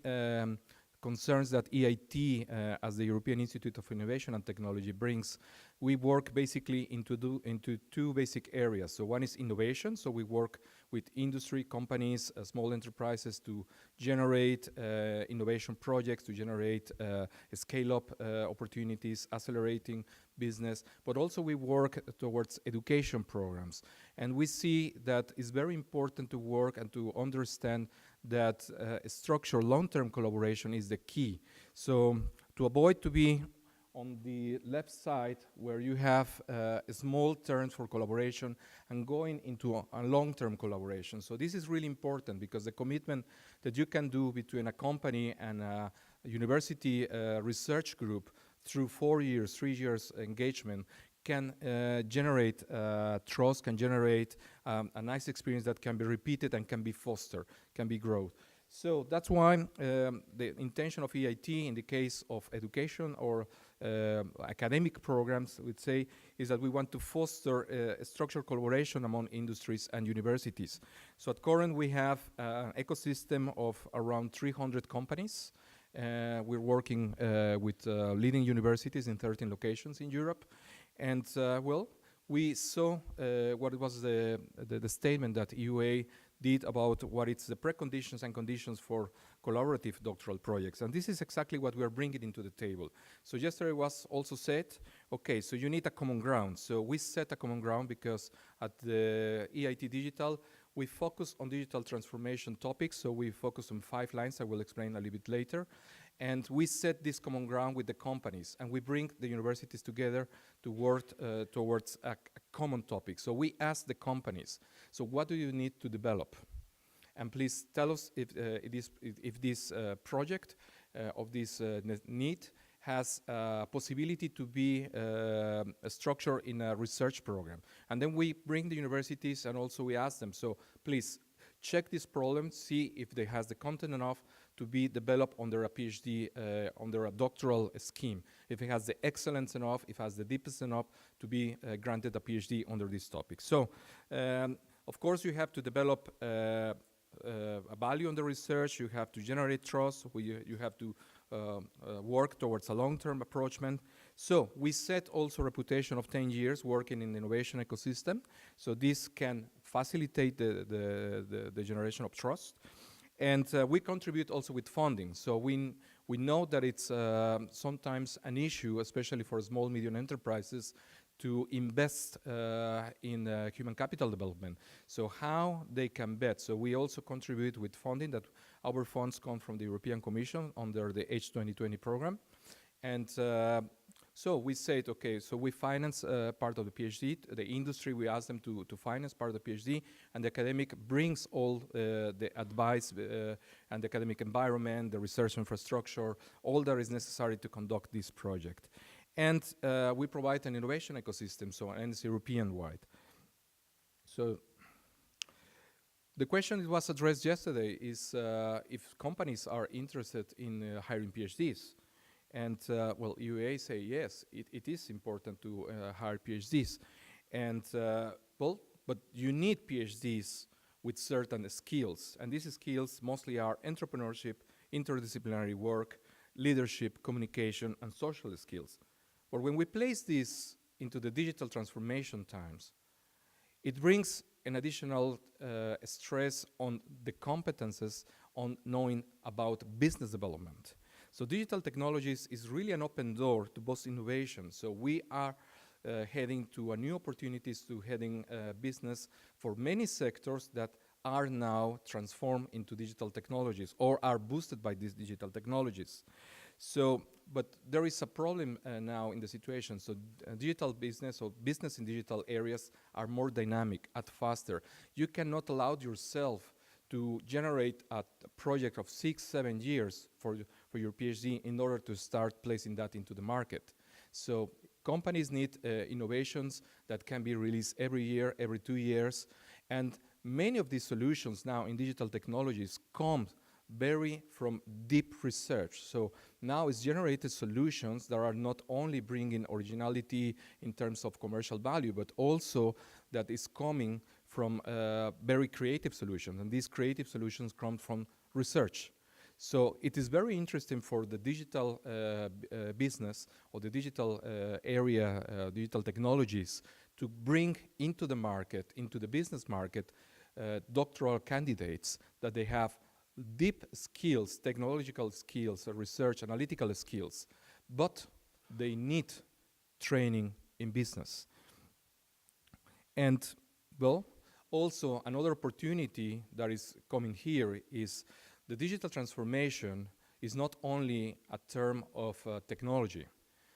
concerns that EIT, as the European Institute of Innovation and Technology, brings. We work basically into two basic areas. So one is innovation. So we work with industry, companies, small enterprises to generate innovation projects, to generate scale-up opportunities, accelerating business. But also we work towards education programs. And we see that it's very important to work and to understand that structured long-term collaboration is the key. So to avoid to be on the left side where you have small terms for collaboration and going into a long-term collaboration. So this is really important because the commitment that you can do between a company and a university research group through 4 years, 3 years engagement can generate trust, can generate a nice experience that can be repeated and can be fostered, can be growth. So that's why the intention of EIT in the case of education or academic programs, I would say, is that we want to foster a structured collaboration among industries and universities. So at current we have an ecosystem of around 300 companies. We're working with leading universities in 13 locations in Europe. And well, we saw what was the statement that EUA did about what it's the preconditions and conditions for collaborative doctoral projects. And this is exactly what we are bringing into the table. So yesterday was also said, okay, so you need a common ground. So we set a common ground because at the EIT Digital, we focus on digital transformation topics. So we focus on 5 lines I will explain a little bit later. And we set this common ground with the companies, and we bring the universities together to work towards a common topic. So we ask the companies, so what do you need to develop? And please tell us if this project of this need has a possibility to be a structure in a research program. And then we bring the universities and also we ask them, so please check this problem, see if they has the content enough to be developed under a PhD, under a doctoral scheme. If it has the excellence enough, if it has the deepest enough to be granted a PhD under this topic. So, of course, you have to develop a value on the research, you have to generate trust, you have to work towards a long-term approachment. So we set also a reputation of 10 years working in the innovation ecosystem. So this can facilitate the generation of trust. And we contribute also with funding. So we know that it's sometimes an issue, especially for small, medium enterprises, to invest in human capital development. So how they can bet. So we also contribute with funding that our funds come from the European Commission under the H2020 program. And so we said, okay, so we finance part of the PhD. The industry, we ask them to finance part of the PhD, and the academic brings all the advice and the academic environment, the research infrastructure, all that is necessary to conduct this project. And we provide an innovation ecosystem, and it's European-wide. So the question that was addressed yesterday is if companies are interested in hiring PhDs. And well, UA say yes, it is important to hire PhDs. And well, but you need PhDs with certain skills. And these skills mostly are entrepreneurship, interdisciplinary work, leadership, communication, and social skills. But when we place this into the digital transformation times, it brings an additional stress on the competences on knowing about business development. So digital technologies is really an open door to both innovation. So we are heading to new opportunities to heading business for many sectors that are now transformed into digital technologies or are boosted by these digital technologies. So, but there is a problem now in the situation. So digital business or business in digital areas are more dynamic and faster. You cannot allow yourself to generate a project of 6-7 years for your PhD in order to start placing that into the market. So companies need innovations that can be released every year, every 2 years, and many of these solutions now in digital technologies come very from deep research. So now it's generated solutions that are not only bringing originality in terms of commercial value, but also that is coming from very creative solutions. And these creative solutions come from research. So it is very interesting for the digital business or the digital area, digital technologies, to bring into the market, into the business market, doctoral candidates that they have deep skills, technological skills, research, analytical skills, but they need training in business. And, well, also another opportunity that is coming here is the digital transformation is not only a term of technology.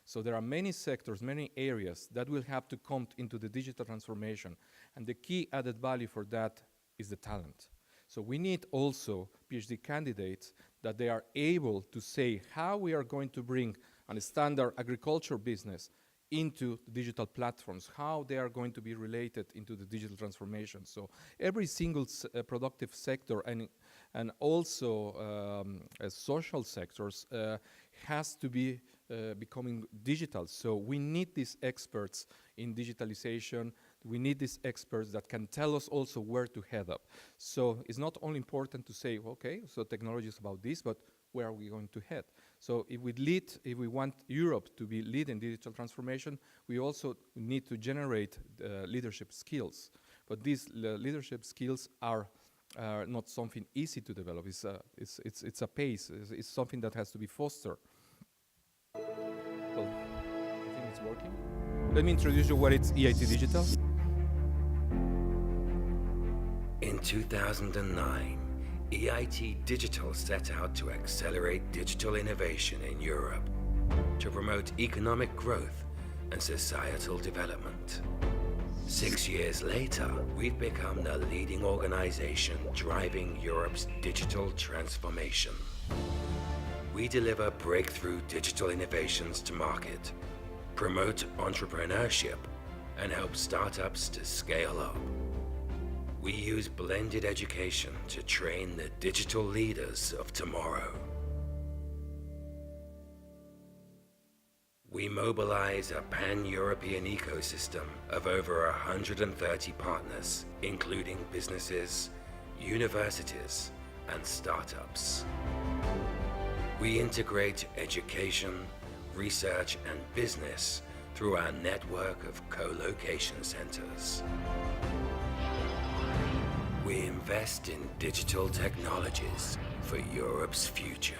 So there are many sectors, many areas that will have to come into the digital transformation. And the key added value for that is the talent. So we need also PhD candidates that they are able to say how we are going to bring a standard agriculture business into digital platforms, how they are going to be related into the digital transformation. So every single productive sector and also social sectors has to be becoming digital. So we need these experts in digitalization. We need these experts that can tell us also where to head up. So it's not only important to say, okay, so technology is about this, but where are we going to head? So if we want Europe to be leading digital transformation, we also need to generate leadership skills. But these leadership skills are not something easy to develop. It's a pace. It's something that has to be fostered. Well, I think it's working. Let me introduce you what it's EIT Digital. In 2009, EIT Digital set out to accelerate digital innovation in Europe, to promote economic growth and societal development. 6 years later, we've become the leading organization driving Europe's digital transformation. We deliver breakthrough digital innovations to market, promote entrepreneurship, and help startups to scale up. We use blended education to train the digital leaders of tomorrow. We mobilize a pan-European ecosystem of over 130 partners, including businesses, universities, and startups. We integrate education, research, and business through our network of co-location centers. We invest in digital technologies for Europe's future.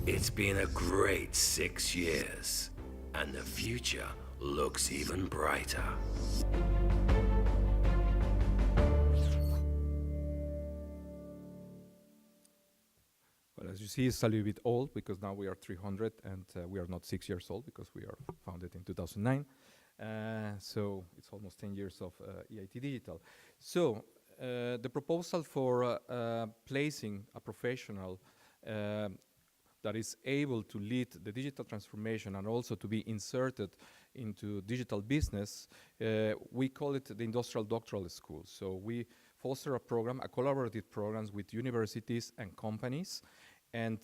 It's been a great 6 years, and the future looks even brighter. Well, as you see, it's a little bit old because now we are 300 and we are not 6 years old because we are founded in 2009. So it's almost 10 years of EIT Digital. So the proposal for placing a professional that is able to lead the digital transformation and also to be inserted into digital business, we call it the Industrial Doctoral School. So we foster a program, a collaborative program with universities and companies, and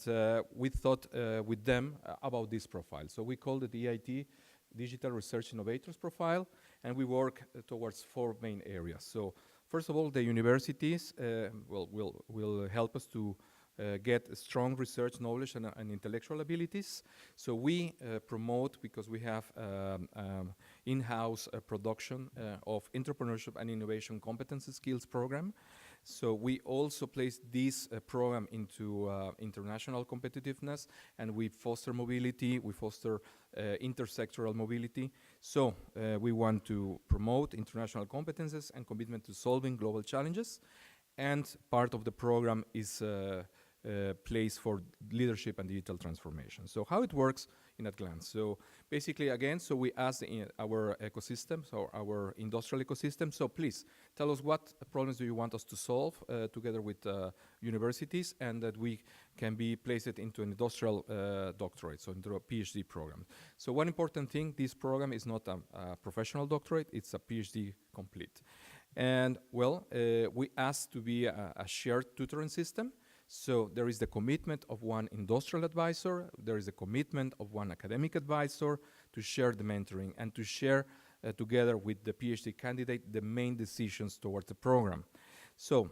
we thought with them about this profile. So we called it the EIT Digital Research Innovators Profile, and we work towards 4 main areas. So first of all, the universities will help us to get strong research knowledge and intellectual abilities. So we promote, because we have in-house production of entrepreneurship and innovation competency skills program. So we also place this program into international competitiveness, and we foster mobility, we foster intersectoral mobility. So we want to promote international competences and commitment to solving global challenges. And part of the program is place for leadership and digital transformation. So how it works in a glance. So basically, again, so we ask our ecosystem, so our industrial ecosystem, so please tell us what problems do you want us to solve together with universities, and that we can be placed into an industrial doctorate, so into a PhD program. So one important thing, this program is not a professional doctorate, it's a PhD complete. And well, we ask to be a shared tutoring system. So there is the commitment of one industrial advisor, there is a commitment of one academic advisor to share the mentoring and to share together with the PhD candidate the main decisions towards the program. So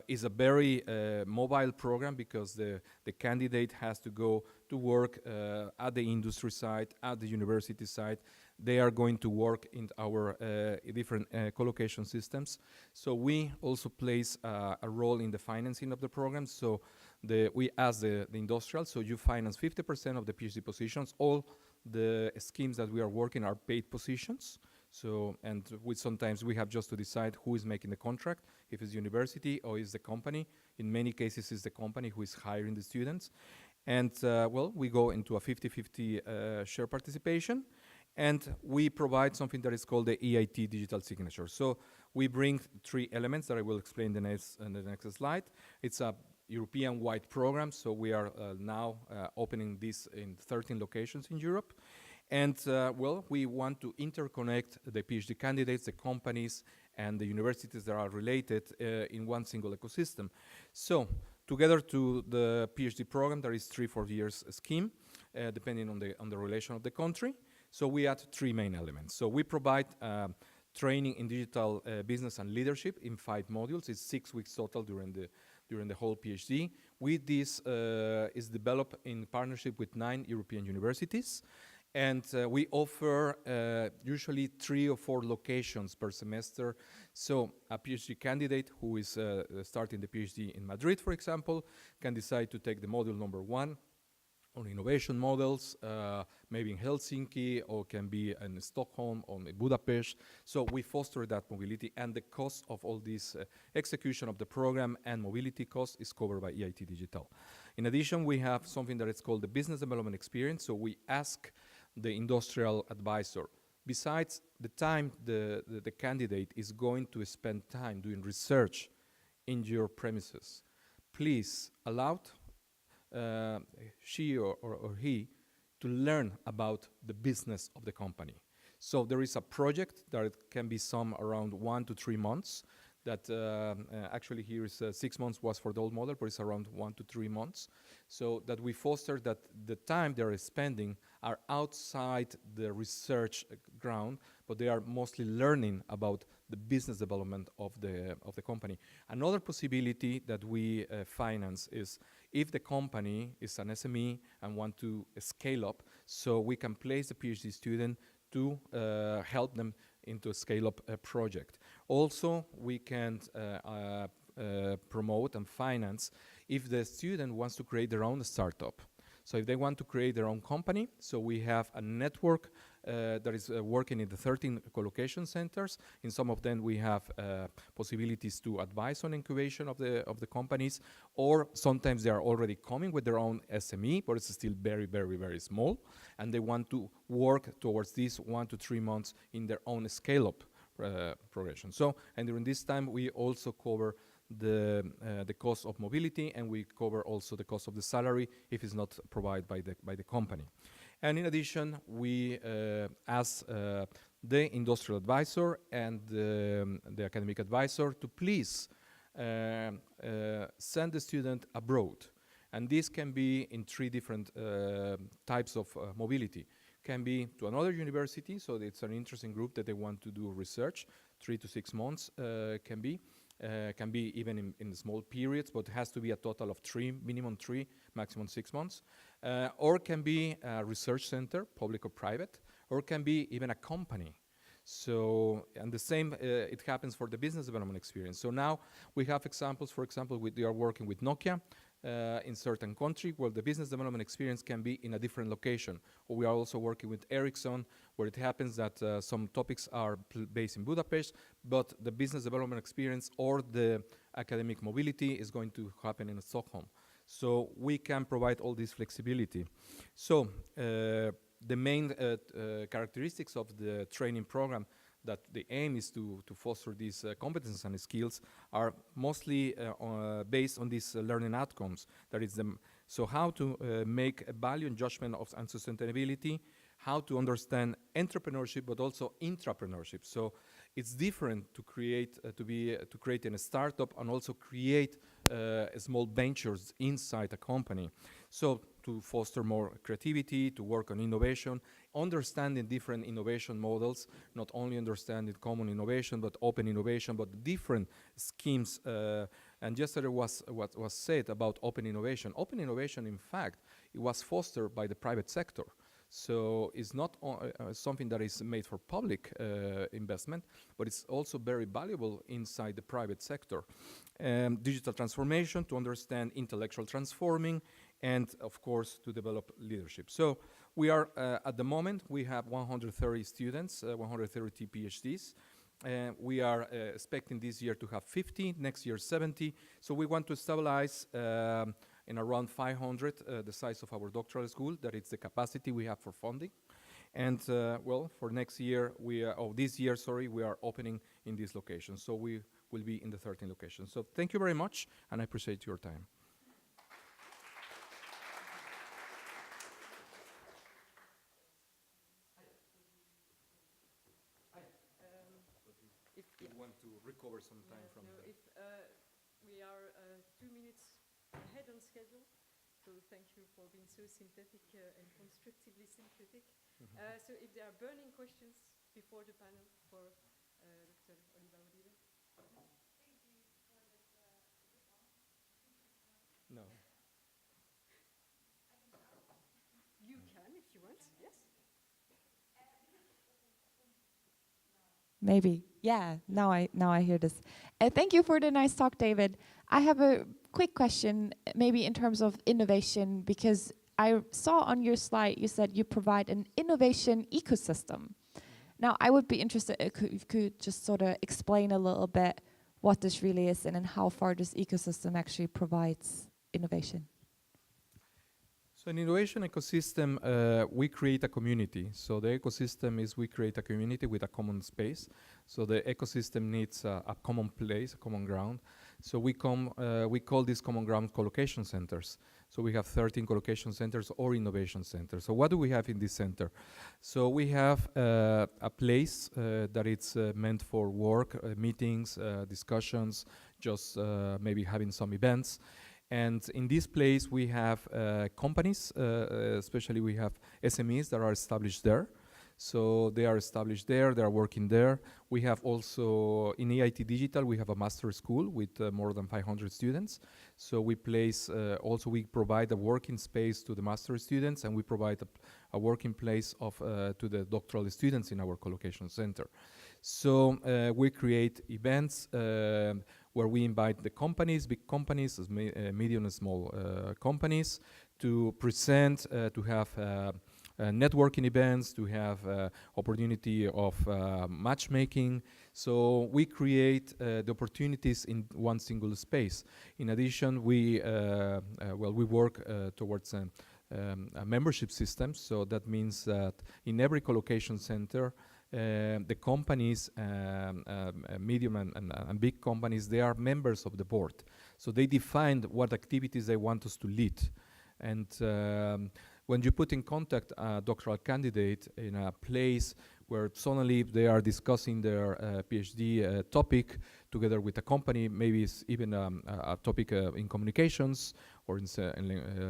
it's a very mobile program, because the candidate has to go to work at the industry site, at the university site. They are going to work in our different collocation systems. So we also place a role in the financing of the program. So we ask the industrial, so you finance 50% of the PhD positions. All the schemes that we are working are paid positions. So, and sometimes we have just to decide who is making the contract, if it's university or is the company. In many cases, it's the company who is hiring the students. And well, we go into a 50-50 share participation. And we provide something that is called the EIT digital signature. So we bring 3 elements that I will explain in the next slide. It's a European-wide program, so we are now opening this in 13 locations in Europe. And well, we want to interconnect the PhD candidates, the companies, and the universities that are related in one single ecosystem. So together to the PhD program, there is 3-4 years scheme, depending on the relation of the country. So we add 3 main elements. So we provide training in digital business and leadership in 5 modules. It's 6 weeks total during the whole PhD. With this is developed in partnership with 9 European universities. And we offer usually 3 or 4 locations per semester. So a PhD candidate who is starting the PhD in Madrid, for example, can decide to take the module number 1 on innovation models, maybe in Helsinki, or can be in Stockholm or in Budapest. So we foster that mobility, and the cost of all this execution of the program and mobility cost is covered by EIT Digital. In addition, we have something that is called the business development experience. So we ask the industrial advisor, besides the time the candidate is going to spend time doing research in your premises, please allow she or he to learn about the business of the company. So there is a project that can be some around 1 to 3 months. That actually here is 6 months was for the old model, but it's around 1 to 3 months. So that we foster that the time they are spending are outside the research ground, but they are mostly learning about the business development of the company. Another possibility that we finance is if the company is an SME and want to scale up, so we can place the PhD student to help them into a scale-up project. Also, we can promote and finance if the student wants to create their own startup. So if they want to create their own company, so we have a network that is working in the 13 collocation centers. In some of them, we have possibilities to advise on incubation of the companies, or sometimes they are already coming with their own SME, but it's still very, very, very small, and they want to work towards this 1 to 3 months in their own scale-up progression. So, and during this time, we also cover the cost of mobility, and we cover also the cost of the salary if it's not provided by the company. And in addition, we ask the industrial advisor and the academic advisor to please send the student abroad. And this can be in 3 different types of mobility. Can be to another university, so it's an interesting group that they want to do research, 3 to 6 months can be even in small periods, but it has to be a total of 3, minimum 3, maximum 6 months. Or can be a research center, public or private, or can be even a company. So, and the same, it happens for the business development experience. So now we have examples, for example, we are working with Nokia in certain country where the business development experience can be in a different location. Or we are also working with Ericsson, where it happens that some topics are based in Budapest, but the business development experience or the academic mobility is going to happen in Stockholm. So we can provide all this flexibility. So the main characteristics of the training program that the aim is to foster these competences and skills are mostly based on these learning outcomes. That is so how to make a value and judgment of and sustainability, how to understand entrepreneurship, but also intrapreneurship. So it's different to create to create a startup and also create small ventures inside a company. So to foster more creativity, to work on innovation, understanding different innovation models, not only understanding common innovation, but open innovation, but different schemes. And yesterday was what was said about open innovation. Open innovation, in fact, it was fostered by the private sector. So it's not something that is made for public investment, but it's also very valuable inside the private sector. Digital transformation, to understand intellectual transforming, and of course to develop leadership. So we are at the moment we have 130 students, 130 PhDs. We are expecting this year to have 50, next year 70. So we want to stabilize in around 500 the size of our doctoral school. That is the capacity we have for funding. And well, for next year, this year, sorry, we are opening in this location. So we will be in the 13 locations. So thank you very much, and I appreciate your time. If you want to recover some time from the... If we are 2 minutes ahead on schedule, so thank you for being so synthetic and constructively synthetic. So if there are burning questions before the panel for Dr. Oliva Uribe. No. You can if you want, yes. Maybe. Yeah, now I hear this. Thank you for the nice talk, David. I have a quick question, maybe in terms of innovation, because I saw on your slide you said you provide an innovation ecosystem. Now, I would be interested if you could just sort of explain a little bit what this really is and how far this ecosystem actually provides innovation. So in innovation ecosystem, we create a community. So the ecosystem is we create a community with a common space. So the ecosystem needs a common place, a common ground. So we call these common ground collocation centers. So we have 13 collocation centers or innovation centers. So what do we have in this center? So we have a place that it's meant for work, meetings, discussions, just maybe having some events. And in this place, we have companies, especially we have SMEs that are established there. So they are established there, they are working there. We have also, in EIT Digital, we have a master school with more than 500 students. So we place, also we provide a working space to the master students, and we provide a working place to the doctoral students in our collocation center. So we create events where we invite the companies, big companies, medium and small companies, to present, to have networking events, to have opportunity of matchmaking. So we create the opportunities in one single space. In addition, we work towards a membership system. So that means that in every collocation center, the companies, medium and big companies, they are members of the board. So they defined what activities they want us to lead. And when you put in contact a doctoral candidate in a place where suddenly they are discussing their PhD topic together with a company, maybe it's even a topic in communications or in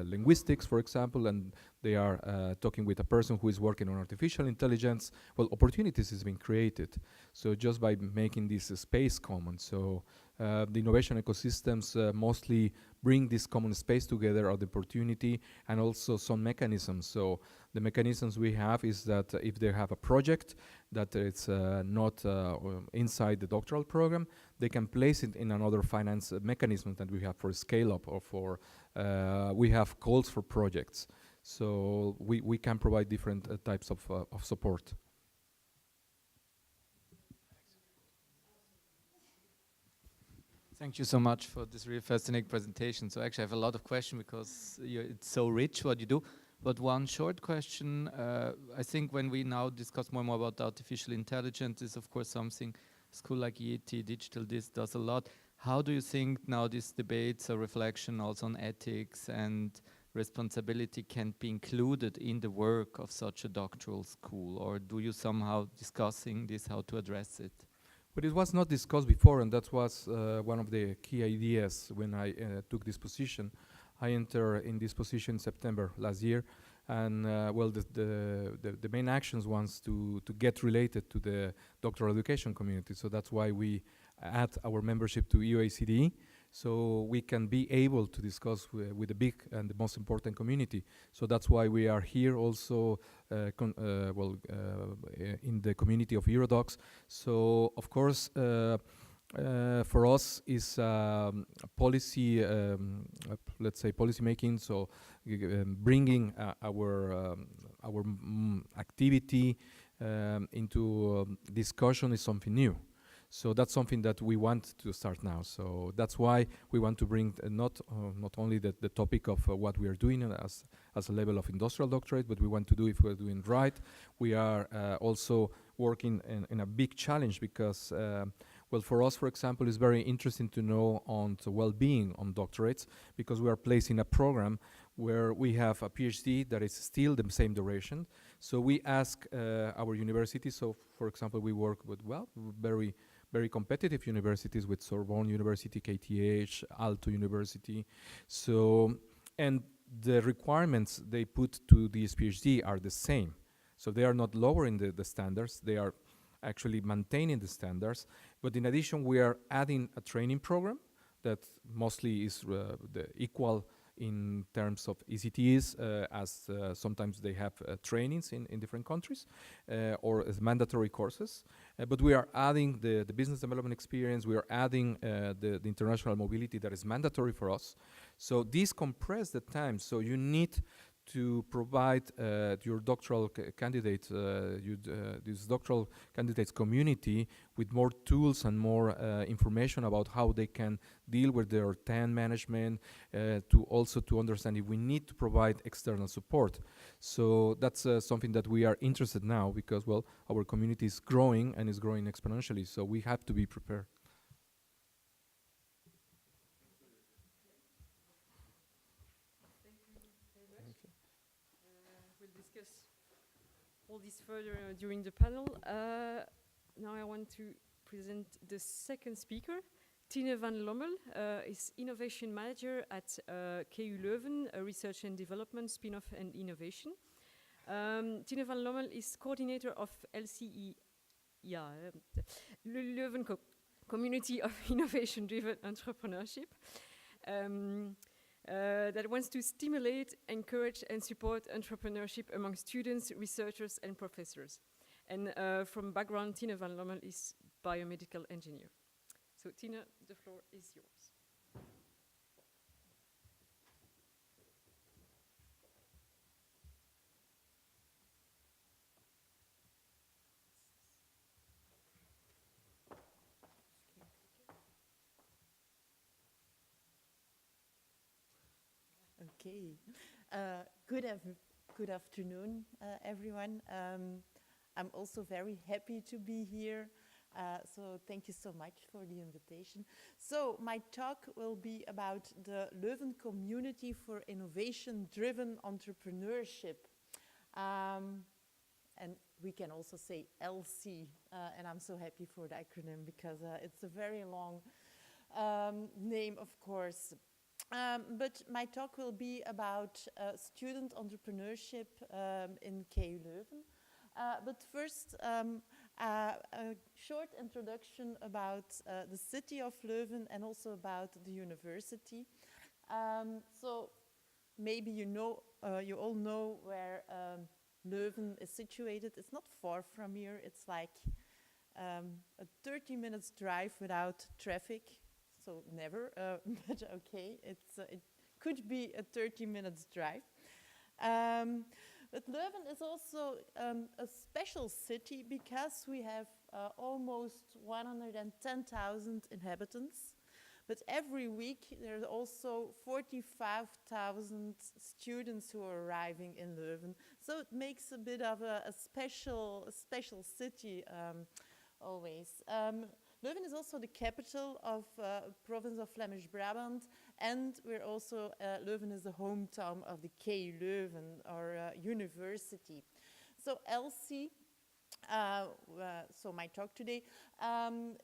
linguistics, for example, and they are talking with a person who is working on artificial intelligence, well, opportunities has been created. So just by making this space common. So the innovation ecosystems mostly bring this common space together of the opportunity and also some mechanisms. So the mechanisms we have is that if they have a project that it's not inside the doctoral program, they can place it in another finance mechanism that we have for scale up or for, we have calls for projects. So we can provide different types of support. Thank you so much for this really fascinating presentation. So actually I have a lot of questions because it's so rich what you do. But one short question, I think when we now discuss more and more about artificial intelligence is of course something school like EIT, Digital this does a lot. How do you think now these debates or reflection also on ethics and responsibility can be included in the work of such a doctoral school? Or do you somehow discussing this, how to address it? But it was not discussed before, and that was one of the key ideas when I took this position. I entered in this position in September last year, and well, the main actions was to get related to the doctoral education community. So that's why we add our membership to EUACDE, so we can be able to discuss with the big and the most important community. So that's why we are here also in the community of Eurodocs. So of course, for us is policy, let's say policy making. So bringing our activity into discussion is something new. So that's something that we want to start now. So that's why we want to bring not only the topic of what we are doing as a level of industrial doctorate, but we want to do if we're doing right. We are also working in a big challenge because well, for us, for example, it's very interesting to know on the well-being on doctorates because we are placing a program where we have a PhD that is still the same duration. So we ask our universities, so for example, we work with, well, very competitive universities with Sorbonne University, KTH, Aalto University. So, and the requirements they put to this PhD are the same. So they are not lowering the standards, they are actually maintaining the standards. But in addition, we are adding a training program that mostly is the equal in terms of ECTS, as sometimes they have trainings in different countries or as mandatory courses. But we are adding the business development experience, we are adding the international mobility that is mandatory for us. So these compress the time, so you need to provide your doctoral candidates, this doctoral candidates community with more tools and more information about how they can deal with their time management, to also to understand if we need to provide external support. So that's something that we are interested now because, well, our community is growing and is growing exponentially, so we have to be prepared. All this further during the panel. Now I want to present the second speaker. Tine van Lommel is Innovation Manager at KU Leuven, a Research and Development Spin-off and Innovation. Tine van Lommel is coordinator of LCE, Leuven Community of Innovation-Driven Entrepreneurship. That wants to stimulate, encourage and support entrepreneurship among students, researchers and professors. And from background, Tine van Lommel is biomedical engineer. So Tine, the floor is yours. Okay. Good afternoon, everyone. I'm also very happy to be here. So thank you so much for the invitation. So my talk will be about the Leuven Community for Innovation-Driven Entrepreneurship. And we can also say LC, and I'm so happy for the acronym because it's a very long name, of course. But my talk will be about student entrepreneurship in KU Leuven. But first, a short introduction about the city of Leuven and also about the university. So maybe you all know where Leuven is situated. It's not far from here. It's like a 30 minutes drive without traffic. So never, but okay, it could be a 30 minutes drive. But Leuven is also a special city because we have almost 110,000 inhabitants. But every week there are also 45,000 students who are arriving in Leuven. So it makes a bit of a special city always. Leuven is also the capital of province of Flemish-Brabant, and we're also, Leuven is the hometown of the KU Leuven, our university. So LC, so my talk today,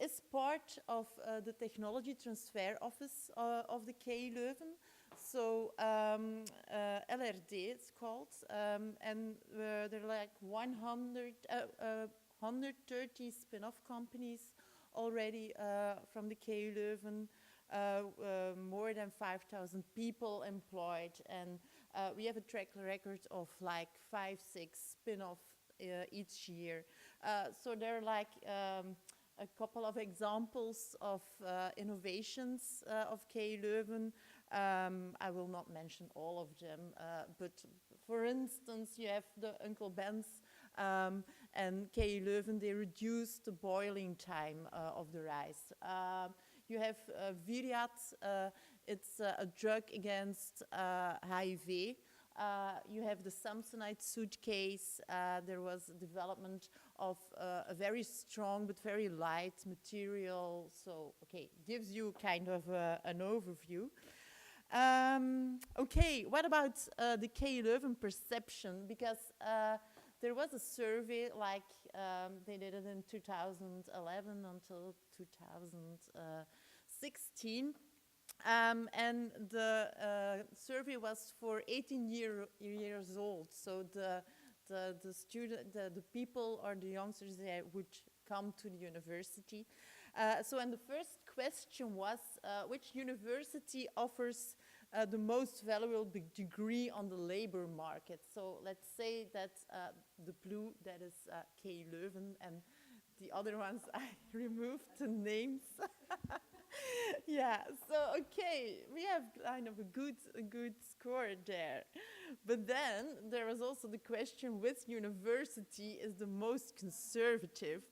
is part of the Technology Transfer Office of the KU Leuven. So LRD it's called, and there are like 130 spin-off companies already from the KU Leuven, more than 5,000 people employed, and we have a track record of like 5-6 spin-off each year. So there are like a couple of examples of innovations of KU Leuven. I will not mention all of them, but for instance, you have the Uncle Ben's and KU Leuven, they reduced the boiling time of the rice. You have Viriat, it's a drug against HIV. You have the Samsonite suitcase. There was development of a very strong but very light material. So, okay, gives you kind of an overview. Okay, what about the KU Leuven perception? Because there was a survey, like they did it in 2011 until 2016. And the survey was for 18 years old. So the people or the youngsters that would come to the university. So and the first question was, which university offers the most valuable degree on the labor market? So let's say that the blue, that is KU Leuven, and the other ones, I removed the names. Yeah, so okay, we have kind of a good score there. But then there was also the question, which university is the most conservative?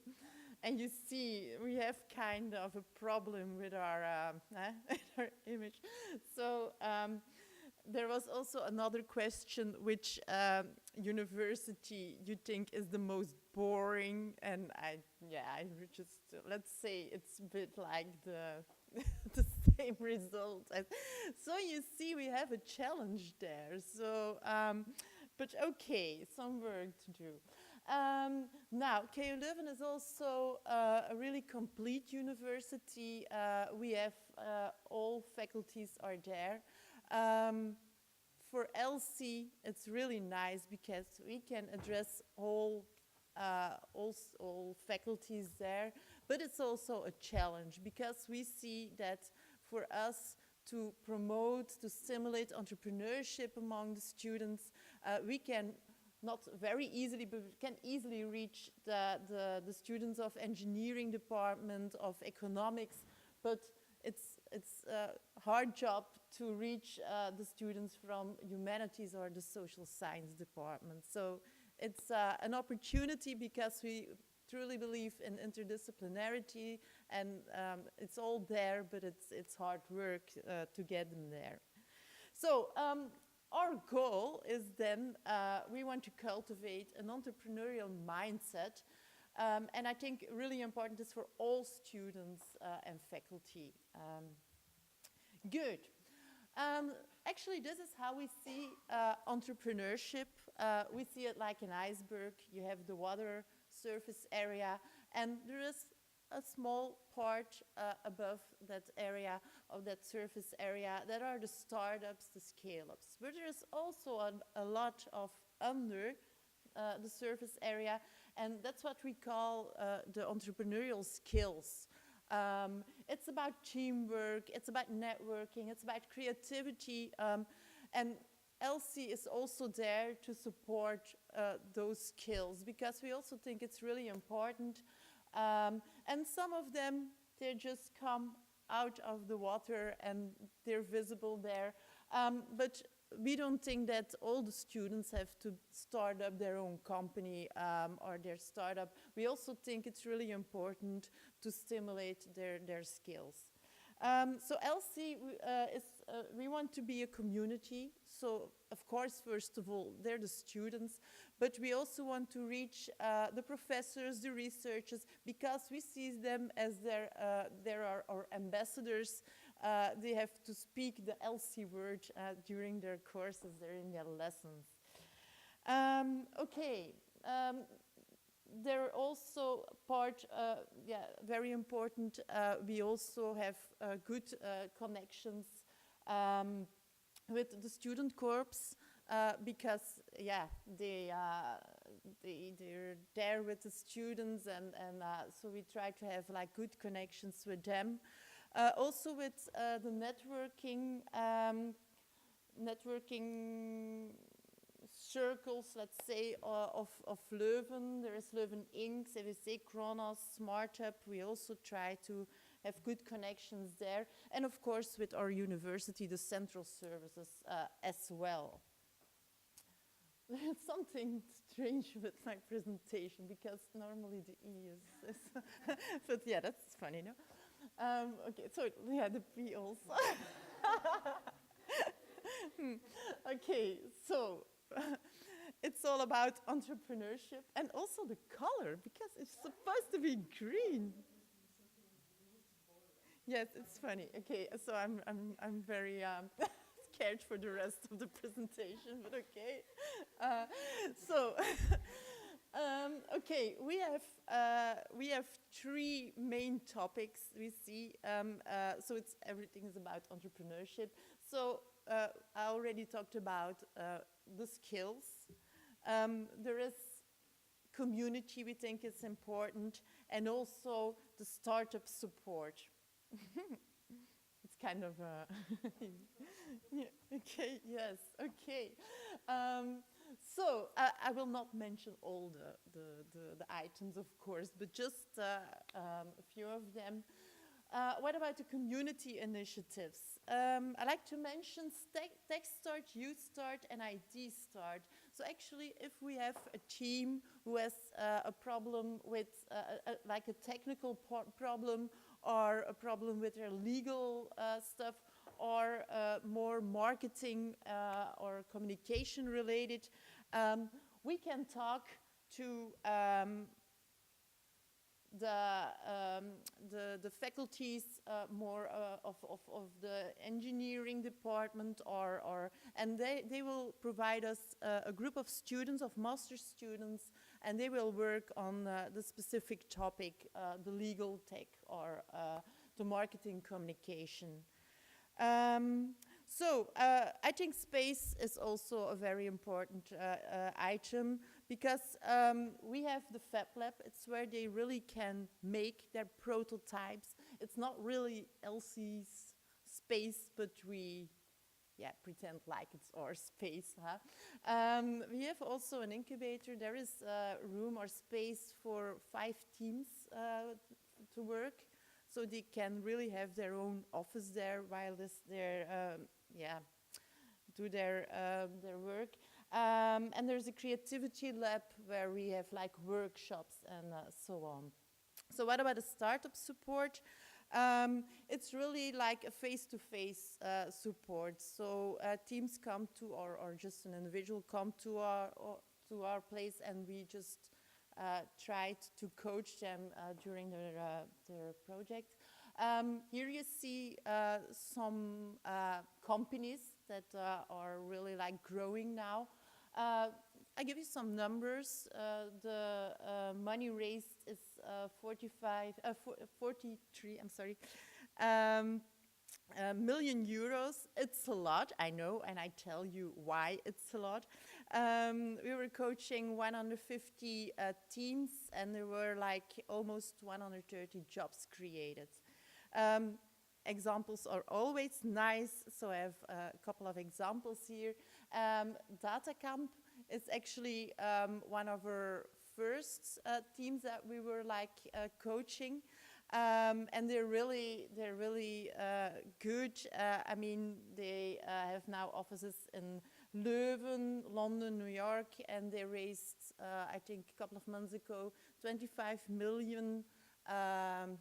And you see, we have kind of a problem with our, our image. So there was also another question, which university you think is the most boring? And I just, let's say it's a bit like the the same result. So you see, we have a challenge there. So, but okay, some work to do. Now, KU Leuven is also a really complete university. We have all faculties are there. For LC, it's really nice because we can address all faculties there, but it's also a challenge because we see that for us to promote, to stimulate entrepreneurship among the students, we can not very easily, but we can easily reach the students of engineering department, of economics, but it's a hard job to reach the students from humanities or the social science department. So it's an opportunity because we truly believe in interdisciplinarity, and it's all there, but it's hard work to get them there. So our goal is then we want to cultivate an entrepreneurial mindset, and I think really important is for all students and faculty. Good. Actually, this is how we see entrepreneurship. We see it like an iceberg. You have the water surface area, and there is a small part above that area, of that surface area, that are the startups, the scale-ups. But there's also a lot of under the surface area, and that's what we call the entrepreneurial skills. It's about teamwork, it's about networking, it's about creativity, and LC is also there to support those skills, because we also think it's really important. And some of them, they just come out of the water and they're visible there. But we don't think that all the students have to start up their own company or their startup. We also think it's really important to stimulate their skills. So LC we want to be a community. So of course, first of all, they're the students, but we also want to reach the professors, the researchers, because we see them as there are our ambassadors. They have to speak the LC word during their courses, during their lessons. Okay. They're also part, very important, we also have good connections with the student corps, because, they're there with the students, and so we try to have like good connections with them. Also with the networking circles, let's say, of Leuven. There is Leuven Inc., CVC, Kronos, SmartUp. We also try to have good connections there. And of course, with our university, the central services as well. There's something strange with my presentation, because normally the E is but yeah, that's funny, no? Okay, so yeah, the P also. Okay, so it's all about entrepreneurship, and also the color, because it's supposed to be green. Yes, it's funny. Okay, so I'm very scared for the rest of the presentation, but okay. Okay, we have three main topics we see. So everything is about entrepreneurship. So I already talked about the skills. There is community, we think is important, and also the startup support. It's kind of yeah, okay, yes, okay. So I will not mention all the items, of course, but just a few of them. What about the community initiatives? I like to mention TechStart, YouthStart, and IDStart. So actually, if we have a team who has a problem with, like a technical problem, or a problem with their legal stuff, or more marketing or communication related, we can talk to the faculties more of the engineering department, and they will provide us a group of students, of master students, and they will work on the specific topic, the legal tech or the marketing communication. I think space is also a very important item, because we have the Fab Lab. It's where they really can make their prototypes. It's not really LC's space, but we pretend like it's our space. We have also an incubator. There is room or space for 5 teams to work. So they can really have their own office there while do their work. And there's a creativity lab where we have like workshops and so on. So what about the startup support? It's really like a face-to-face support. So teams come to, or just an individual come to our place, and we just tried to coach them during their project. Here you see some companies that are really like growing now. I give you some numbers. The money raised is 43, I'm sorry, million euros. It's a lot, I know, and I tell you why it's a lot. We were coaching 150 teams, and there were like almost 130 jobs created. Examples are always nice, so I have a couple of examples here. DataCamp is actually one of our first teams that we were like coaching, and they're really good. I mean, they have now offices in Leuven, London, New York, and they raised, I think a couple of months ago, $25 million, I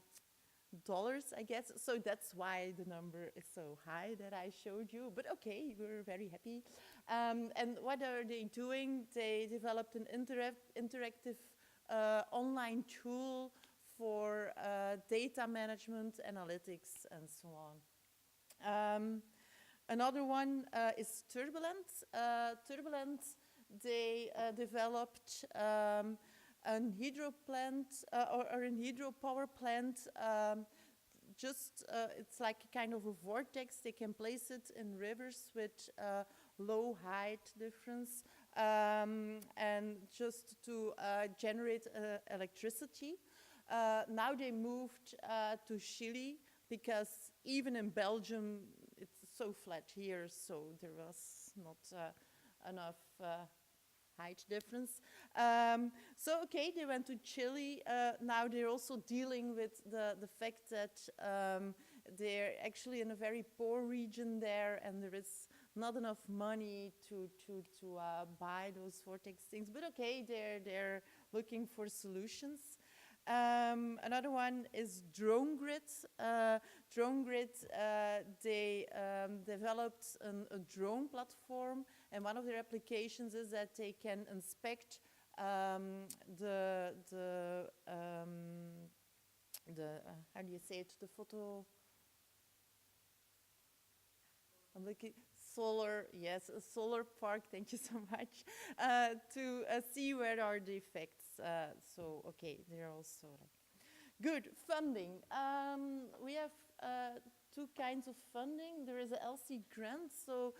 guess. So that's why the number is so high that I showed you. But okay, we're very happy. And what are they doing? They developed an interactive online tool for data management, analytics, and so on. Another one is Turbulent. Turbulent, they developed an hydro plant or a hydropower plant. It's like a kind of a vortex. They can place it in rivers with low height difference, and just to generate electricity. Now they moved to Chile, because even in Belgium it's so flat here, so there was not enough height difference. So okay, they went to Chile. Now they're also dealing with the fact that they're actually in a very poor region there, and there is not enough money to buy those vortex things. But okay, they're looking for solutions. Another one is DroneGrid. DroneGrid, they developed a drone platform, and one of their applications is that they can inspect how do you say it? The photo. I'm looking. Solar, yes, a solar park, thank you so much, to see where are the effects. So, okay, they're also like good. Funding. We have two kinds of funding. There is a LC grant, so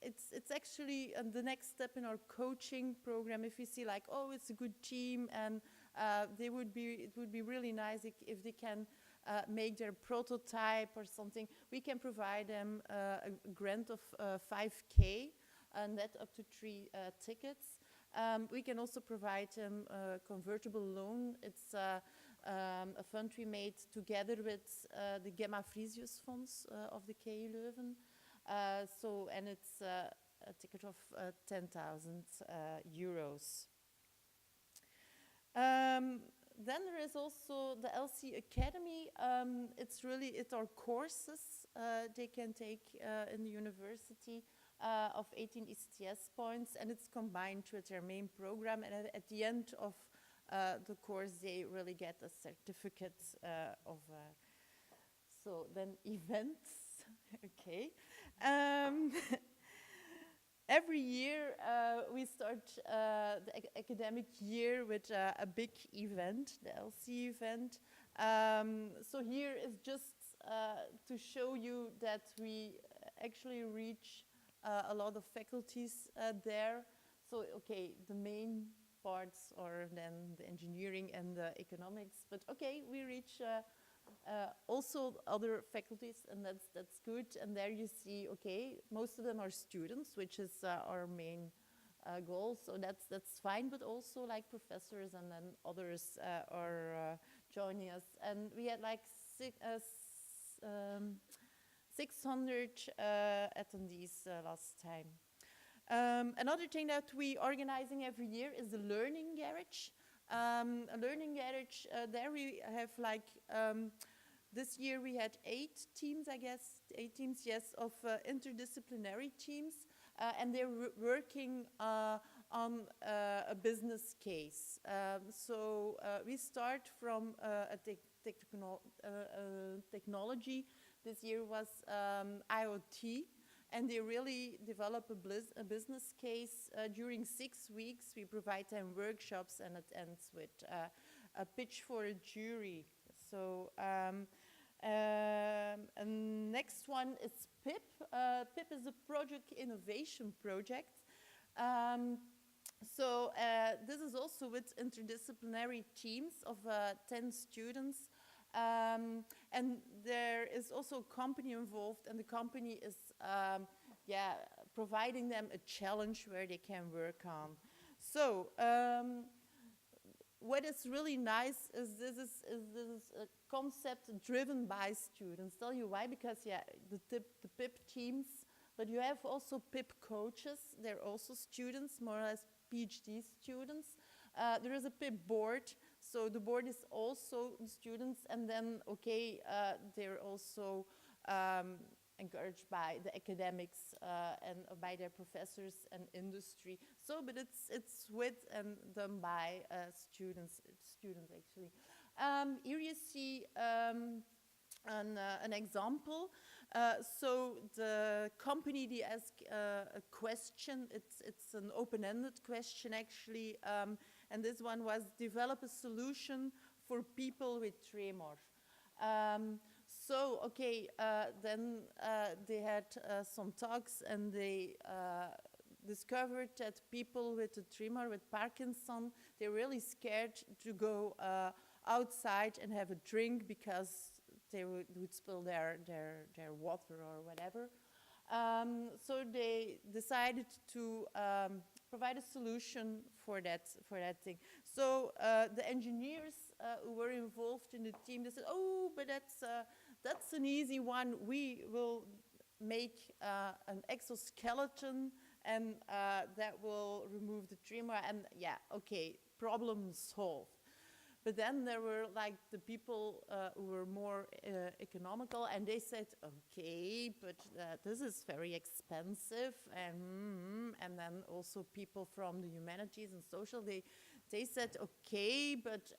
it's actually the next step in our coaching program. If we see like, oh, it's a good team, and it would be really nice if they can make their prototype or something, we can provide them a grant of 5K, and that up to 3 tickets. We can also provide them a convertible loan. It's a fund we made together with the Gemma Frisius Fonds of the KU Leuven. And it's a ticket of 10,000 euros. Then there is also the LC Academy. It's our courses they can take in the university of 18 ECTS points, and it's combined with their main program. And at the end of the course, they really get a certificate of. So then events, okay. Every year we start the academic year with a big event, the LC event. So here is just to show you that we actually reach a lot of faculties there. So okay, the main parts are then the engineering and the economics, but okay, we reach also other faculties, and that's good. And there you see, okay, most of them are students, which is our main goal. So that's fine. But also like professors, and then others are joining us. And we had like 600 attendees last time. Another thing that we organizing every year is the Learning Garage. A Learning Garage, there we have like This year we had 8 teams, I guess, 8 teams, yes, of interdisciplinary teams, and they're working on a business case. So we start from a technology. This year was IoT, and they really develop a business case. During 6 weeks, we provide them workshops, and it ends with a pitch for a jury. So, and next one is PIP. PIP is a project innovation project. So this is also with interdisciplinary teams of 10 students. And there is also a company involved, and the company is providing them a challenge where they can work on. So what is really nice is this is a concept driven by students. Tell you why? Because the PIP teams, but you have also PIP coaches. They're also students, more or less PhD students. There is a PIP board, so the board is also the students, and then they're also encouraged by the academics and by their professors and industry. So, but it's with and done by students actually. Here you see an example. So the company, they ask a question. It's an open-ended question actually, and this one was develop a solution for people with tremor. So then they had some talks, and they discovered that people with a tremor, with Parkinson, they're really scared to go outside and have a drink because they would spill their water or whatever. So they decided to provide a solution for that thing. So the engineers who were involved in the team, they said, "Oh, but that's an easy one. We will make an exoskeleton, and that will remove the tremor." And problem solved. But then there were like the people who were more economical, and they said, "Okay, but this is very expensive." And then also people from the humanities and social, they said, "Okay, but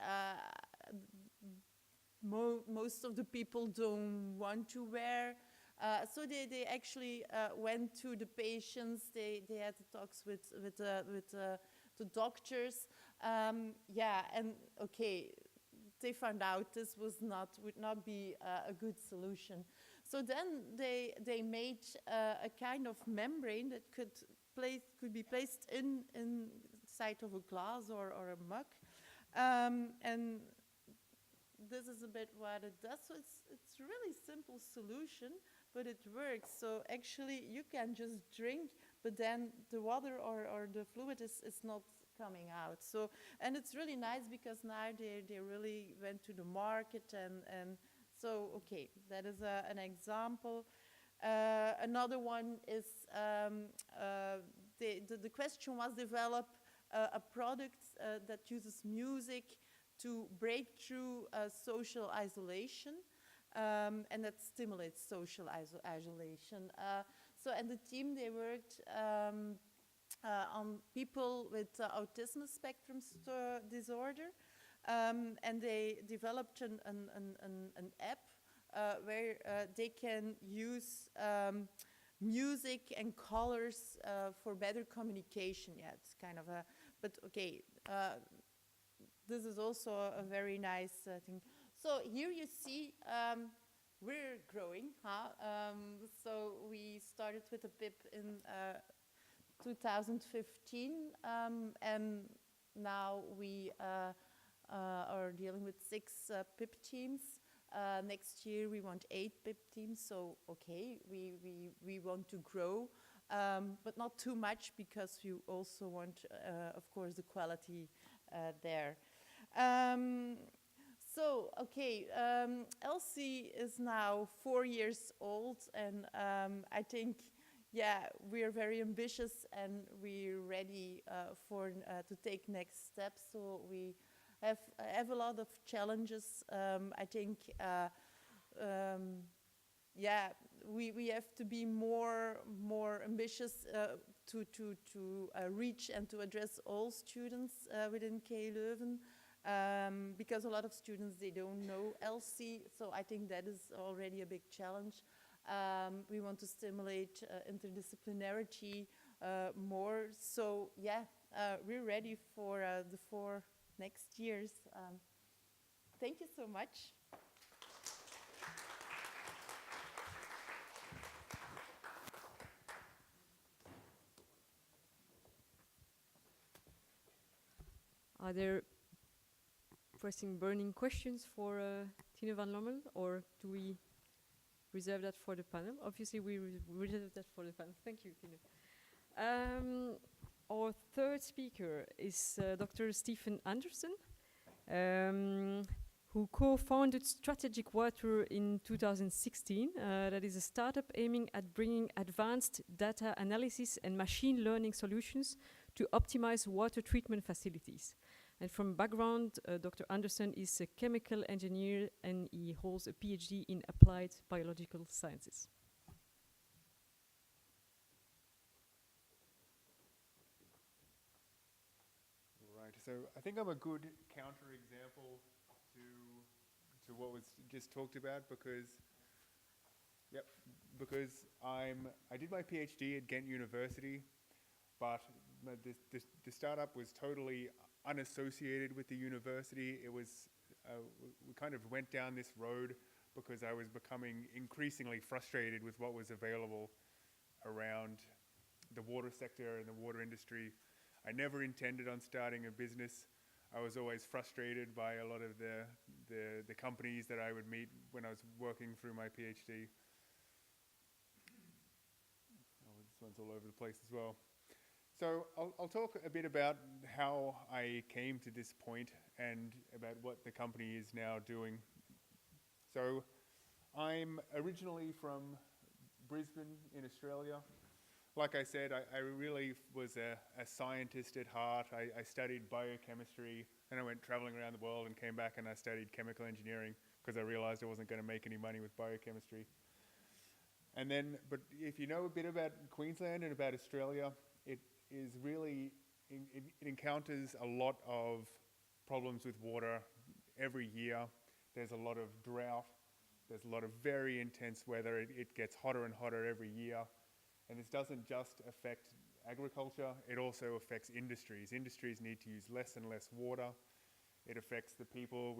most of the people don't want to wear." So they actually went to the patients. They had talks with the doctors. They found out this would not be a good solution. So then they made a kind of membrane that could be placed inside of a glass or a mug, and this is a bit what it does. So it's really simple solution, but it works. So actually you can just drink, but then the water or the fluid is not coming out. So, and it's really nice because now they really went to the market, and so that is an example. Another one is the question was develop a product that uses music to break through social isolation, and that stimulates social isolation. So, and the team, they worked on people with autism spectrum disorder, and they developed an app where they can use music and colors for better communication. Yeah, it's kind of a, but this is also a very nice thing. So here you see we're growing. So we started with a PIP in 2015, and now we are dealing with 6 PIP teams. Next year we want 8 PIP teams. So we want to grow, but not too much because we also want, of course, the quality there. So Elsie is now 4 years old, and I think, we're very ambitious, and we're ready to take next steps. So we have a lot of challenges. I think yeah, we have to be more ambitious to reach and to address all students within KU Leuven, because a lot of students, they don't know LC, so I think that is already a big challenge. We want to stimulate interdisciplinarity more, so yeah, we're ready for the 4 next years. Thank you so much. Are there pressing, burning questions for Tine van Lommel, or do we reserve that for the panel? Obviously, we reserve that for the panel. Thank you, Tine. Our third speaker is Dr. Stephen Anderson, who co-founded Strategic Water in 2016. That is a startup aiming at bringing advanced data analysis and machine learning solutions to optimize water treatment facilities. And from background, Dr. Anderson is a chemical engineer and he holds a PhD in applied biological sciences. Right, so I think I'm a good counterexample to what was just talked about, because I did my PhD at Ghent University, but the startup was totally unassociated with the university. It was we kind of went down this road because I was becoming increasingly frustrated with what was available around the water sector and the water industry. I never intended on starting a business. I was always frustrated by a lot of the companies that I would meet when I was working through my PhD. Oh, this one's all over the place as well. So I'll talk a bit about how I came to this point and about what the company is now doing. So I'm originally from Brisbane in Australia. Like I said, I really was a scientist at heart. I studied biochemistry, and I went traveling around the world and came back and I studied chemical engineering because I realized I wasn't going to make any money with biochemistry. And then, but if you know a bit about Queensland and about Australia, it is really, it encounters a lot of problems with water every year. There's a lot of drought. There's a lot of very intense weather. It gets hotter and hotter every year. And this doesn't just affect agriculture, it also affects industries. Industries need to use less and less water. It affects the people.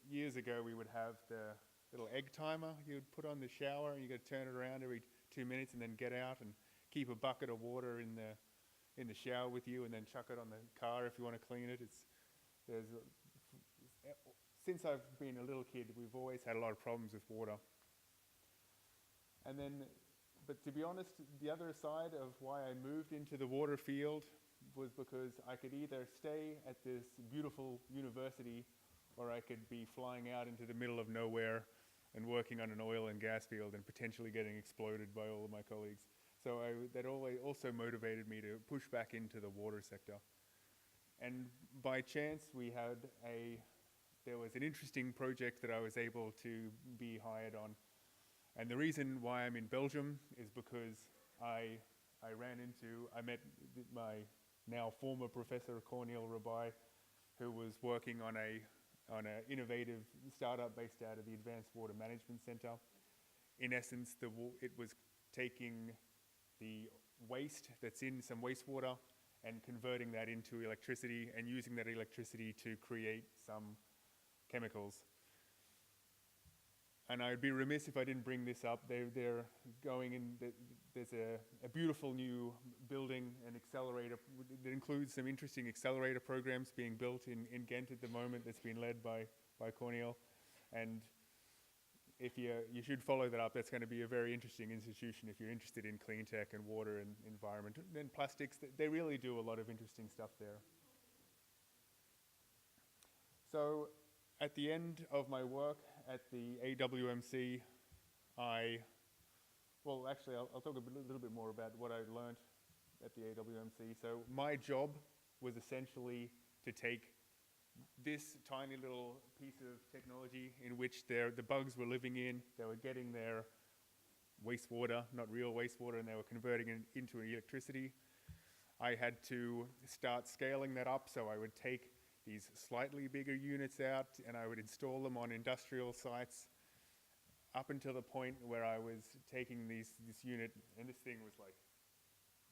Years ago, we would have the little egg timer you would put on the shower, and you got to turn it around every 2 minutes and then get out and keep a bucket of water in the shower with you and then chuck it on the car if you want to clean it. Since I've been a little kid, we've always had a lot of problems with water. And then, but to be honest, the other side of why I moved into the water field was because I could either stay at this beautiful university or I could be flying out into the middle of nowhere and working on an oil and gas field and potentially getting exploded by all of my colleagues. So that also motivated me to push back into the water sector. And by chance, there was an interesting project that I was able to be hired on. And the reason why I'm in Belgium is because I met my now former professor, Cornel Rabai, who was working on an innovative startup based out of the Advanced Water Management Center. In essence, it was taking the waste that's in some wastewater and converting that into electricity and using that electricity to create some chemicals. And I'd be remiss if I didn't bring this up. They're going in, there's a beautiful new building, an accelerator that includes some interesting accelerator programs being built in Ghent at the moment that's been led by Cornel. And if you should follow that up. That's going to be a very interesting institution if you're interested in clean tech and water and environment. And plastics, they really do a lot of interesting stuff there. So at the end of my work at the AWMC, I'll talk a little bit more about what I learned at the AWMC. So my job was essentially to take this tiny little piece of technology in which the bugs were living in. They were getting their wastewater, not real wastewater, and they were converting it into electricity. I had to start scaling that up, so I would take these slightly bigger units out and I would install them on industrial sites up until the point where I was taking this unit, and this thing was like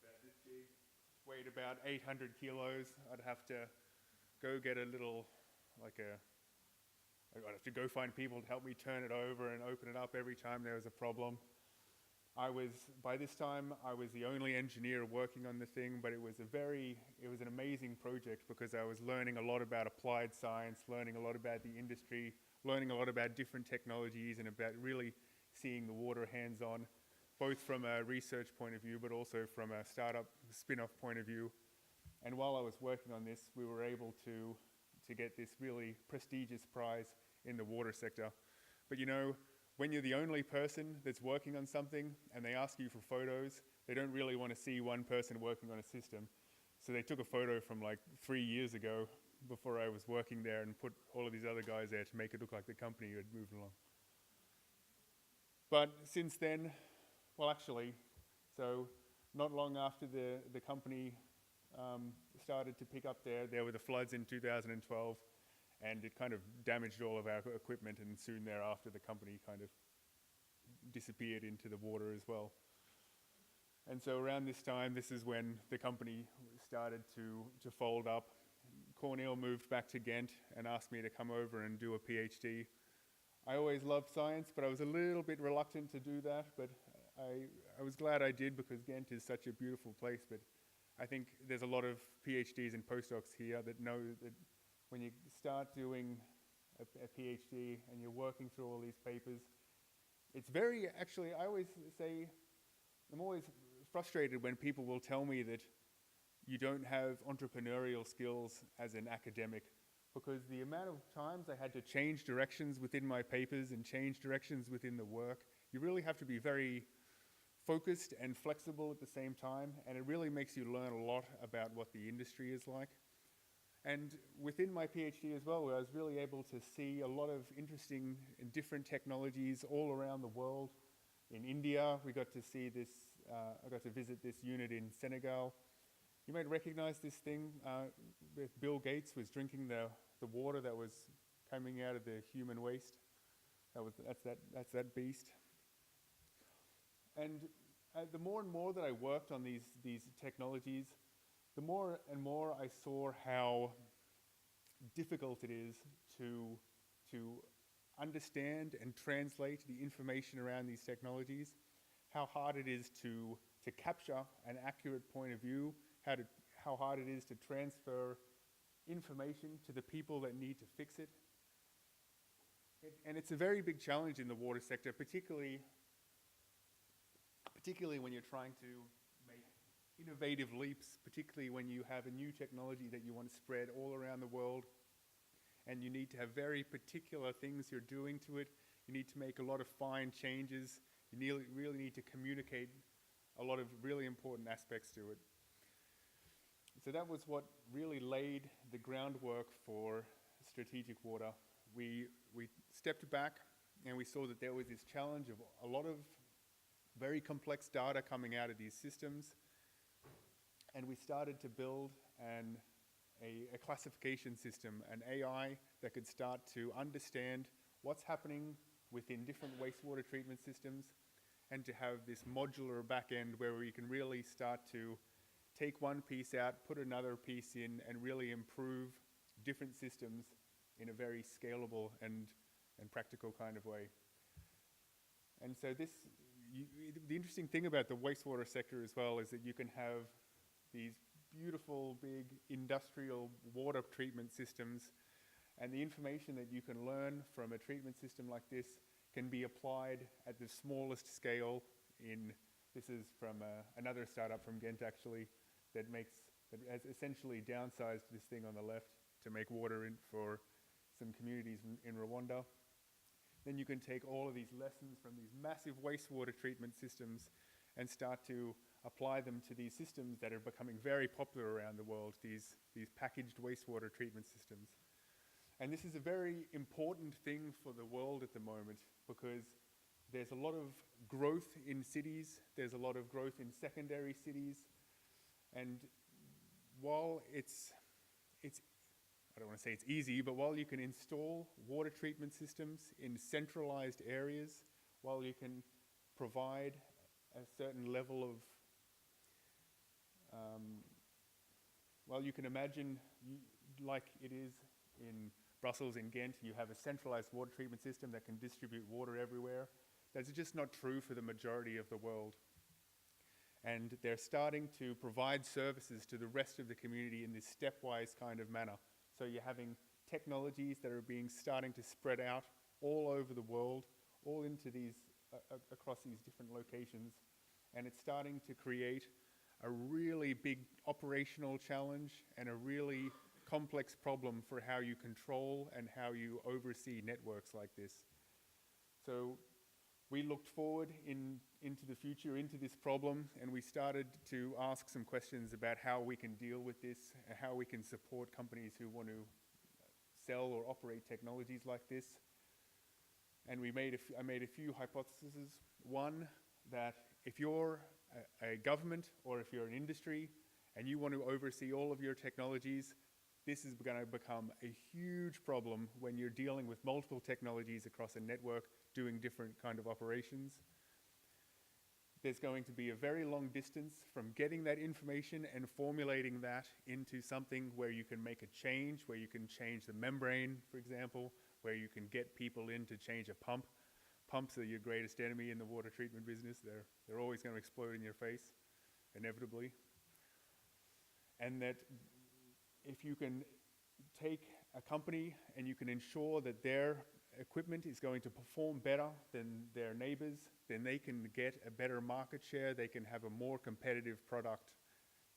about this big, weighed about 800 kilos. I'd have to go get a little, I'd have to go find people to help me turn it over and open it up every time there was a problem. By this time, I was the only engineer working on the thing, but it was an amazing project because I was learning a lot about applied science, learning a lot about the industry, learning a lot about different technologies and about really seeing the water hands-on, both from a research point of view, but also from a startup spin-off point of view. And while I was working on this, we were able to get this really prestigious prize in the water sector. But you know, when you're the only person that's working on something and they ask you for photos, they don't really want to see one person working on a system. So they took a photo from like 3 years ago before I was working there and put all of these other guys there to make it look like the company had moved along. But since then, well actually, so not long after the company started to pick up there were the floods in 2012, and it kind of damaged all of our equipment, and soon thereafter the company kind of disappeared into the water as well. And so around this time, this is when the company started to fold up. Cornel moved back to Ghent and asked me to come over and do a PhD. I always loved science, but I was a little bit reluctant to do that, but I was glad I did because Ghent is such a beautiful place. But I think there's a lot of PhDs and postdocs here that know that when you start doing a PhD and you're working through all these papers, it's very, actually, I always say, I'm always frustrated when people will tell me that you don't have entrepreneurial skills as an academic, because the amount of times I had to change directions within my papers and change directions within the work, you really have to be very focused and flexible at the same time, and it really makes you learn a lot about what the industry is like. And within my PhD as well, I was really able to see a lot of interesting and different technologies all around the world. In India, we got to see this, I got to visit this unit in Senegal. You might recognize this thing where Bill Gates was drinking the water that was coming out of the human waste. That's that beast. And the more and more that I worked on these technologies, the more and more I saw how difficult it is to understand and translate the information around these technologies, how hard it is to capture an accurate point of view, how hard it is to transfer information to the people that need to fix it. And it's a very big challenge in the water sector, particularly when you're trying to make innovative leaps, particularly when you have a new technology that you want to spread all around the world, and you need to have very particular things you're doing to it. You need to make a lot of fine changes. You really need to communicate a lot of really important aspects to it. So that was what really laid the groundwork for strategic water. We stepped back and we saw that there was this challenge of a lot of very complex data coming out of these systems, and we started to build a classification system, an AI that could start to understand what's happening within different wastewater treatment systems, and to have this modular back end where we can really start to take one piece out, put another piece in, and really improve different systems in a very scalable and practical kind of way. And so the interesting thing about the wastewater sector as well is that you can have these beautiful, big industrial water treatment systems, and the information that you can learn from a treatment system like this can be applied at the smallest scale this is from another startup from Ghent actually, that has essentially downsized this thing on the left to make water for some communities in Rwanda. Then you can take all of these lessons from these massive wastewater treatment systems and start to apply them to these systems that are becoming very popular around the world, these packaged wastewater treatment systems. And this is a very important thing for the world at the moment, because there's a lot of growth in cities, there's a lot of growth in secondary cities, and while it's I don't want to say it's easy, but while you can install water treatment systems in centralized areas, while you can provide a certain level of, well, you can imagine like it is in Brussels, in Ghent, you have a centralized water treatment system that can distribute water everywhere. That's just not true for the majority of the world. And they're starting to provide services to the rest of the community in this stepwise kind of manner. So you're having technologies that are starting to spread out all over the world, all into these, across these different locations. And it's starting to create a really big operational challenge and a really complex problem for how you control and how you oversee networks like this. So we looked forward into the future, into this problem, and we started to ask some questions about how we can deal with this, and how we can support companies who want to sell or operate technologies like this. And I made a few hypotheses. One, that if you're a government or if you're an industry and you want to oversee all of your technologies, this is going to become a huge problem when you're dealing with multiple technologies across a network doing different kind of operations. There's going to be a very long distance from getting that information and formulating that into something where you can make a change, where you can change the membrane, for example, where you can get people in to change a pump. Pumps are your greatest enemy in the water treatment business. They're always going to explode in your face, inevitably. And that if you can take a company and you can ensure that their equipment is going to perform better than their neighbors, then they can get a better market share, they can have a more competitive product.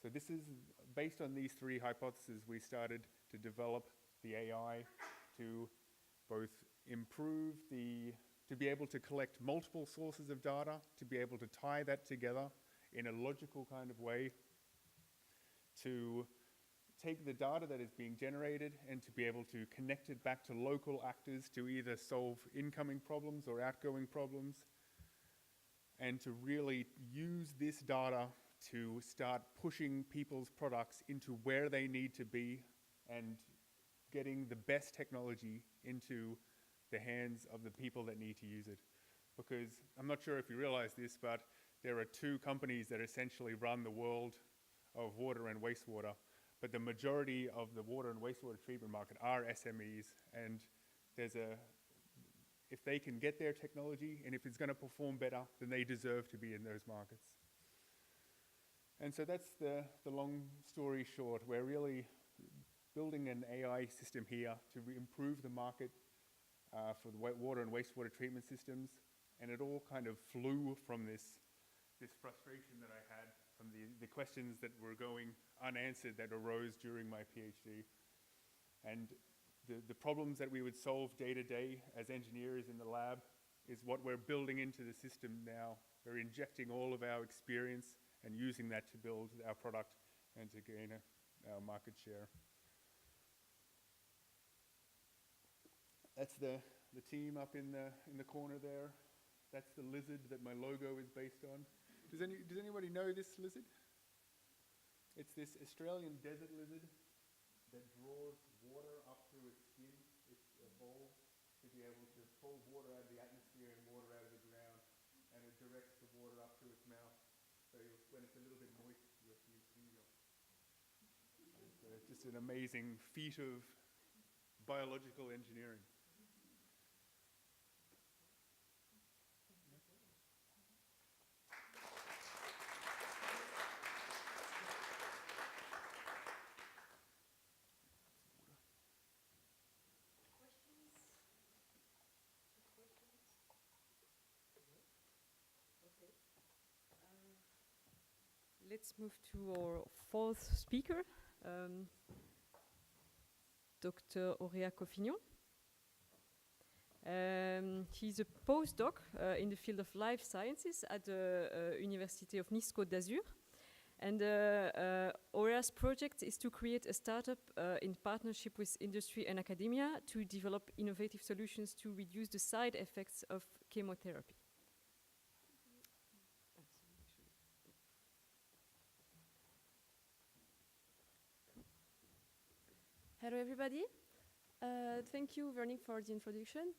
So this is, based on these three hypotheses, we started to develop the AI to both improve to be able to collect multiple sources of data, to be able to tie that together in a logical kind of way, to take the data that is being generated and to be able to connect it back to local actors to either solve incoming problems or outgoing problems, and to really use this data to start pushing people's products into where they need to be and getting the best technology into the hands of the people that need to use it. Because I'm not sure if you realize this, but there are two companies that essentially run the world of water and wastewater. But the majority of the water and wastewater treatment market are SMEs, and if they can get their technology and if it's going to perform better, then they deserve to be in those markets. And so that's the long story short. We're really building an AI system here to improve the market for the water and wastewater treatment systems, and it all kind of flew from this frustration that I had from the questions that were going unanswered that arose during my PhD. And the problems that we would solve day to day as engineers in the lab is what we're building into the system now. We're injecting all of our experience and using that to build our product and to gain our market share. That's the team up in the corner there. That's the lizard that my logo is based on. Does anybody know this lizard? It's this Australian desert lizard that draws water up through its skin. It's evolved to be able to pull water out of the atmosphere and water out of the ground, and it directs the water up through its mouth. So when it's a little bit moist, you'll see its finger. It's just an amazing feat of biological engineering. Let's move to our fourth speaker, Dr. Auréa Coffignon. He's a postdoc in the field of life sciences at the University of Nice Côte d'Azur. And ORA's project is to create a startup in partnership with industry and academia to develop innovative solutions to reduce the side effects of chemotherapy. Hello everybody. Thank you, Veronique, for the introduction.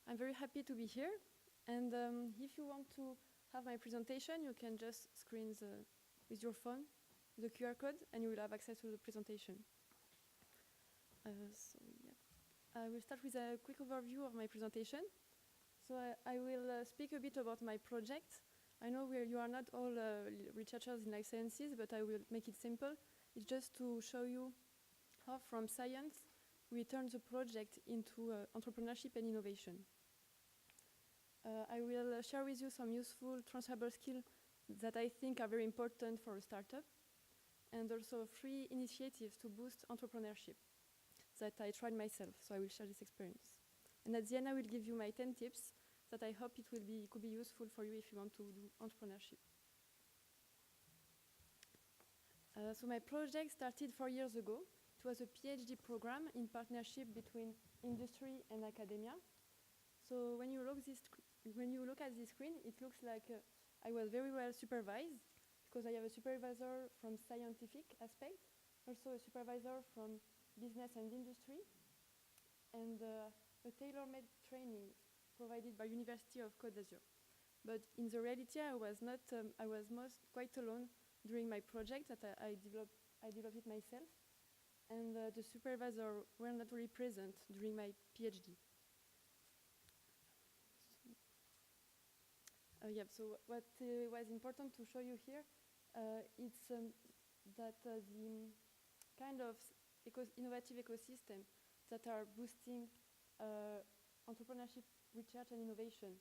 I'm very happy to be here. And if you want to have my presentation, you can just screen with your phone the QR code and you will have access to the presentation. I will start with a quick overview of my presentation. So I will speak a bit about my project. I know you are not all researchers in life sciences, but I will make it simple. It's just to show you how from science we turn the project into entrepreneurship and innovation. I will share with you some useful transferable skills that I think are very important for a startup, and also 3 initiatives to boost entrepreneurship that I tried myself, so I will share this experience. And at the end I will give you my 10 tips that I hope could be useful for you if you want to do entrepreneurship. So my project started 4 years ago. It was a PhD program in partnership between industry and academia. So when you look at this screen, it looks like I was very well supervised, because I have a supervisor from scientific aspect, also a supervisor from business and industry, and a tailor-made training provided by University of Côte d'Azur. But in the reality, I was quite alone during my project that I developed it myself, and the supervisor were not really present during my PhD. So what was important to show you here, it's that the kind of innovative ecosystem that are boosting entrepreneurship, research and innovation,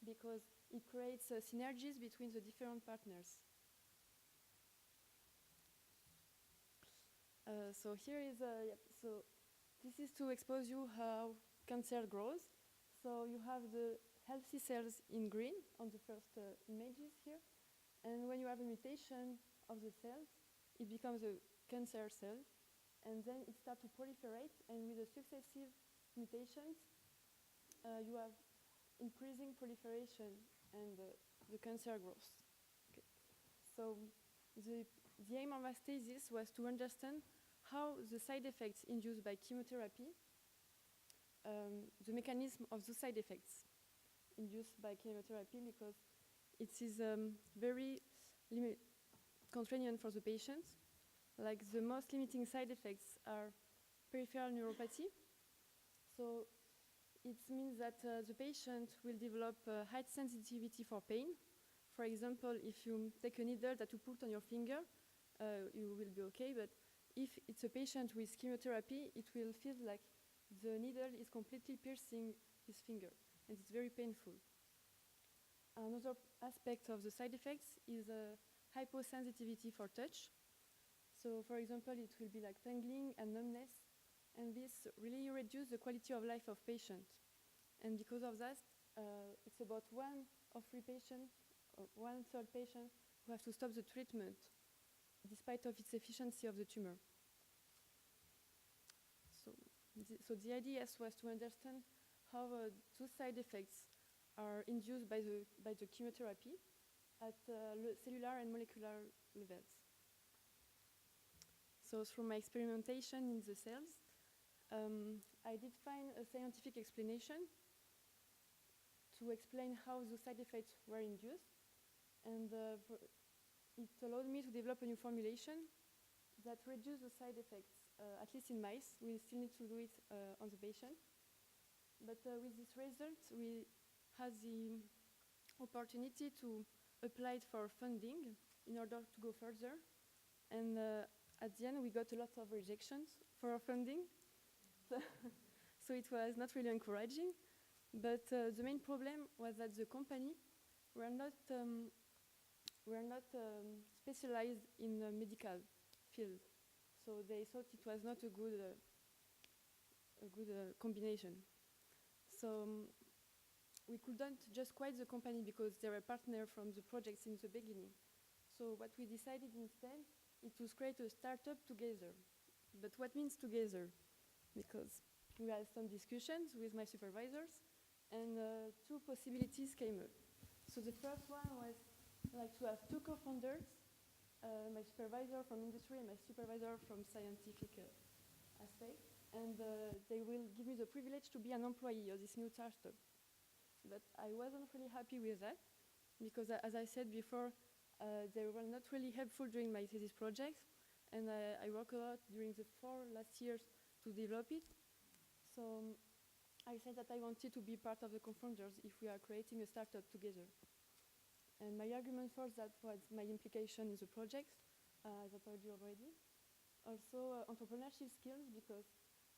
because it creates synergies between the different partners. So here is so this is to expose you how cancer grows. So you have the healthy cells in green on the first images here, and when you have a mutation of the cells, it becomes a cancer cell, and then it starts to proliferate, and with the successive mutations, you have increasing proliferation, and the cancer grows. Okay. So the aim of my thesis was to understand how the side effects induced by chemotherapy, the mechanism of the side effects induced by chemotherapy, because it is very contraignant for the patients. Like the most limiting side effects are peripheral neuropathy. So it means that the patient will develop high sensitivity for pain. For example, if you take a needle that you put on your finger, you will be okay, but if it's a patient with chemotherapy, it will feel like the needle is completely piercing his finger, and it's very painful. Another aspect of the side effects is hyposensitivity for touch. So for example, it will be like tingling and numbness, and this really reduces the quality of life of patients. And because of that, it's about 1 of 3 patients, or 1/3 patients, who have to stop the treatment despite of its efficiency of the tumor. So the idea was to understand how those side effects are induced by the chemotherapy at cellular and molecular levels. So through my experimentation in the cells, I did find a scientific explanation to explain how the side effects were induced, and it allowed me to develop a new formulation that reduced the side effects, at least in mice. We still need to do it on the patient. But with this result, we had the opportunity to apply for funding in order to go further. And at the end, we got a lot of rejections for our funding. So it was not really encouraging. But the main problem was that the company were not specialized in the medical field. So they thought it was not a good combination. So we couldn't just quit the company because they were a partner from the project since the beginning. So what we decided instead is to create a startup together. But what means together? Because we had some discussions with my supervisors, and two possibilities came up. So the first one was like to have two co-founders, my supervisor from industry and my supervisor from scientific aspect, and they will give me the privilege to be an employee of this new startup. But I wasn't really happy with that, because as I said before, they were not really helpful during my thesis project, and I worked a lot during the 4 last years to develop it. So I said that I wanted to be part of the co-founders if we are creating a startup together. And my argument for that was my implication in the project, as I told you already. Also entrepreneurship skills, because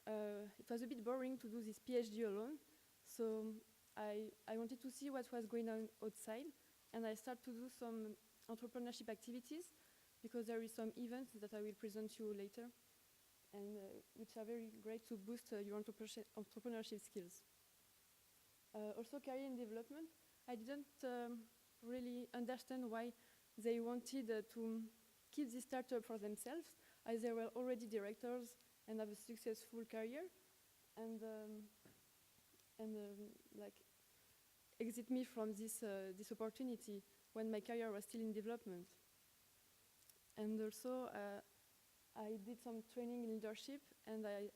it was a bit boring to do this PhD alone. So I wanted to see what was going on outside, and I started to do some entrepreneurship activities, because there is some events that I will present you later, and which are very great to boost your entrepreneurship skills. Also career and development. I didn't really understand why they wanted to keep this startup for themselves, as they were already directors and have a successful career, and like exit me from this opportunity when my career was still in development. And also, I did some training in leadership, and I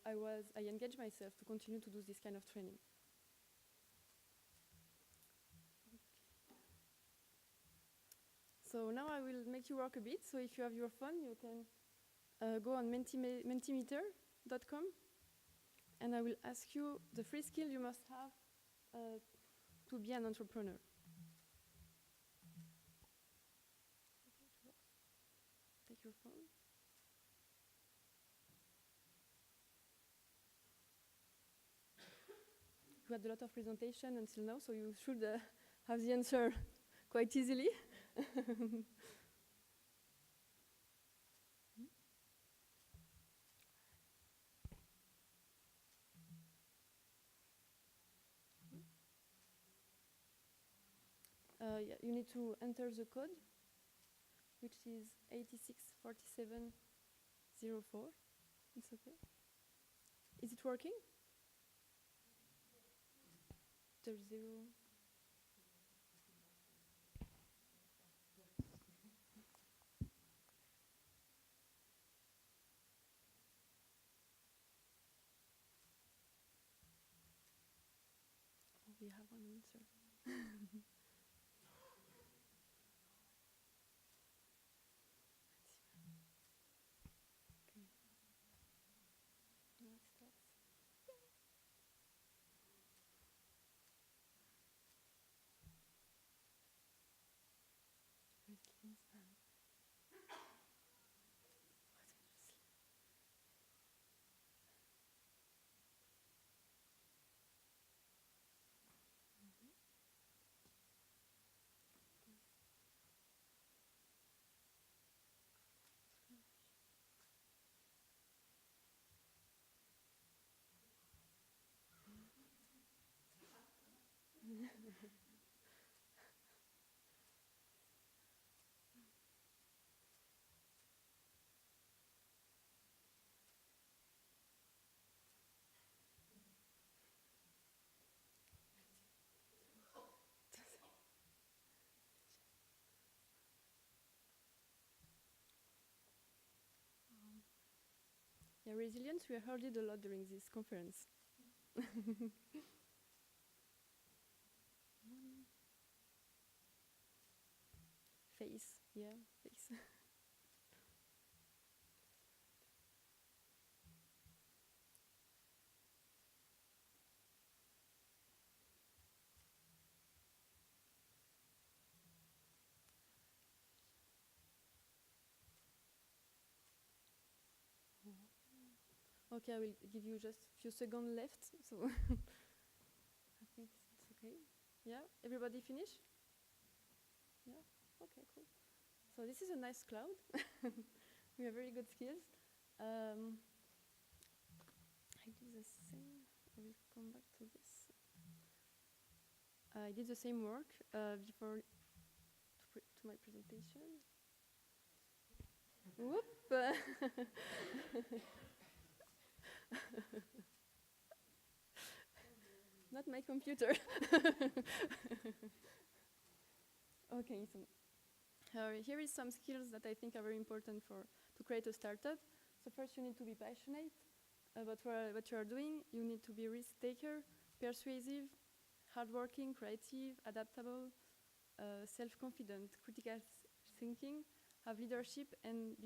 engaged myself to continue to do this kind of training. So now I will make you work a bit. So if you have your phone, you can go on mentimeter.com, and I will ask you the 3 skills you must have to be an entrepreneur. Take your phone. You had a lot of presentation until now, so you should have the answer quite easily. Yeah, you need to enter the code, which is 864704. It's okay. Is it working? There's 0. We have one answer. Okay. Now it starts. Yeah, resilience, we heard it a lot during this conference. Face, yeah, face. Okay, I will give you just a few seconds left, so I think it's okay. Yeah, everybody finish? Yeah, okay, cool. So this is a nice cloud. We have very good skills. I did the same, I will come back to this. I did the same work before to my presentation. Whoop. Not my computer. Okay, so here is some skills that I think are very important to create a startup. So first you need to be passionate about what you are doing. You need to be risk taker, persuasive, hardworking, creative, adaptable, self-confident, critical thinking, have leadership, and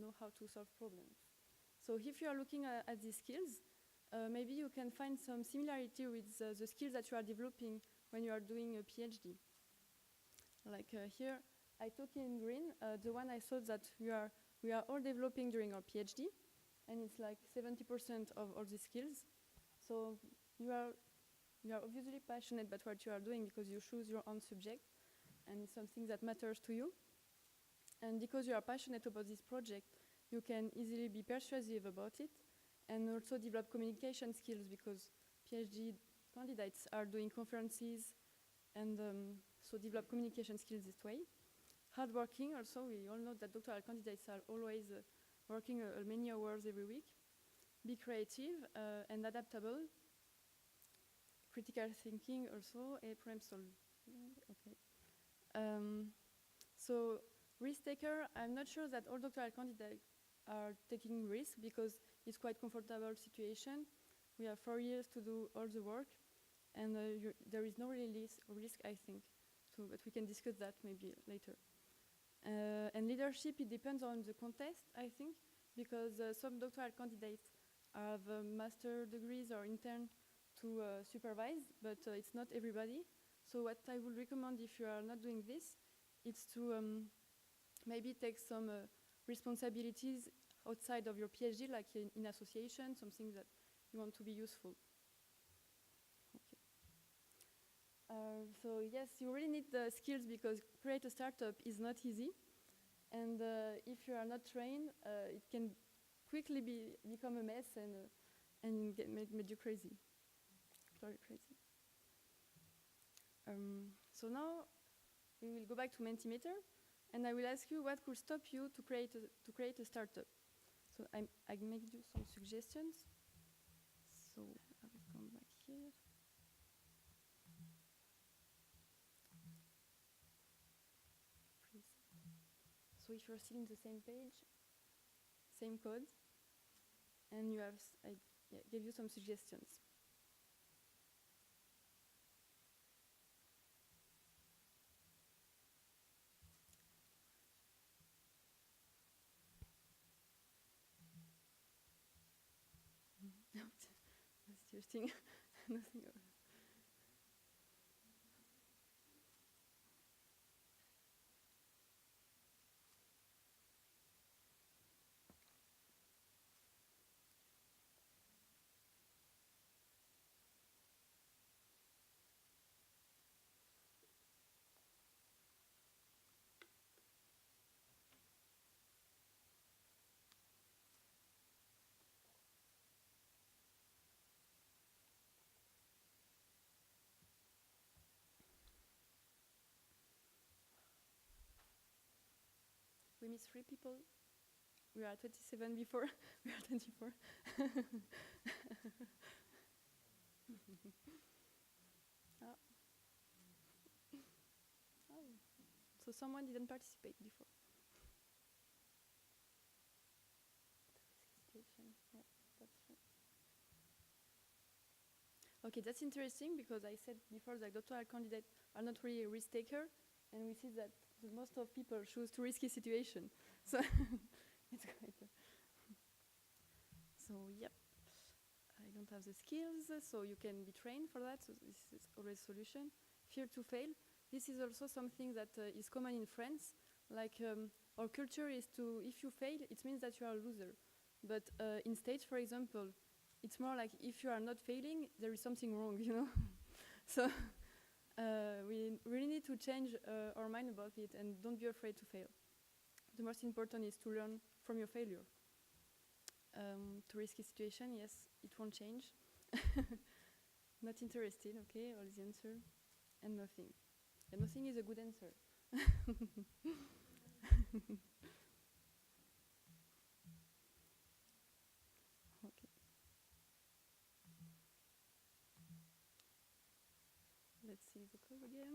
know how to solve problems. So if you are looking at these skills, maybe you can find some similarity with the skills that you are developing when you are doing a PhD. Like here, I took in green the one I thought that we are all developing during our PhD, and it's like 70% of all these skills. So you are obviously passionate about what you are doing because you choose your own subject, and it's something that matters to you. And because you are passionate about this project, you can easily be persuasive about it, and also develop communication skills because PhD candidates are doing conferences, and so develop communication skills this way. Hardworking also, we all know that doctoral candidates are always working many hours every week. Be creative and adaptable. Critical thinking also, a problem solving. Okay. So risk taker, I'm not sure that all doctoral candidates are taking risk because it's quite comfortable situation. We have 4 years to do all the work, and there is no really risk, I think. So, but we can discuss that maybe later. And leadership, it depends on the context, I think, because some doctoral candidates have master degrees or intern to supervise, but it's not everybody. So what I would recommend if you are not doing this, it's to maybe take some responsibilities outside of your PhD, like in association, something that you want to be useful. Okay. So yes, you really need the skills because create a startup is not easy. And if you are not trained, it can quickly become a mess and make you crazy. Very crazy. So now we will go back to Mentimeter, and I will ask you what could stop you to create a startup. So I make you some suggestions. So I will come back here. So if you're still in the same page, same code, and you have, I gave you some suggestions. That's interesting. Nothing. We miss 3 people. We are 27 before. We are 24. Oh. Oh. So someone didn't participate before. Yeah, that's true. Okay, that's interesting because I said before that doctoral candidates are not really a risk taker, and we see that most of people choose too risky situation. So it's quite. So yep, I don't have the skills, so you can be trained for that. So this is always a solution. Fear to fail. This is also something that is common in France. Like our culture is to, if you fail, it means that you are a loser. But in States, for example, it's more like if you are not failing, there is something wrong, you know. So. We really need to change our mind about it and don't be afraid to fail. The most important is to learn from your failure. To risky situation, yes, it won't change. Not interested, okay, all the answer. And nothing. And nothing is a good answer. see the code again.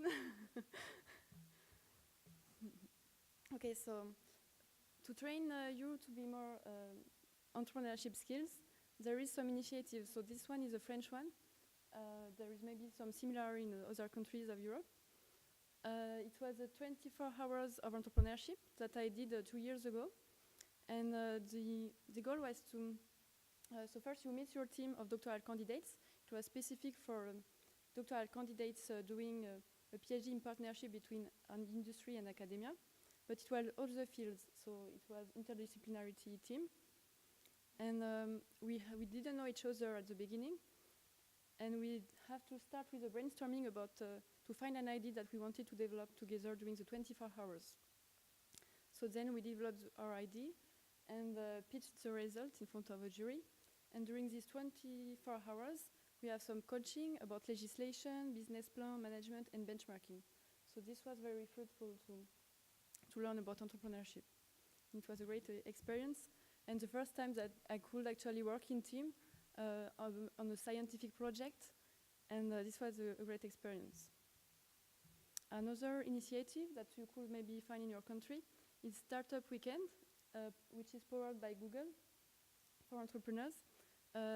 Okay, so to train you to be more entrepreneurship skills, there is some initiatives. So this one is a French one. There is maybe some similar in other countries of Europe. It was 24 hours of entrepreneurship that I did 2 years ago. And the goal was to, so first you meet your team of doctoral candidates. It was specific for doctoral candidates doing a PhD in partnership between an industry and academia. But it was all the fields, so it was interdisciplinarity team. And we didn't know each other at the beginning. And we have to start with a brainstorming about to find an idea that we wanted to develop together during the 24 hours. So then we developed our idea and pitched the result in front of a jury. And during these 24 hours, we have some coaching about legislation, business plan, management, and benchmarking. So this was very fruitful to learn about entrepreneurship. It was a great experience. And the first time that I could actually work in team on a scientific project, and this was a great experience. Another initiative that you could maybe find in your country is Startup Weekend, which is powered by Google for entrepreneurs.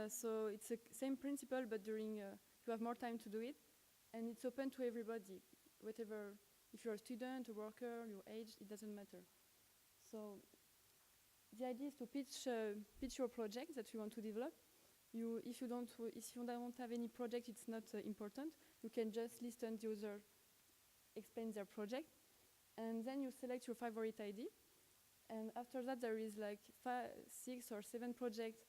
So it's the same principle, but during you have more time to do it, and it's open to everybody, whatever. If you're a student, a worker, your age, it doesn't matter. So the idea is to pitch your project that you want to develop. If you don't have any project, it's not important. You can just listen to the other explain their project, and then you select your favorite idea. And after that, there is like 5, 6, or 7 projects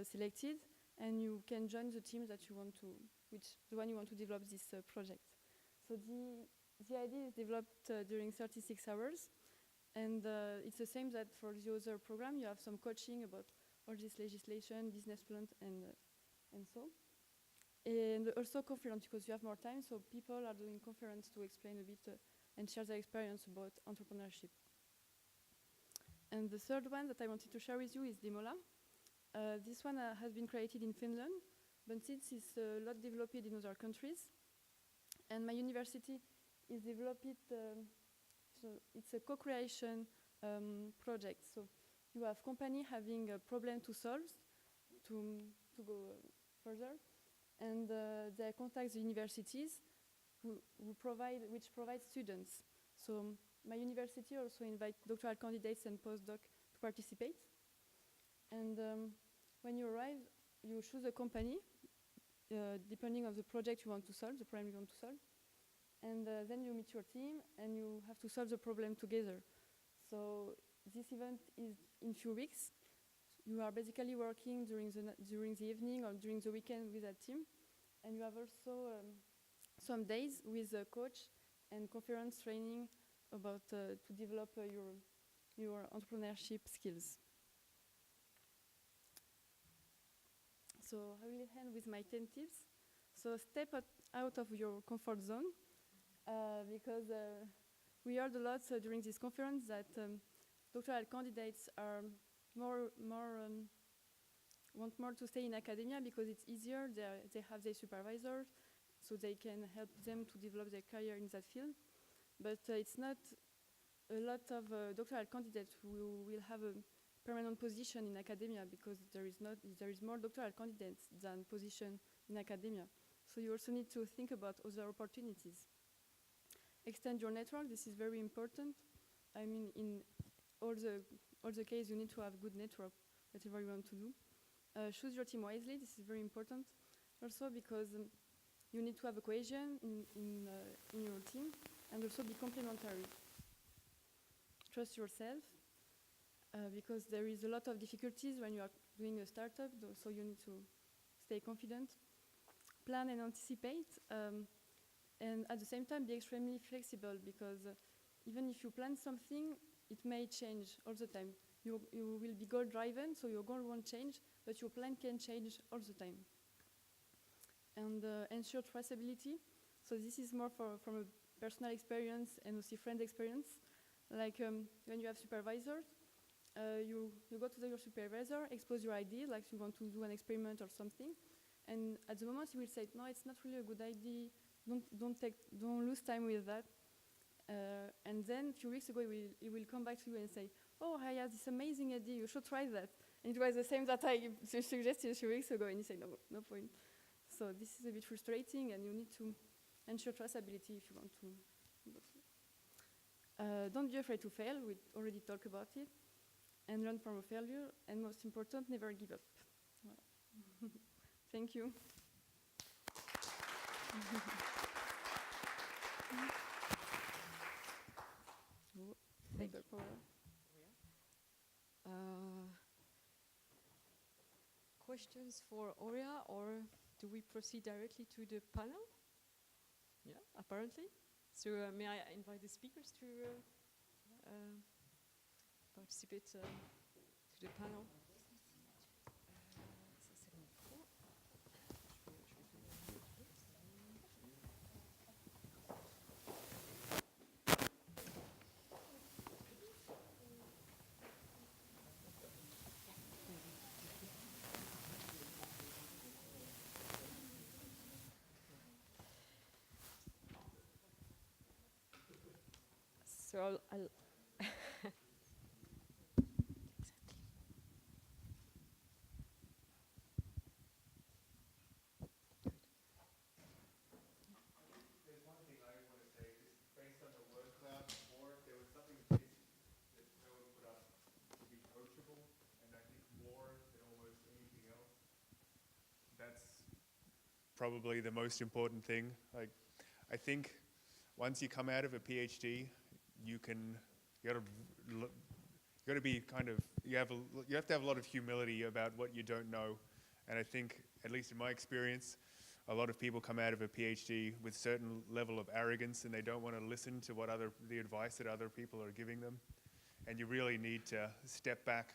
selected, and you can join the team that you want to, the one you want to develop this project. So the idea is developed during 36 hours, and it's the same that for the other program. You have some coaching about all this legislation, business plan, and so. And also conference, because you have more time, so people are doing conference to explain a bit and share their experience about entrepreneurship. And the third one that I wanted to share with you is Demola. This one has been created in Finland, but since it's a lot developed in other countries, and my university is developing so it's a co-creation project. So you have company having a problem to solve, to go further, and they contact the universities which provide students. So my university also invite doctoral candidates and postdoc to participate. And when you arrive, you choose a company depending on the project you want to solve, the problem you want to solve. And then you meet your team and you have to solve the problem together. So this event is in few weeks. You are basically working during the evening or during the weekend with that team. And you have also some days with a coach and conference training about to develop your entrepreneurship skills. So I will end with my 10 tips. So step out of your comfort zone, because we heard a lot during this conference that doctoral candidates are want more to stay in academia because it's easier. They have their supervisors, so they can help them to develop their career in that field. But it's not a lot of doctoral candidates who will have a permanent position in academia, because there is more doctoral candidates than position in academia. So you also need to think about other opportunities. Extend your network. This is very important. I mean, in all the case, you need to have good network, whatever you want to do. Choose your team wisely. This is very important. Also because you need to have a cohesion in your team, and also be complementary. Trust yourself, because there is a lot of difficulties when you are doing a startup, so you need to stay confident. Plan and anticipate, and at the same time be extremely flexible, because even if you plan something, it may change all the time. You will be goal-driven, so your goal won't change, but your plan can change all the time. And ensure traceability. So this is more from a personal experience and also friend experience. Like when you have supervisors, you go to your supervisor, expose your idea, like you want to do an experiment or something, and at the moment he will say, no, it's not really a good idea, don't lose time with that. And then a few weeks ago, he will come back to you and say, "Oh, I have this amazing idea. You should try that." And it was the same that I suggested a few weeks ago, and he said, "No point." So this is a bit frustrating, and you need to ensure traceability if you want to. Don't be afraid to fail. We already talked about it. And learn from a failure. And most important, never give up. Voilà. Thank you. Thank you. Questions for Aurea, or do we proceed directly to the panel? Yeah, apparently. So may I invite the speakers to participate to the panel? So I'll There's one thing I want to say, just based on the word cloud before, there was something that no one put up to be coachable, and I think more than almost anything else, that's probably the most important thing. Like, I think once you come out of a PhD, you have to have a lot of humility about what you don't know. And I think, at least in my experience, a lot of people come out of a PhD with a certain level of arrogance, and they don't want to listen to the advice that other people are giving them. And you really need to step back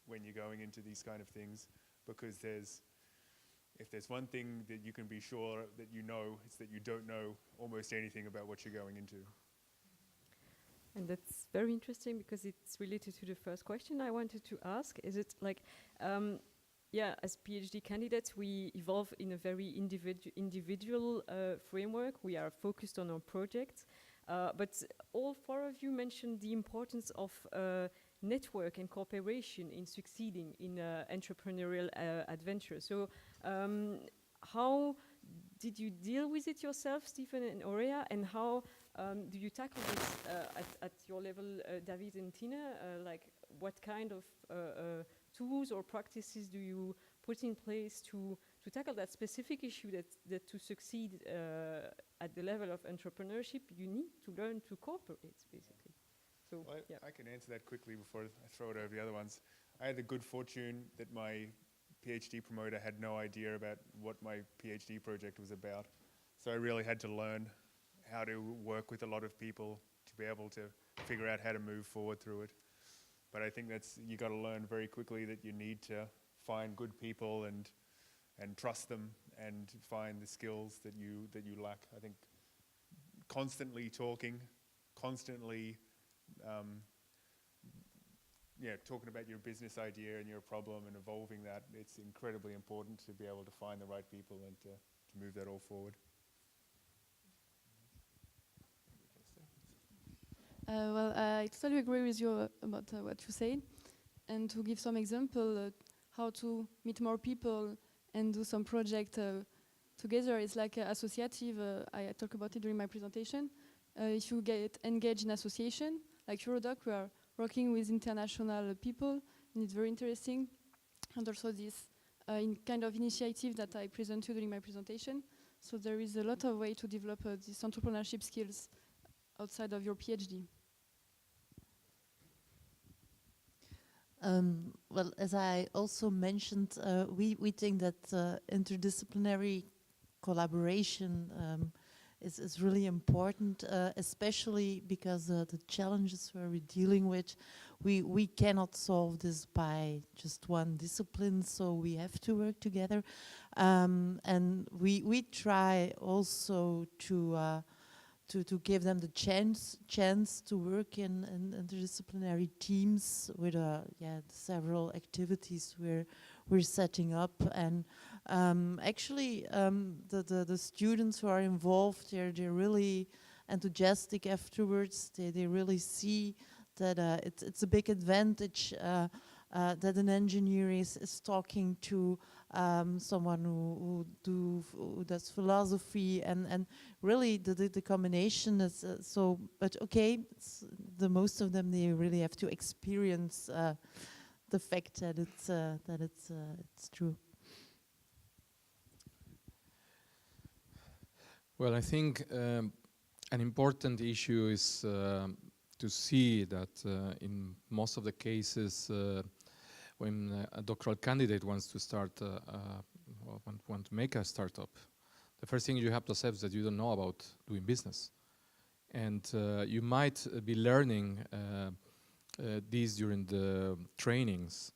when you're going into these kind of things, because if there's one thing that you can be sure that you know, it's that you don't know almost anything about what you're going into. And that's very interesting because it's related to the first question I wanted to ask. Is it like, as PhD candidates, we evolve in a very individual framework. We are focused on our projects. But all four of you mentioned the importance of network and cooperation in succeeding in entrepreneurial adventure. So how did you deal with it yourself, Stephen and Aurea, and how do you tackle this at your level, David and Tina? Like, what kind of tools or practices do you put in place to tackle that specific issue that to succeed at the level of entrepreneurship, you need to learn to cooperate, basically? So, well, I can answer that quickly before I throw it over the other ones. I had the good fortune that my PhD promoter had no idea about what my PhD project was about. So I really had to learn how to work with a lot of people to be able to figure out how to move forward through it. But I think you got to learn very quickly that you need to find good people and trust them and find the skills that you lack. I think constantly talking, constantly talking about your business idea and your problem and evolving that, it's incredibly important to be able to find the right people and to move that all forward. I totally agree with you about what you said. And to give some example, how to meet more people and do some project together is like associative. I talked about it during my presentation. If you get engaged in association, like Eurodoc, we are working with international people, and it's very interesting. And also this kind of initiative that I presented during my presentation. So there is a lot of way to develop these entrepreneurship skills outside of your PhD. Well, as I also mentioned, we think that interdisciplinary collaboration is really important, especially because the challenges we're dealing with, we cannot solve this by just one discipline, so we have to work together. And we try also to give them the chance to work in interdisciplinary teams with several activities we're setting up, and Actually, the students who are involved, they're really enthusiastic afterwards. They really see that it's a big advantage that an engineer is talking to someone who does philosophy, and really the combination is so. But okay, the most of them, they really have to experience the fact that it's true. Well, I think an important issue is to see that in most of the cases, when a doctoral candidate wants to start, want to make a startup, the first thing you have to accept is that you don't know about doing business. And you might be learning these during the trainings,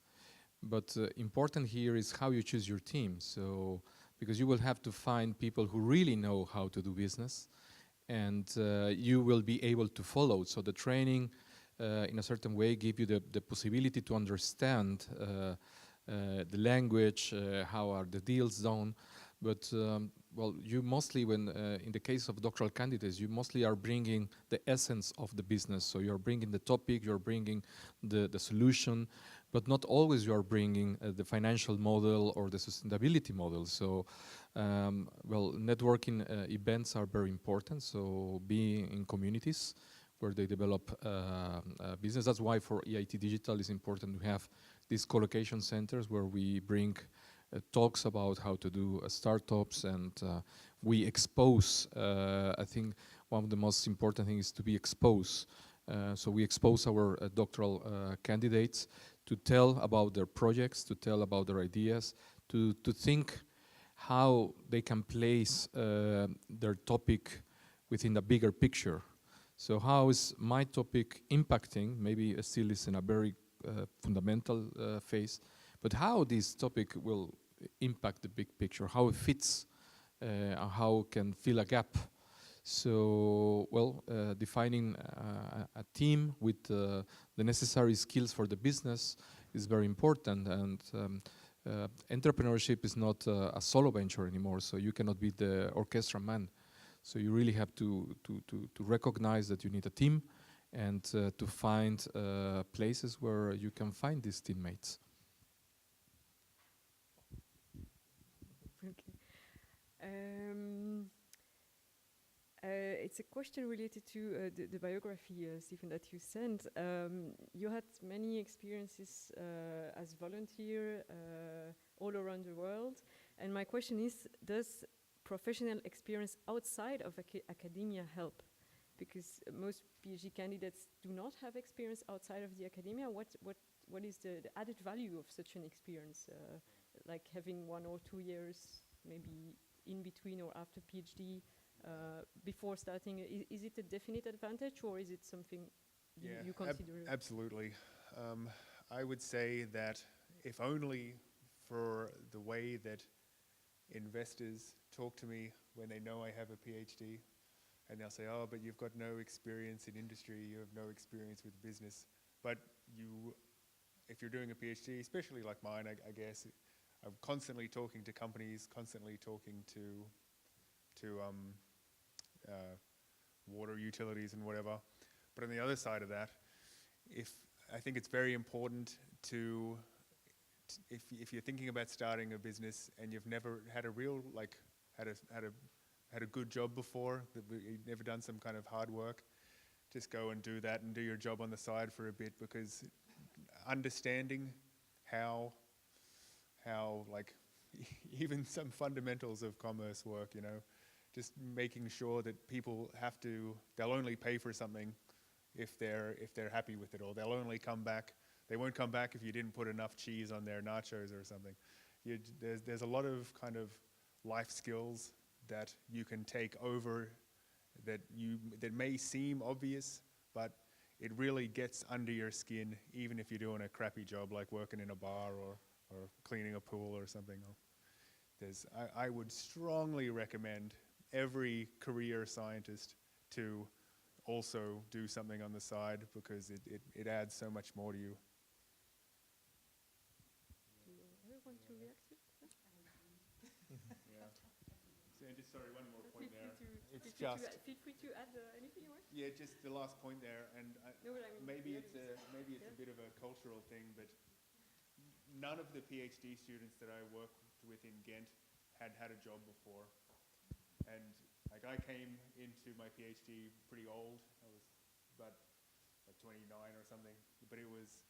but important here is how you choose your team. So, because you will have to find people who really know how to do business, and you will be able to follow. So the training, in a certain way, give you the possibility to understand the language, how are the deals done. But well, you mostly, when in the case of doctoral candidates, you mostly are bringing the essence of the business. So you're bringing the topic, you're bringing the solution, but not always you are bringing the financial model or the sustainability model. So, well, networking events are very important. So being in communities where they develop business. That's why for EIT Digital it's important to have these co-location centers where we bring talks about how to do startups, and we expose, I think one of the most important things is to be exposed. So we expose our doctoral candidates to tell about their projects, to tell about their ideas, to think how they can place their topic within a bigger picture. So how is my topic impacting, maybe still is in a very fundamental phase, but how this topic will impact the big picture, how it fits, how it can fill a gap. So, well, defining a team with the necessary skills for the business is very important, and entrepreneurship is not a solo venture anymore, so you cannot be the orchestra man. So you really have to recognize that you need a team, and to find places where you can find these teammates. Okay. It's a question related to the biography, Stephen, that you sent. You had many experiences as volunteer all around the world, and my question is, does professional experience outside of academia help? Because most PhD candidates do not have experience outside of the academia. What is the added value of such an experience, like having 1 or 2 years, maybe in between or after PhD, before starting? Is it a definite advantage, or is it something you consider? Absolutely. I would say that if only for the way that investors talk to me when they know I have a PhD, and they'll say, oh, but you've got no experience in industry, you have no experience with business. But if you're doing a PhD, especially like mine, I guess, I'm constantly talking to companies, constantly talking to water utilities and whatever. But on the other side of that, I think it's very important to, if you're thinking about starting a business and you've never had a real, like, had a good job before, that you've never done some kind of hard work, just go and do that and do your job on the side for a bit, because understanding how like even some fundamentals of commerce work, you know, just making sure that people they'll only pay for something if they're happy with it, or they'll only come back. They won't come back if you didn't put enough cheese on their nachos or something. There's a lot of kind of life skills that you can take over that may seem obvious, but it really gets under your skin, even if you're doing a crappy job like working in a bar or cleaning a pool or something. I would strongly recommend every career scientist to also do something on the side, because it adds so much more to you. Do you want to react to that? sorry, one more point there. It's feel just free to add anything you want. yeah, just the last point there, and No, but I mean, maybe yeah, it's a bit of a cultural thing, but none of the PhD students that I worked with in Ghent had had a job before, and like I came into my PhD pretty old. I was about like 29 or something, but it was.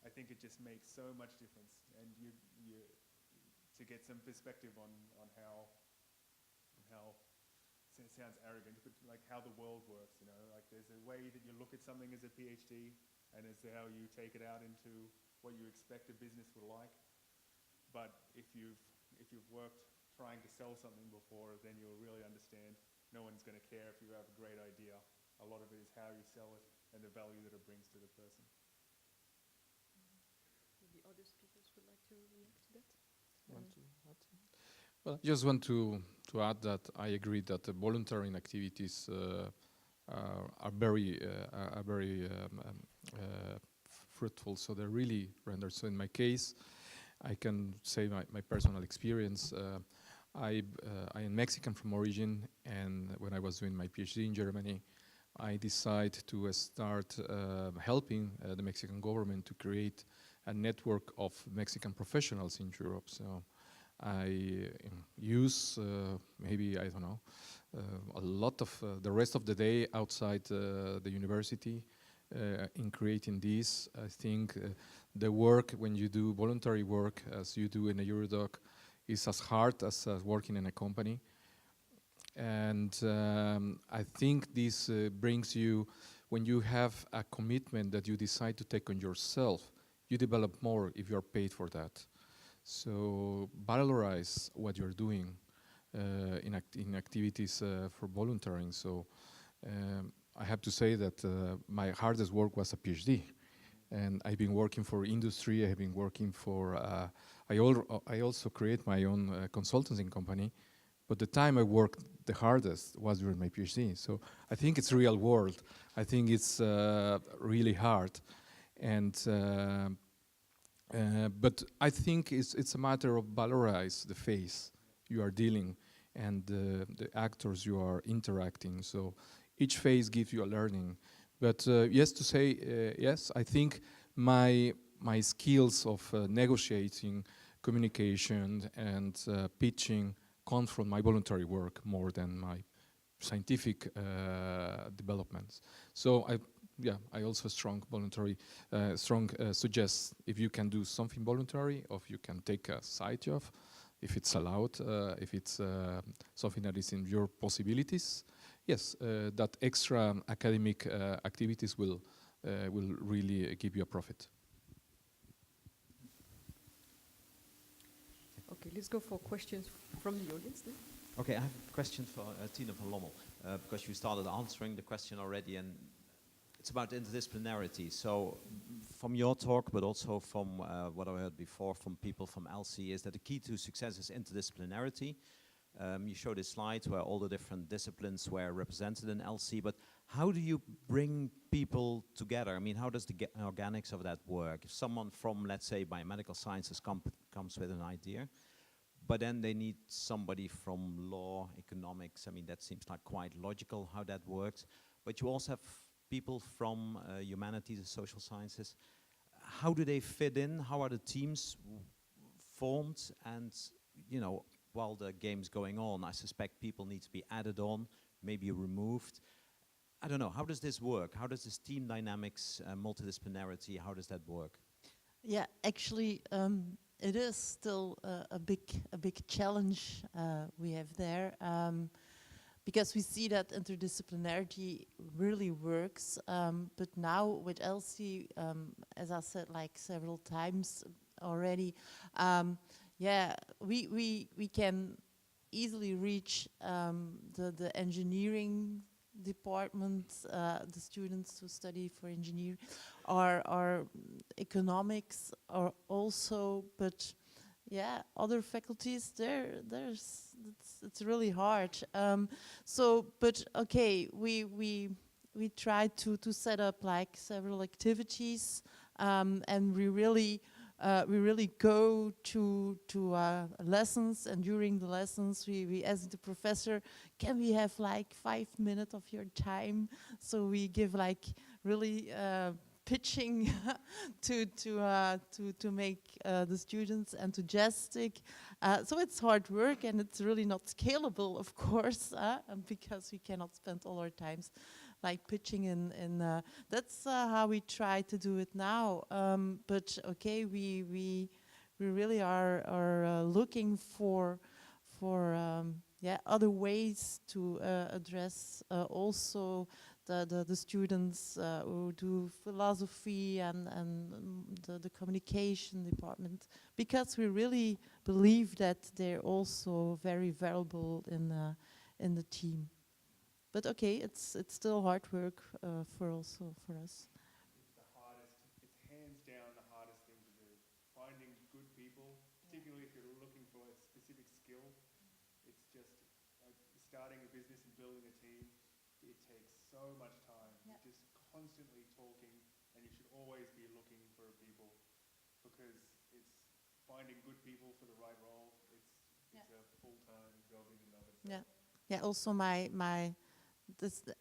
I think it just makes so much difference, and you to get some perspective on how it sounds arrogant, but like how the world works, you know, like there's a way that you look at something as a PhD, and as to how you take it out into what you expect a business would like. But if you've worked trying to sell something before, then you'll really understand. No one's going to care if you have a great idea. A lot of it is how you sell it and the value that it brings to the person. Maybe other speakers would like to react to that. Well, I just want to add that I agree that the volunteering activities are very fruitful. So they're really rendered. So in my case, I can say my personal experience. I am Mexican from origin, and when I was doing my PhD in Germany, I decided to start helping the Mexican government to create a network of Mexican professionals in Europe. So I use maybe, I don't know, a lot of the rest of the day outside the university in creating this. I think the work, when you do voluntary work, as you do in a Eurodoc, is as hard as working in a company. And I think this brings you, when you have a commitment that you decide to take on yourself, you develop more if you're paid for that. So valorize what you're doing in activities for volunteering. So I have to say that my hardest work was a PhD. And I've been working for industry, I've been working for, I also create my own consulting company. But the time I worked the hardest was during my PhD. So I think it's real world. I think it's really hard. And but I think it's a matter of valorize the phase you are dealing and the actors you are interacting. So each phase gives you a learning. But yes, to say yes, I think my skills of negotiating, communication, and pitching come from my voluntary work more than my scientific developments. So I also suggest if you can do something voluntary, or if you can take a side job, if it's allowed, if it's something that is in your possibilities. Yes, that extra academic activities will really give you a profit. Okay, let's go for questions from the audience then. Okay, I have a question for Tina van Lommel, because you started answering the question already, and it's about interdisciplinarity. So from your talk, but also from what I heard before from people from LC, is that the key to success is interdisciplinarity. You showed a slide where all the different disciplines were represented in LC, but how do you bring people together? I mean, how does the organics of that work? If someone from, let's say, biomedical sciences comes with an idea, but then they need somebody from law, economics, I mean, that seems like quite logical how that works. But you also have people from humanities and social sciences. How do they fit in? How are the teams formed? And, you know, while the game's going on, I suspect people need to be added on, maybe removed. I don't know, how does this work? How does this team dynamics, multidisciplinarity, how does that work? Yeah, actually, it is still a big challenge we have there, because we see that interdisciplinarity really works. But now with LC, as I said like several times already, yeah, we can easily reach the engineering department, the students who study for engineering, or economics, or also, but yeah, other faculties it's really hard. So, but okay, we try to set up like several activities, and we really we really go to lessons, and during the lessons we ask the professor, can we have like 5 minutes of your time? So we give like really pitching to make the students enthusiastic. So it's hard work, and it's really not scalable, of course, because we cannot spend all our times like pitching in that's how we try to do it now. But okay, we really are looking for other ways to address also the students who do philosophy and the communication department, because we really believe that they're also very valuable in the team. But okay, it's still hard work for us. It's the hardest, it's hands down the hardest thing to do. Finding good people, particularly if you're looking for a specific skill, it's just like starting a business and building a team. It takes so much time. You're just constantly talking, and you should always be looking for people, because it's finding good people for the right role. It's a full-time job in and of itself. Yeah. Also,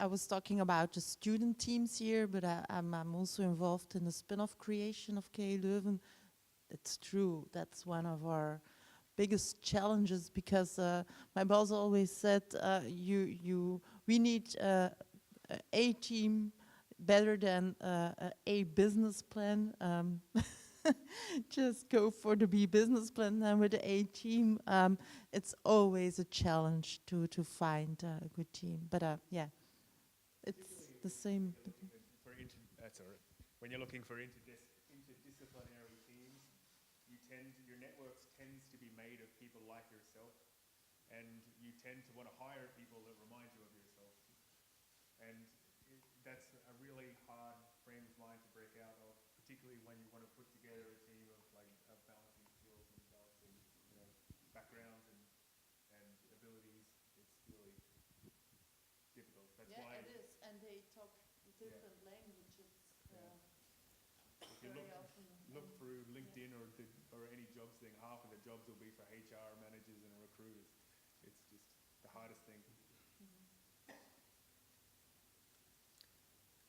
I was talking about the student teams here, but I'm also involved in the spin-off creation of KU Leuven. It's true. That's one of our biggest challenges, because my boss always said, we need a team better than a business plan. Just go for the B business plan, and with the A team, it's always a challenge to find a good team. But it's the same. When you're looking for interdisciplinary teams, your network tends to be made of people like yourself, and you tend to want to hire people that remind you of yourself. And that's a really hard frame of mind to break out of, particularly when you want to put together a team of balancing skills and balancing backgrounds and abilities. It's really difficult. That's why it is, and they talk different languages. If you look through LinkedIn or any jobs thing, half of the jobs will be for HR managers and recruiters. It's just the hardest thing.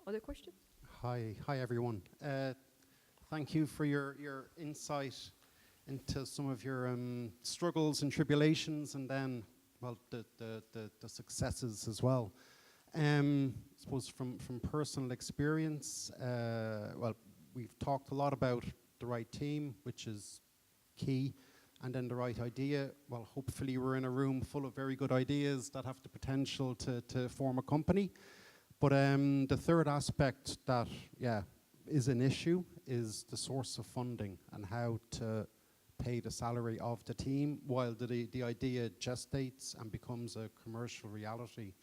Other questions? Hi everyone. Thank you for your insight into some of your struggles and tribulations, and then, well, the successes as well. I suppose from personal experience, well, we've talked a lot about the right team, which is key, and then the right idea. Well, hopefully we're in a room full of very good ideas that have the potential to form a company. But the third aspect that, is an issue is the source of funding and how to pay the salary of the team while the idea gestates and becomes a commercial reality.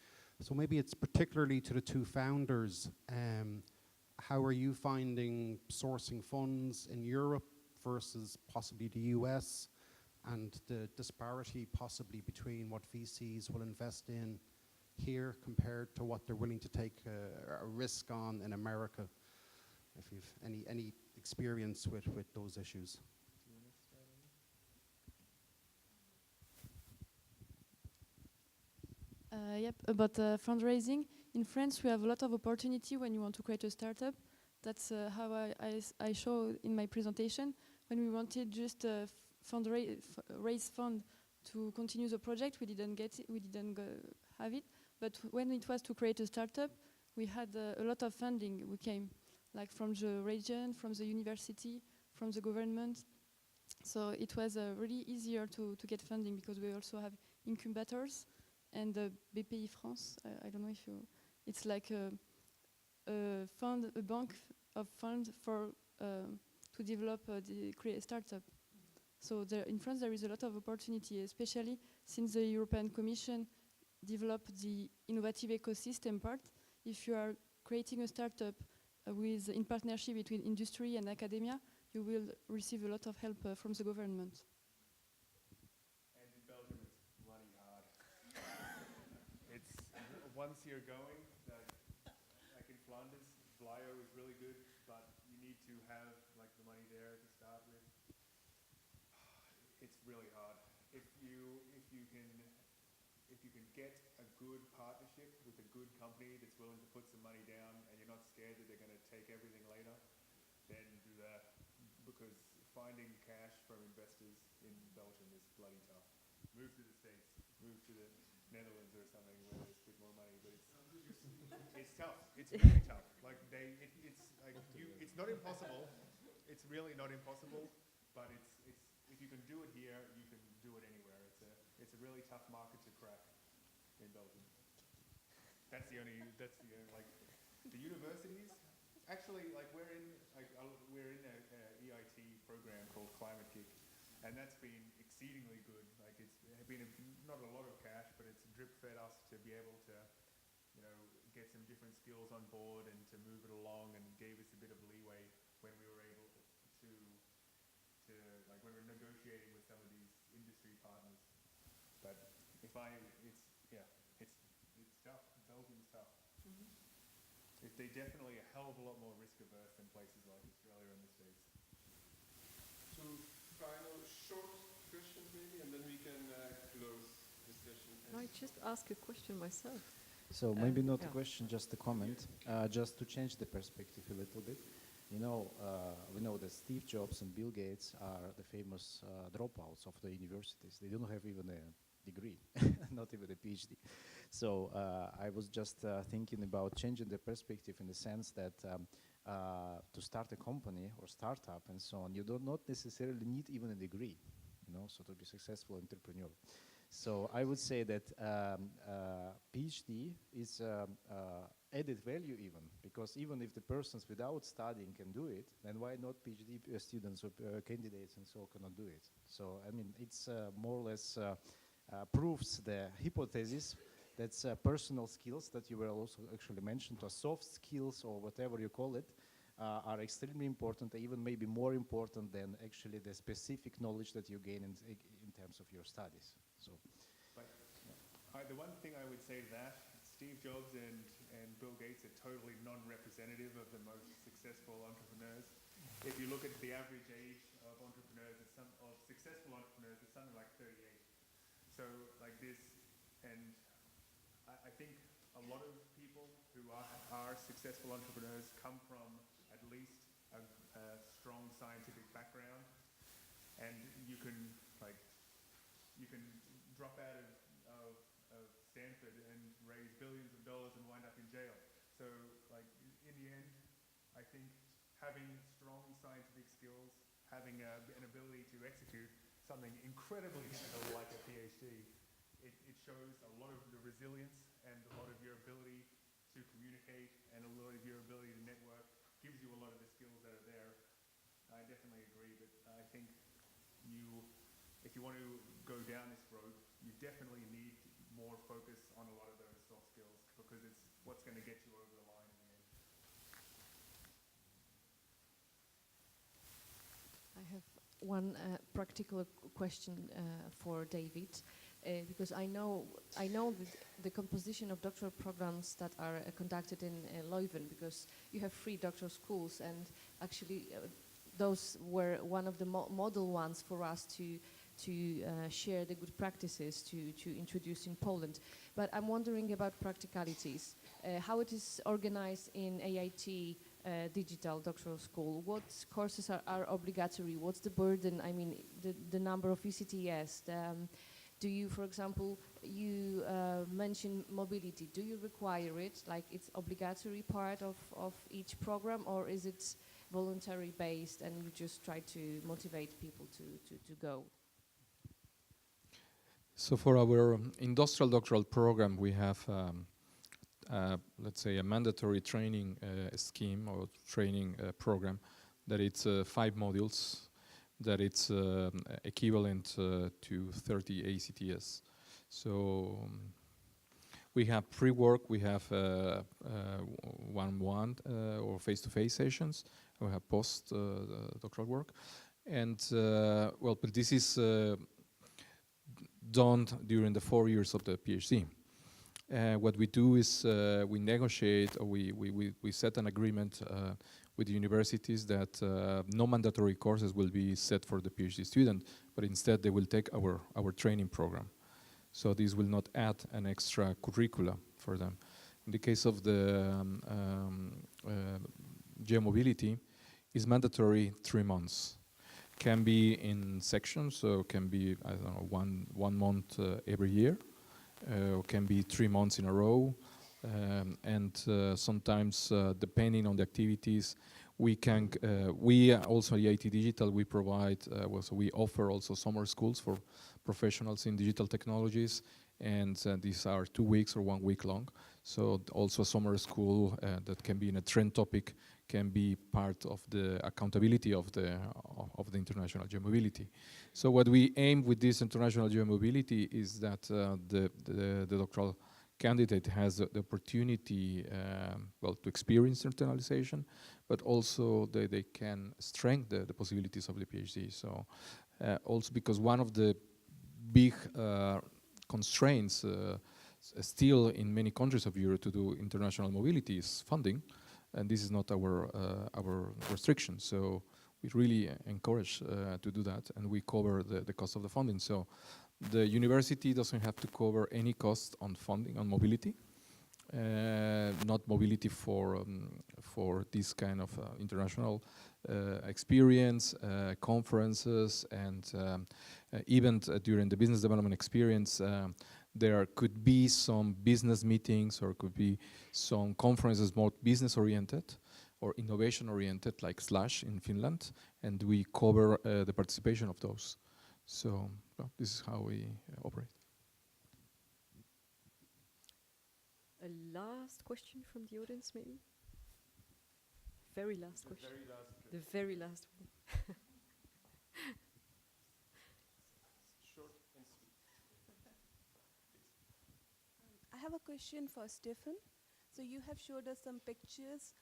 So maybe it's particularly to the two founders, how are you finding sourcing funds in Europe versus possibly the US, and the disparity possibly between what VCs will invest in here compared to what they're willing to take a risk on in America, if you've any experience with those issues? Yep, about fundraising. In France, we have a lot of opportunity when you want to create a startup. That's how I show in my presentation. When we wanted just raise fund to continue the project, we didn't get it, we didn't have it. But when it was to create a startup, we had a lot of funding. We came like from the region, from the university, from the government. So it was really easier to get funding, because we also have incubators and BPI France. I don't know if you, it's like a bank of funds for to develop create a startup. So in France there is a lot of opportunity, especially since the European Commission developed the innovative ecosystem part. If you are creating a startup in partnership between industry and academia, you will receive a lot of help from the government. And in Belgium, it's bloody hard. It's once you're going, like in Flanders, Vlaio is really good, but you need to have like the money there to start with. really hard. If you can get a good partnership with a good company that's willing to put some money down, and you're not scared that they're going to take everything later, then do that. Because finding cash from investors in Belgium is bloody tough. Move to the States, move to the Netherlands or something where there's a bit more money, but it's tough. It's very tough. Like it's not impossible. It's really not impossible, but it's if you can do it here, you can do it anywhere. It's a really tough market to crack in Belgium. That's the only like the universities. Actually, like we're in a EIT program called Climate Kick, and that's been exceedingly good. Like it's been not a lot of cash, but it's drip fed us to be able to, get some different skills on board and to move it along, and gave us a bit of leeway when we were able to like when we were negotiating with some of these industry partners. But it's tough. Belgium's tough. They're definitely a hell of a lot more risk averse than places like Australia and the States. So final short questions maybe, and then we can close the session. I just ask a question myself. So maybe not a question, just a comment, just to change the perspective a little bit. We know that Steve Jobs and Bill Gates are the famous dropouts of the universities. They don't have even a degree, not even a PhD. So I was just thinking about changing the perspective in the sense that to start a company or startup and so on, you do not necessarily need even a degree, so to be successful entrepreneur. So I would say that PhD is added value even, because even if the persons without studying can do it, then why not PhD students or candidates and so cannot do it? So I mean, it's more or less proves the hypothesis that's personal skills that you were also actually mentioned, or soft skills or whatever you call it, are extremely important, even maybe more important than actually the specific knowledge that you gain in terms of your studies. So, but the one thing I would say to that, Steve Jobs and Bill Gates are totally non-representative of the most successful entrepreneurs. If you look at the average age of entrepreneurs, of successful entrepreneurs, it's something like 38. So like this, and I think a lot of people who are successful entrepreneurs come from at least a strong scientific background, and you can drop out of Stanford and raise billions of dollars and wind up in jail. So like in the end, I think having strong scientific skills, having an ability to execute something incredibly difficult like a PhD, it shows a lot of the resilience and a lot of your ability to communicate and a lot of your ability to network, gives you a lot of the skills that are there. I definitely agree, but I think if you want to go down this road, you definitely need more focus on a lot of those soft skills, because it's what's going to get you over the line in the end. I have one practical question for David, because I know the composition of doctoral programs that are conducted in Leuven, because you have 3 doctoral schools, and actually those were one of the model ones for us to share the good practices to introduce in Poland. But I'm wondering about practicalities, how it is organized in AIT digital doctoral school. What courses are obligatory? What's the burden? I mean, the number of ECTS. Do you, for example, you mentioned mobility. Do you require it, like it's obligatory part of each program, or is it voluntary based and you just try to motivate people to go? So for our industrial doctoral program, we have, let's say, a mandatory training scheme or training program that it's 5 modules, that it's equivalent to 30 ACTS. So we have pre-work, we have one-on-one or face-to-face sessions, we have post-doctoral work, and well, but this is done during the 4 years of the PhD. What we do is we negotiate, or we set an agreement with the universities that no mandatory courses will be set for the PhD student, but instead they will take our training program. So this will not add an extra curricula for them. In the case of the geomobility, it's mandatory 3 months. Can be in sections, so can be, I don't know, one month every year, or can be 3 months in a row. And sometimes, depending on the activities, we can, we also at EIT Digital, we provide, so we offer also summer schools for professionals in digital technologies, and these are 2 weeks or 1 week long. So also a summer school that can be in a trend topic can be part of the accountability of the international geomobility. So what we aim with this international geomobility is that the doctoral candidate has the opportunity, well, to experience internalization, but also they can strengthen the possibilities of the PhD. So also because one of the big constraints still in many countries of Europe to do international mobility is funding, and this is not our restriction. So we really encourage to do that, and we cover the cost of the funding. So the university doesn't have to cover any cost on funding, on mobility, not mobility for this kind of international experience, conferences, and even during the business development experience, there could be some business meetings or could be some conferences more business-oriented or innovation-oriented, like Slash in Finland, and we cover the participation of those. So well, this is how we operate. A last question from the audience, maybe? Very last question. The very last one. Short and sweet. I have a question for Stefan. So you have showed us some pictures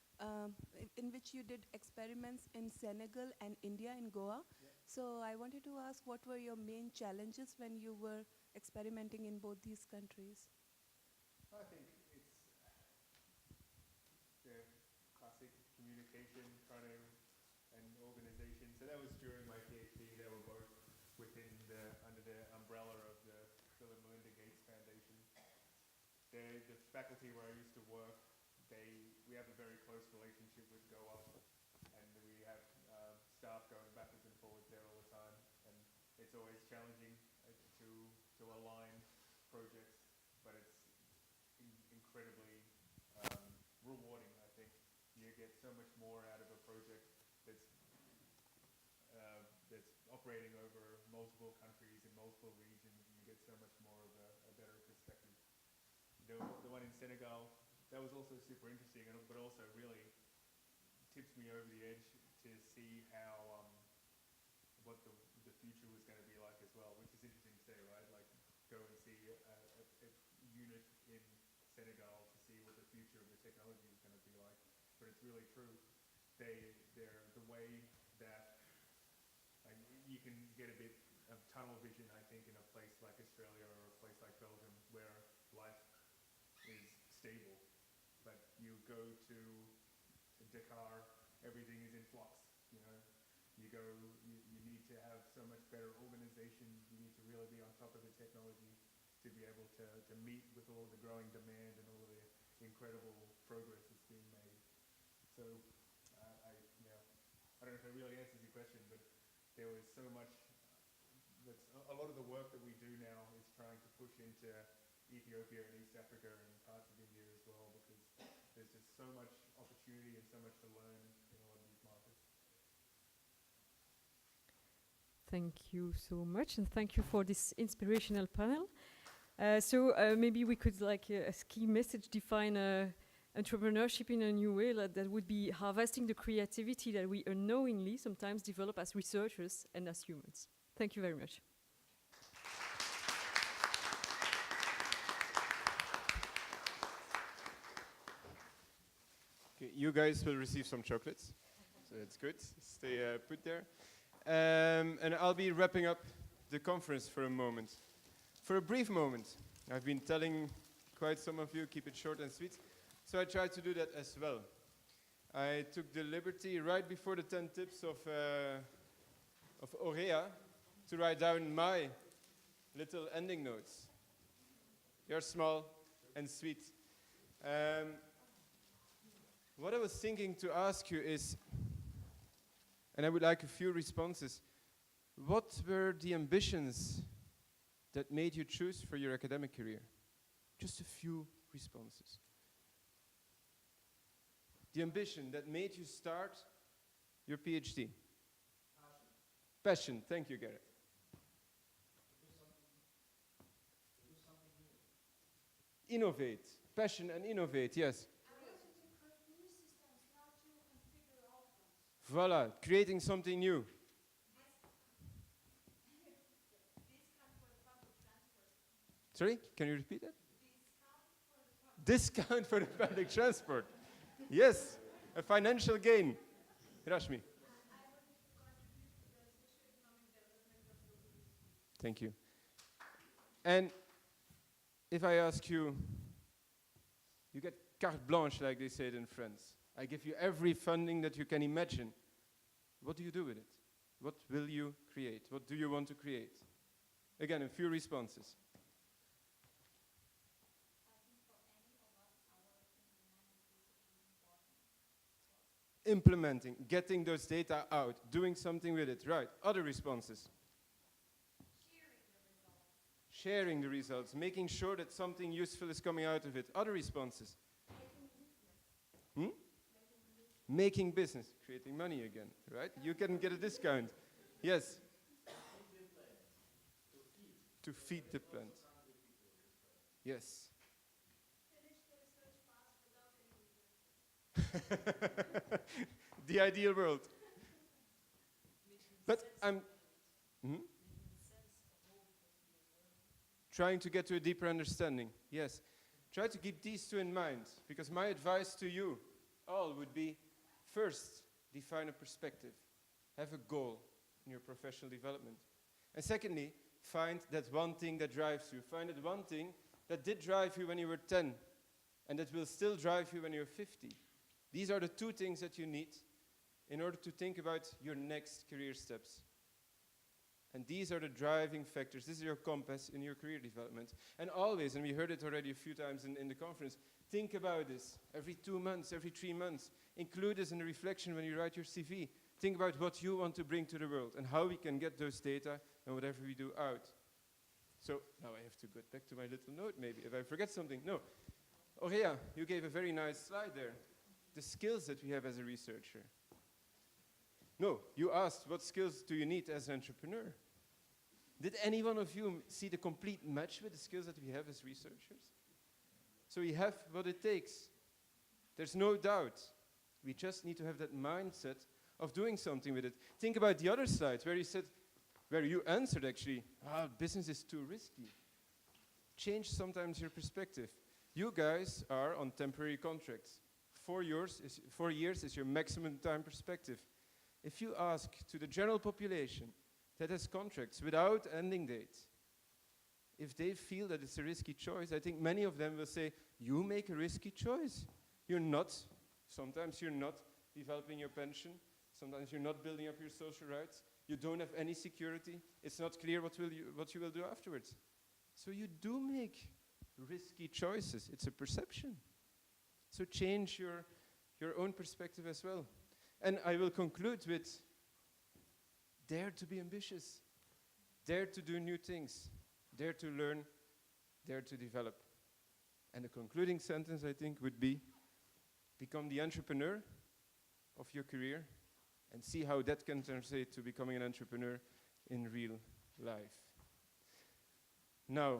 in which you did experiments in Senegal and India in Goa. Yeah. So I wanted to ask, what were your main challenges when you were experimenting in both these countries? I think it's the classic communication and organization. So that was during my PhD. They were both under the umbrella of the Bill and Melinda Gates Foundation. The faculty where I used to work, we have a very close relationship with Goa, and we have staff going backwards and forwards there all the time, and it's always challenging to align projects, but it's incredibly rewarding. I think you get so much more out of a project that's operating over multiple countries and multiple regions, and you get so much more of a better perspective. The one in Senegal, that was also super interesting, but also really tipped me over the edge to see how what the future was going to be like as well, which is interesting to say, right? Like go and see a unit in Senegal to see what the future of the technology is going to be like. But it's really true. They're the way that you can get a bit of tunnel vision, I think, in a place like Australia or a place like Belgium, where life is stable. But you go to Dakar, everything is in flux, you know. You need to have so much better organization. You need to really be on top of the technology to be able to meet with all of the growing demand and all of the incredible progress that's being made. So I don't know if that really answers your question, but there was so much. A lot of the work that we do now is trying to push into Ethiopia and East Africa and parts of India as well, because there's just so much opportunity and so much to learn in a lot of these markets. Thank you so much, and thank you for this inspirational panel. So maybe we could, like as key message, define entrepreneurship in a new way, that would be harvesting the creativity that we unknowingly sometimes develop as researchers and as humans. Thank you very much. Okay, you guys will receive some chocolates, so it's good. Stay put there. And I'll be wrapping up the conference for a moment. For a brief moment, I've been telling quite some of you keep it short and sweet. So I tried to do that as well. I took the liberty right before the 10 tips of Aurea to write down my little ending notes. They're small and sweet. What I was thinking to ask you is, and I would like a few responses, what were the ambitions that made you choose for your academic career? Just a few responses. The ambition that made you start your PhD. Passion. Thank you, Gareth. Innovate. Passion and innovate, yes. Voila, creating something new. Sorry, can you repeat that? Discount for the public transport. Yes, a financial gain. Rashmi. Thank you. And if I ask you, you get carte blanche, like they say it in France. I give you every funding that you can imagine. What do you do with it? What will you create? What do you want to create? Again, a few responses. Implementing, getting those data out, doing something with it, right. Other responses. Sharing the results, making sure that something useful is coming out of it. Other responses. Making business, creating money again, right? You can get a discount. Yes. To feed the plant. Yes. The ideal world. But I'm trying to get to a deeper understanding. Yes. Try to keep these two in mind, because my advice to you all would be, first, define a perspective. Have a goal in your professional development. And secondly, find that one thing that drives you. Find that one thing that did drive you when you were 10 and that will still drive you when you're 50. These are the two things that you need in order to think about your next career steps. And these are the driving factors. This is your compass in your career development. And always, and we heard it already a few times in the conference, think about this every 2 months, every 3 months. Include this in the reflection when you write your CV. Think about what you want to bring to the world and how we can get those data and whatever we do out. So now I have to go back to my little note maybe, if I forget something. No. Aurea, you gave a very nice slide there. The skills that we have as a researcher. No, you asked, what skills do you need as an entrepreneur? Did any one of you see the complete match with the skills that we have as researchers? So we have what it takes. There's no doubt. We just need to have that mindset of doing something with it. Think about the other slide where you said, where you answered actually, business is too risky. Change sometimes your perspective. You guys are on temporary contracts. 4 years is your maximum time perspective. If you ask to the general population that has contracts without ending date, if they feel that it's a risky choice, I think many of them will say, you make a risky choice. Sometimes you're not developing your pension, sometimes you're not building up your social rights, you don't have any security, it's not clear what you will do afterwards. So you do make risky choices, it's a perception. So change your own perspective as well. And I will conclude with, dare to be ambitious, dare to do new things, dare to learn, dare to develop. And the concluding sentence, I think, would be, become the entrepreneur of your career and see how that can translate to becoming an entrepreneur in real life. Now,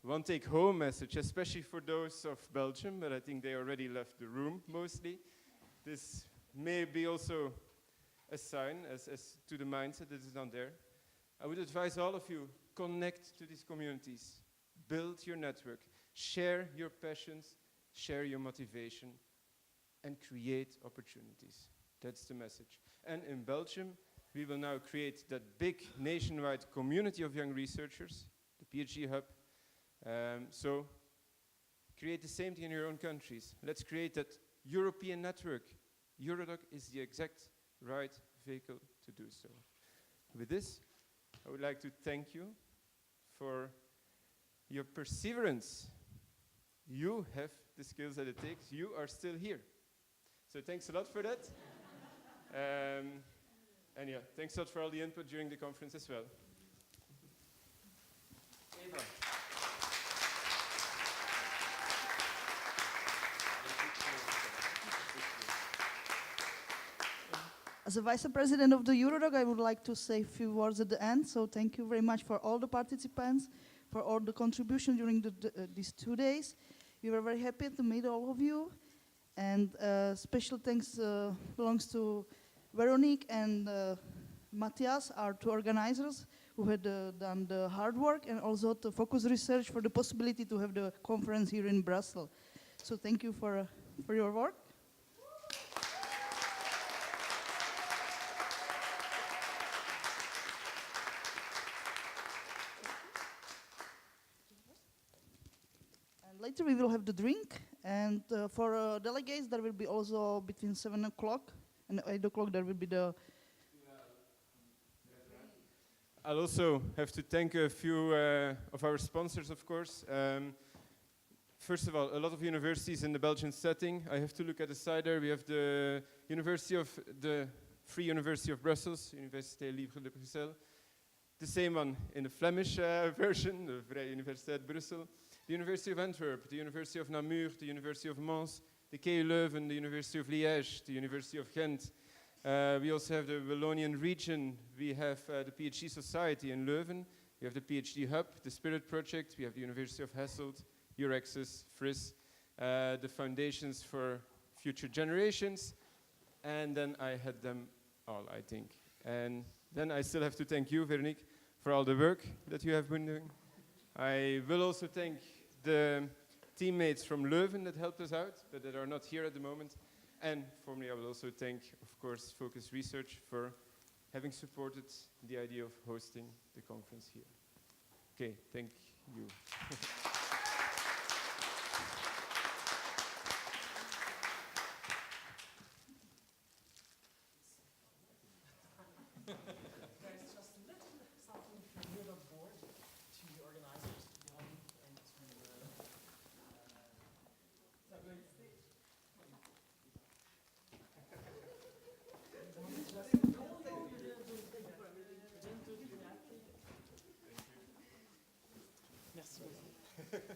one take-home message, especially for those of Belgium, but I think they already left the room mostly. This may be also a sign as to the mindset that is not there. I would advise all of you, connect to these communities, build your network, share your passions, share your motivation, and create opportunities. That's the message. And in Belgium, we will now create that big nationwide community of young researchers, the PhD Hub. So create the same thing in your own countries. Let's create that European network. Eurodoc is the exact right vehicle to do so. With this, I would like to thank you for your perseverance. You have the skills that it takes. You are still here. So thanks a lot for that. And yeah, thanks a lot for all the input during the conference as well. Eva. As a Vice President of the Eurodoc, I would like to say a few words at the end. So thank you very much for all the participants, for all the contribution during these 2 days. We were very happy to meet all of you. And special thanks belongs to Veronique and Matthias, our 2 organizers, who had done the hard work, and also to Focus Research for the possibility to have the conference here in Brussels. So thank you for your work. Later we will have the drink, and for delegates there will be also between 7 o'clock and 8 o'clock there will be the... I'll also have to thank a few of our sponsors, of course. First of all, a lot of universities in the Belgian setting. I have to look at the side there. We have the Free University of Brussels, Université Libre de Bruxelles. The same one in the Flemish version, the Vrije Universiteit Brussel. The University of Antwerp, the University of Namur, the University of Mons, the KU Leuven, the University of Liège, the University of Ghent. We also have the Wallonian region. We have the PhD Society in Leuven. We have the PhD Hub, the Spirit Project. We have the University of Hasselt, Eurexus, FRIS, the Foundations for Future Generations. And then I had them all, I think. And then I still have to thank you, Veronique, for all the work that you have been doing. I will also thank the teammates from Leuven that helped us out, but that are not here at the moment. And formally, I will also thank, of course, Focus Research for having supported the idea of hosting the conference here. Okay, thank you.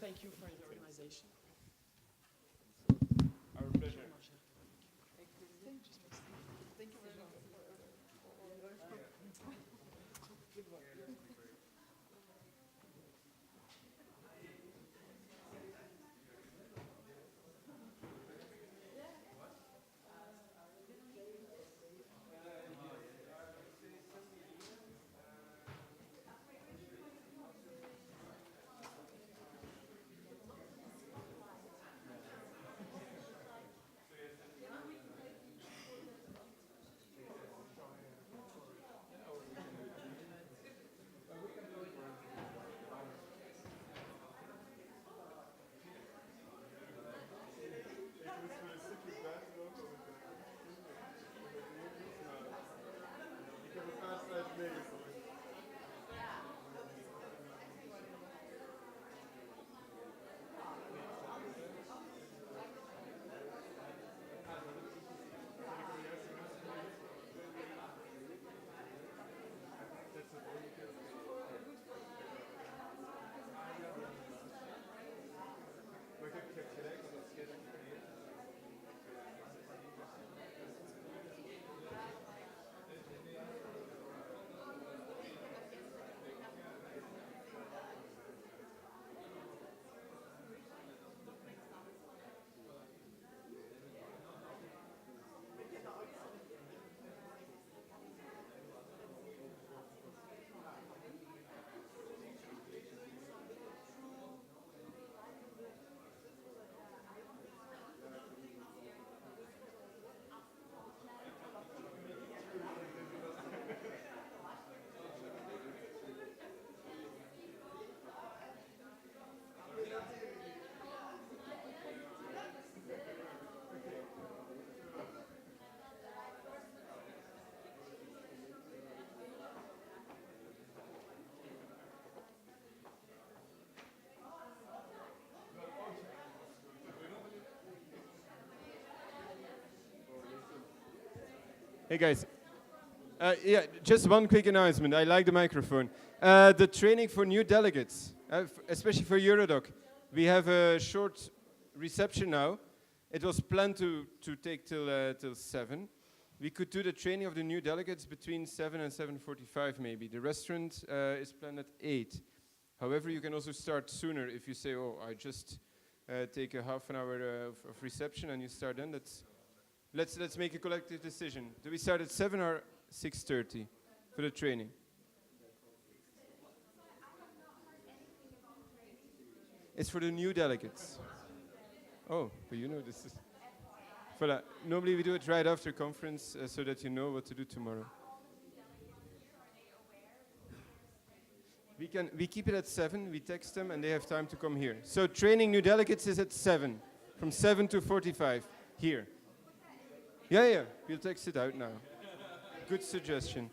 Thank you for the organization. Our pleasure. Thank you very much. Good work. Hey guys. Yeah, just one quick announcement. I like the microphone. The training for new delegates, especially for Eurodoc. We have a short reception now. It was planned to take till 7. We could do the training of the new delegates between 7 and 7:45 maybe. The restaurant is planned at 8. However, you can also start sooner if you say, oh, I just take a half an hour of reception and you start then. Let's make a collective decision. Do we start at 7 or 6:30 for the training? It's for the new delegates. Oh, but you know this is... Voilà. Normally we do it right after conference so that you know what to do tomorrow. We keep it at 7, we text them and they have time to come here. So training new delegates is at 7, from 7 to 45, here. Yeah, we'll text it out now. Good suggestion.